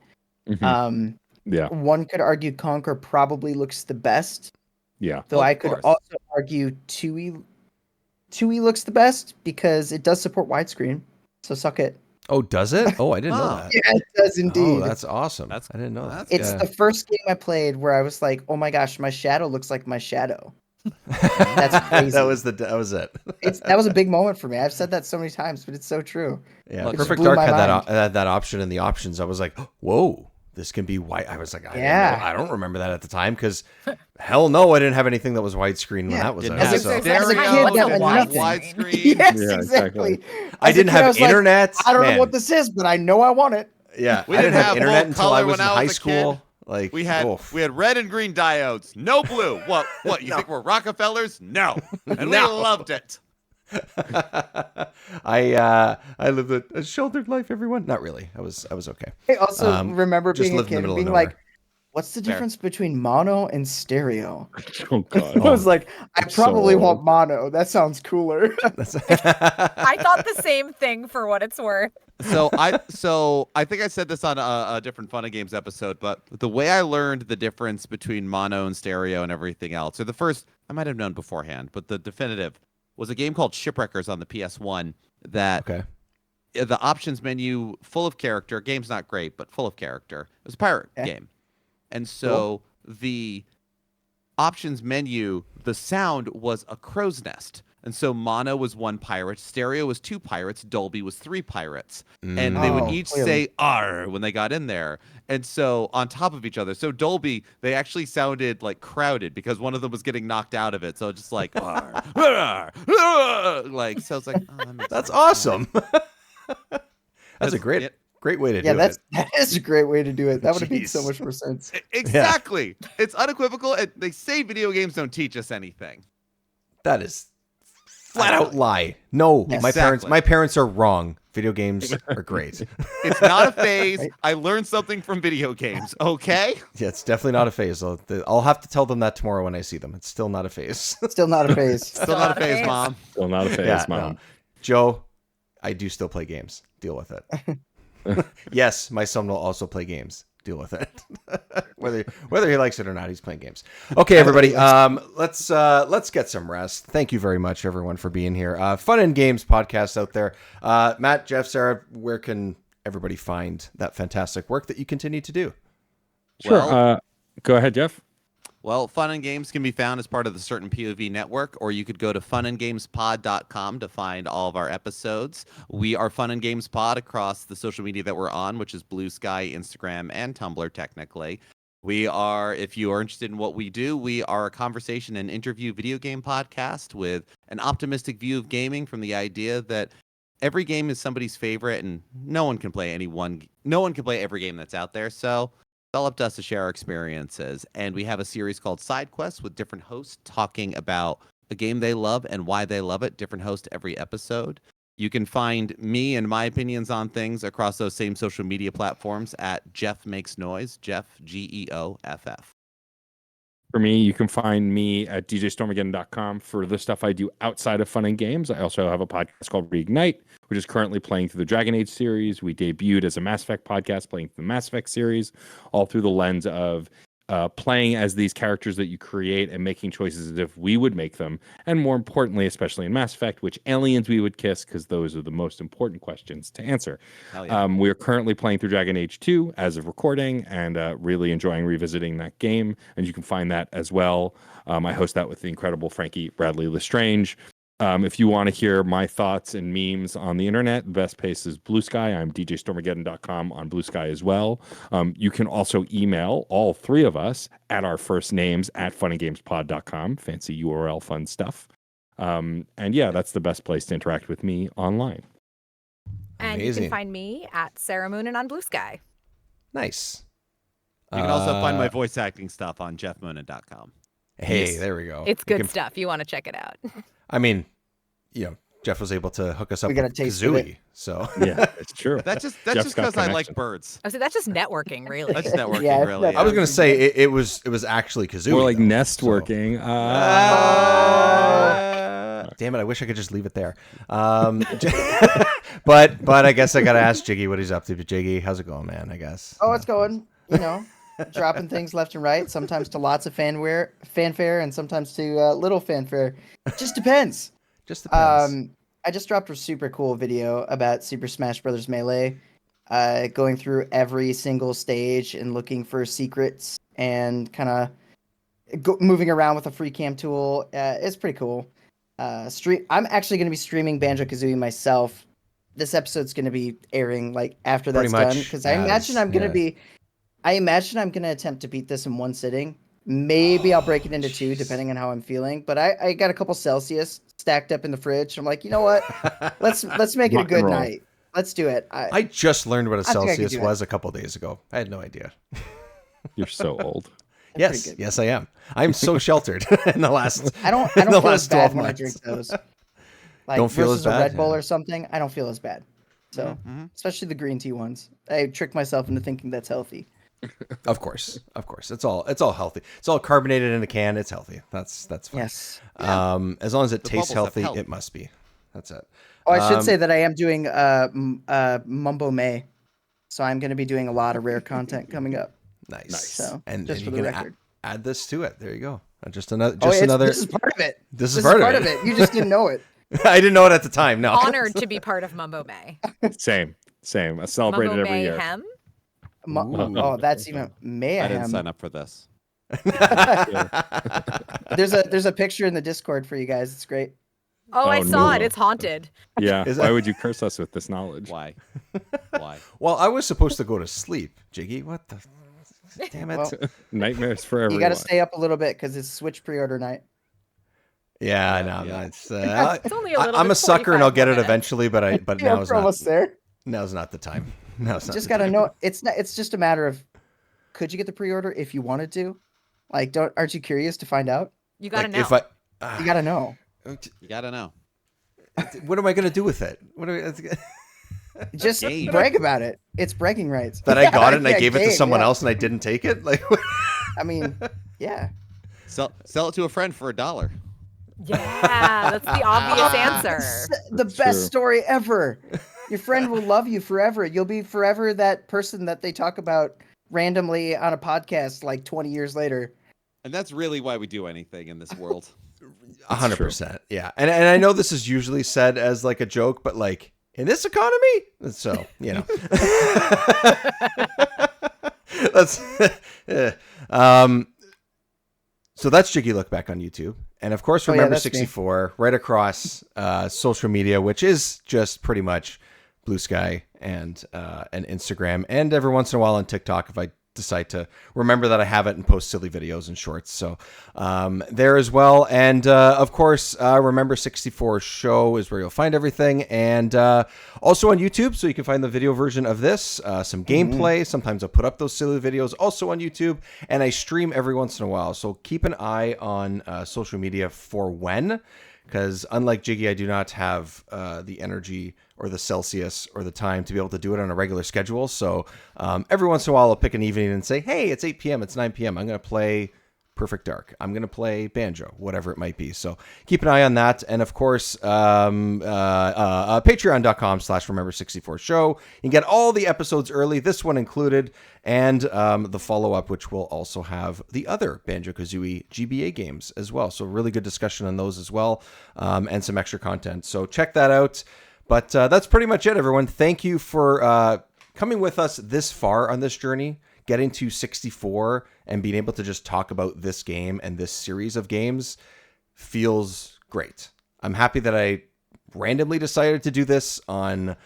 One could argue Conquer probably looks the best. Yeah. Though I could also argue 2E looks the best because it does support widescreen. So suck it. Oh, does it? Oh, I didn't know that. Yeah, it does indeed. Oh, that's awesome. I didn't know that. It's the first game I played where I was like, oh my gosh, my shadow looks like my shadow. That's crazy. that was it. That was a big moment for me. I've said that so many times, but it's so true. Yeah, Perfect Dark had that option in the options. I was like, whoa, this can be white. I was like, I don't remember that at the time because hell no, I didn't have anything that was widescreen when that was out. As a kid, that was widescreen. Yes, exactly. I didn't have internet. I don't know what this is, but I know I want it. Yeah, I didn't have internet until I was in high school. Like we had red and green diodes, no blue. What? You think we're Rockefellers? No, and we loved it. I lived a sheltered life. Everyone, not really. I was okay. I also remember being a kid and being like, "What's the difference between mono and stereo?" Oh God! I was like, "I probably want mono. That sounds cooler." I thought the same thing for what it's worth. So I think I said this on a different Fun and Games episode, but the way I learned the difference between mono and stereo and everything else, or the first I might have known beforehand, but the definitive was a game called Shipwreckers on the PS1 that the options menu full of character. Game's not great, but full of character. It was a pirate game. And so the options menu, the sound was a crow's nest. And so mono was 1 pirate, stereo was 2 pirates, Dolby was 3 pirates. And they would each say "R" when they got in there. And so on top of each other. So Dolby, they actually sounded like crowded because one of them was getting knocked out of it. So just like "R, R, R," like so it's like That's awesome. That's a great way to do it. That is a great way to do it. That would have made so much more sense. Exactly. Yeah. It's unequivocal. And they say video games don't teach us anything. That is flat out lie. No, Exactly. my parents are wrong. Video games are great. It's not a phase. I learned something from video games. Okay. Yeah, it's definitely not a phase. I'll have to tell them that tomorrow when I see them. It's still not a phase. Still not a phase. Still not a phase, Mom. Still not a phase, Mom. No. Joe, I do still play games. Deal with it. Yes, my son will also play games. Deal with it. whether he likes it or not, he's playing games. Okay, everybody. Let's get some rest. Thank you very much, everyone, for being here. Fun and Games podcast out there. Matt, Jeff, Sarah, where can everybody find that fantastic work that you continue to do? Sure. Go ahead, Jeff. Well, Fun and Games can be found as part of the Certain POV network, or you could go to funandgamespod.com to find all of our episodes. We are Fun and Games Pod across the social media that we're on, which is Blue Sky, Instagram, and Tumblr, technically. We are, if you are interested in what we do, we are a conversation and interview video game podcast with an optimistic view of gaming from the idea that every game is somebody's favorite and no one can play every game that's out there. So it's all up to us to share our experiences. And we have a series called Side Quests with different hosts talking about a game they love and why they love it. Different hosts every episode. You can find me and my opinions on things across those same social media platforms at Jeff Makes Noise, Jeff, GEOFF. For me, you can find me at djstormageddon.com for the stuff I do outside of Fun and Games. I also have a podcast called Reignite, which is currently playing through the Dragon Age series. We debuted as a Mass Effect podcast, playing through the Mass Effect series, all through the lens of playing as these characters that you create and making choices as if we would make them. And more importantly, especially in Mass Effect, which aliens we would kiss, because those are the most important questions to answer. Yeah. We are currently playing through Dragon Age 2 as of recording and really enjoying revisiting that game. And you can find that as well. I host that with the incredible Frankie Bradley Lestrange. If you want to hear my thoughts and memes on the internet, the best place is Blue Sky. I'm djstormageddon.com on Blue Sky as well. You can also email all three of us at our first names at funandgamespod.com. Fancy URL fun stuff. And yeah, that's the best place to interact with me online. And Amazing. you can find me at Sarah Moonin on Blue Sky. Nice. You can also find my voice acting stuff on jeffmona.com. Hey, there we go. It's good stuff. You want to check it out. I mean, Jeff was able to hook us up We got a with taste of Kazooie, so Yeah, it's true. That's just Jeff's got because I like connection. birds. Oh, so that's just networking, really. That's networking, Yeah, really. that's- I was gonna say it was actually Kazooie. More like though, nest so- working. Damn it! I wish I could just leave it there. But I guess I gotta ask Jiggy what he's up to. Jiggy, how's it going, man? I guess. Oh, it's going, dropping things left and right, sometimes to lots of fanfare, and sometimes to little fanfare. Just depends. Just depends. I just dropped a super cool video about Super Smash Bros. Melee, going through every single stage and looking for secrets and kind of moving around with a free cam tool. It's pretty cool. I'm actually going to be streaming Banjo Kazooie myself. This episode's going to be airing after that's Pretty much done, because I imagine I'm going to attempt to beat this in one sitting. Maybe I'll break it into two, depending on how I'm feeling. But I got a couple Celsius stacked up in the fridge. I'm like, you know what? Let's make it a Rock and good roll. night. Let's do it. I just learned what a I think I could Celsius do it. was a couple days ago. I had no idea. You're so old. Yes, pretty good. yes, I am. I'm so sheltered in the last. I don't in the feel as last bad 12 when I months. drink those. Don't feel versus as bad? a Red Bull Yeah. or something. I don't feel as bad. So especially the green tea ones. I trick myself into thinking that's healthy. Of course. It's all healthy. It's all carbonated in a can. It's healthy. That's fine. Yes. As long as it tastes bubbles have healthy, helped. it must be. That's it. Oh, I should say that I am doing Mumbo May. So I'm going to be doing a lot of rare content coming up. Nice. So, And just you for the can record. add this to it. There you go. Just another. This is part of it. This is part of it. You just didn't know it. I didn't know it at the time. No. Honored to be part of Mumbo May. Same. I celebrate Mumbo it every year. Mayhem. Oh, that's even I didn't mayhem. sign up for this. There's a picture in the Discord for you guys. It's great. Oh, I Oh, saw no. it. It's haunted. Yeah. Is Why that- would you curse us with this knowledge? Why? Why? Well, I was supposed to go to sleep, Jiggy. What the? Damn it. Well, Nightmares for everyone. you got to stay up a little bit because it's Switch pre-order night. Yeah, I know. yeah. It's, It's only a little I'm a bit, sucker and I'll 45 get it minutes. eventually, but Yeah, now's we're almost there. not the time. Now's not Just the gotta time. know. It's just a matter of, could you get the pre-order if you wanted to? Like, aren't you curious to find out? You gotta Like, know. if I, You gotta know. You gotta know. what am I gonna do with it? What do Just Game. brag about it. It's bragging rights. that I got it and I Yeah, gave it to game, someone yeah. else and I didn't take it? Like, I mean, yeah. Sell it to a friend for $1. Yeah, that's the obvious answer. The That's best true. story ever. Your friend will love you forever. You'll be forever that person that they talk about randomly on a podcast like 20 years later. And that's really why we do anything in this world. 100%. Yeah. And I know this is usually said as like a joke, but like in this economy, so, you know. That's so that's Jiggy Look Back on YouTube. And of course, Oh, yeah, remember that's me. 64 right across social media, which is just pretty much Blue Sky and Instagram, and every once in a while on TikTok if I decide to remember that I have it and post silly videos and shorts. So there as well. And of course, Remember 64 show is where you'll find everything. And also on YouTube, so you can find the video version of this, some gameplay. Sometimes I'll put up those silly videos also on YouTube. And I stream every once in a while. So keep an eye on social media for when. Because unlike Jiggy, I do not have the energy or the Celsius or the time to be able to do it on a regular schedule. So every once in a while, I'll pick an evening and say, hey, it's 8 p.m., it's 9 p.m. I'm going to play Perfect Dark. I'm going to play Banjo, whatever it might be. So keep an eye on that. And of course, patreon.com/Remember64 show. You can get all the episodes early, this one included, and the follow-up, which will also have the other Banjo-Kazooie GBA games as well. So really good discussion on those as well, and some extra content. So check that out. But that's pretty much it, everyone. Thank you for coming with us this far on this journey, getting to 64 and being able to just talk about this game and this series of games feels great. I'm happy that I randomly decided to do this on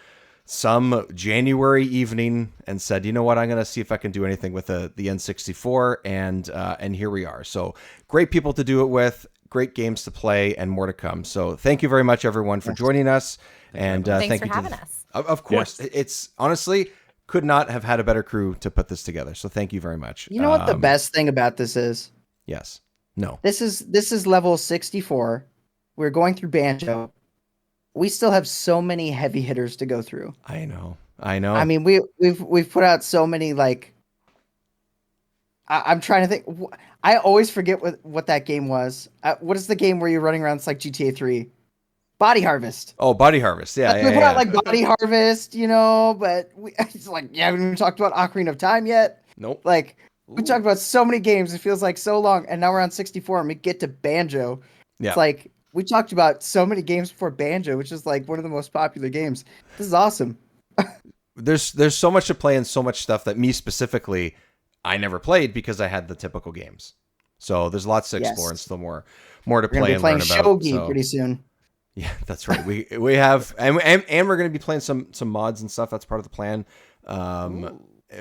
some January evening and said, you know what, I'm going to see if I can do anything with the N64, and here we are. So great people to do it with, great games to play, and more to come. So thank you very much, everyone, for joining us. And Thanks thank for you having to, us. Of course, it's honestly could not have had a better crew to put this together. So thank you very much. You know what the best thing about this is? Yes. No. This is level 64. We're going through Banjo. We still have so many heavy hitters to go through. I know. I know. I mean, we've put out so many, like, I'm trying to think. I always forget what that game was. What is the game where you're running around? It's like GTA 3. Body Harvest. Oh, Body Harvest. Yeah, Like, yeah, we put yeah. out like Body Harvest, you know, but it's like, yeah, we haven't even talked about Ocarina of Time yet. Nope. Like, we talked about so many games. It feels like so long. And now we're on 64 and we get to Banjo. Yeah. It's like, we talked about so many games before Banjo, which is like one of the most popular games. This is awesome. There's so much to play and so much stuff that me specifically, I never played because I had the typical games. So there's lots to explore Yes. and still more to We're going play to be and playing learn about. Shogi So, pretty soon. yeah, that's right. We have and we're going to be playing some mods and stuff. That's part of the plan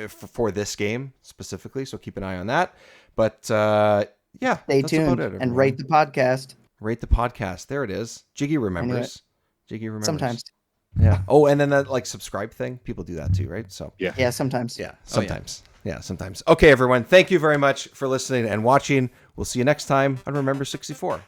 for this game specifically. So keep an eye on that. But yeah, Stay that's tuned about it, and everyone. rate the podcast. Rate the podcast. There it is. Jiggy remembers. Jiggy remembers. Sometimes. Yeah. Oh, and then that like subscribe thing. People do that too, right? So Yeah, sometimes. yeah, sometimes. Yeah, sometimes. Okay, everyone. Thank you very much for listening and watching. We'll see you next time on Remember 64.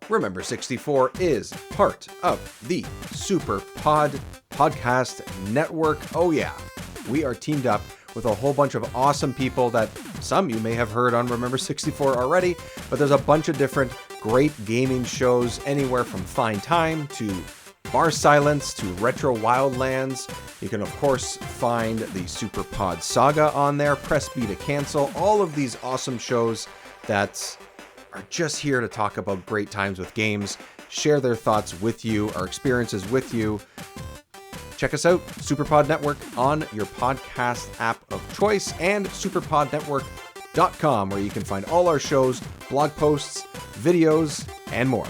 Remember 64 is part of the SuperPod Podcast Network. Oh yeah, we are teamed up with a whole bunch of awesome people that some you may have heard on Remember 64 already, but there's a bunch of different great gaming shows, anywhere from Fine Time to Bar Silence to Retro Wildlands. You can, of course, find the SuperPod Saga on there, Press B to Cancel, all of these awesome shows that are just here to talk about great times with games, share their thoughts with you, our experiences with you. Check us out, SuperPod Network, on your podcast app of choice, and SuperPod Network where you can find all our shows, blog posts, videos, and more.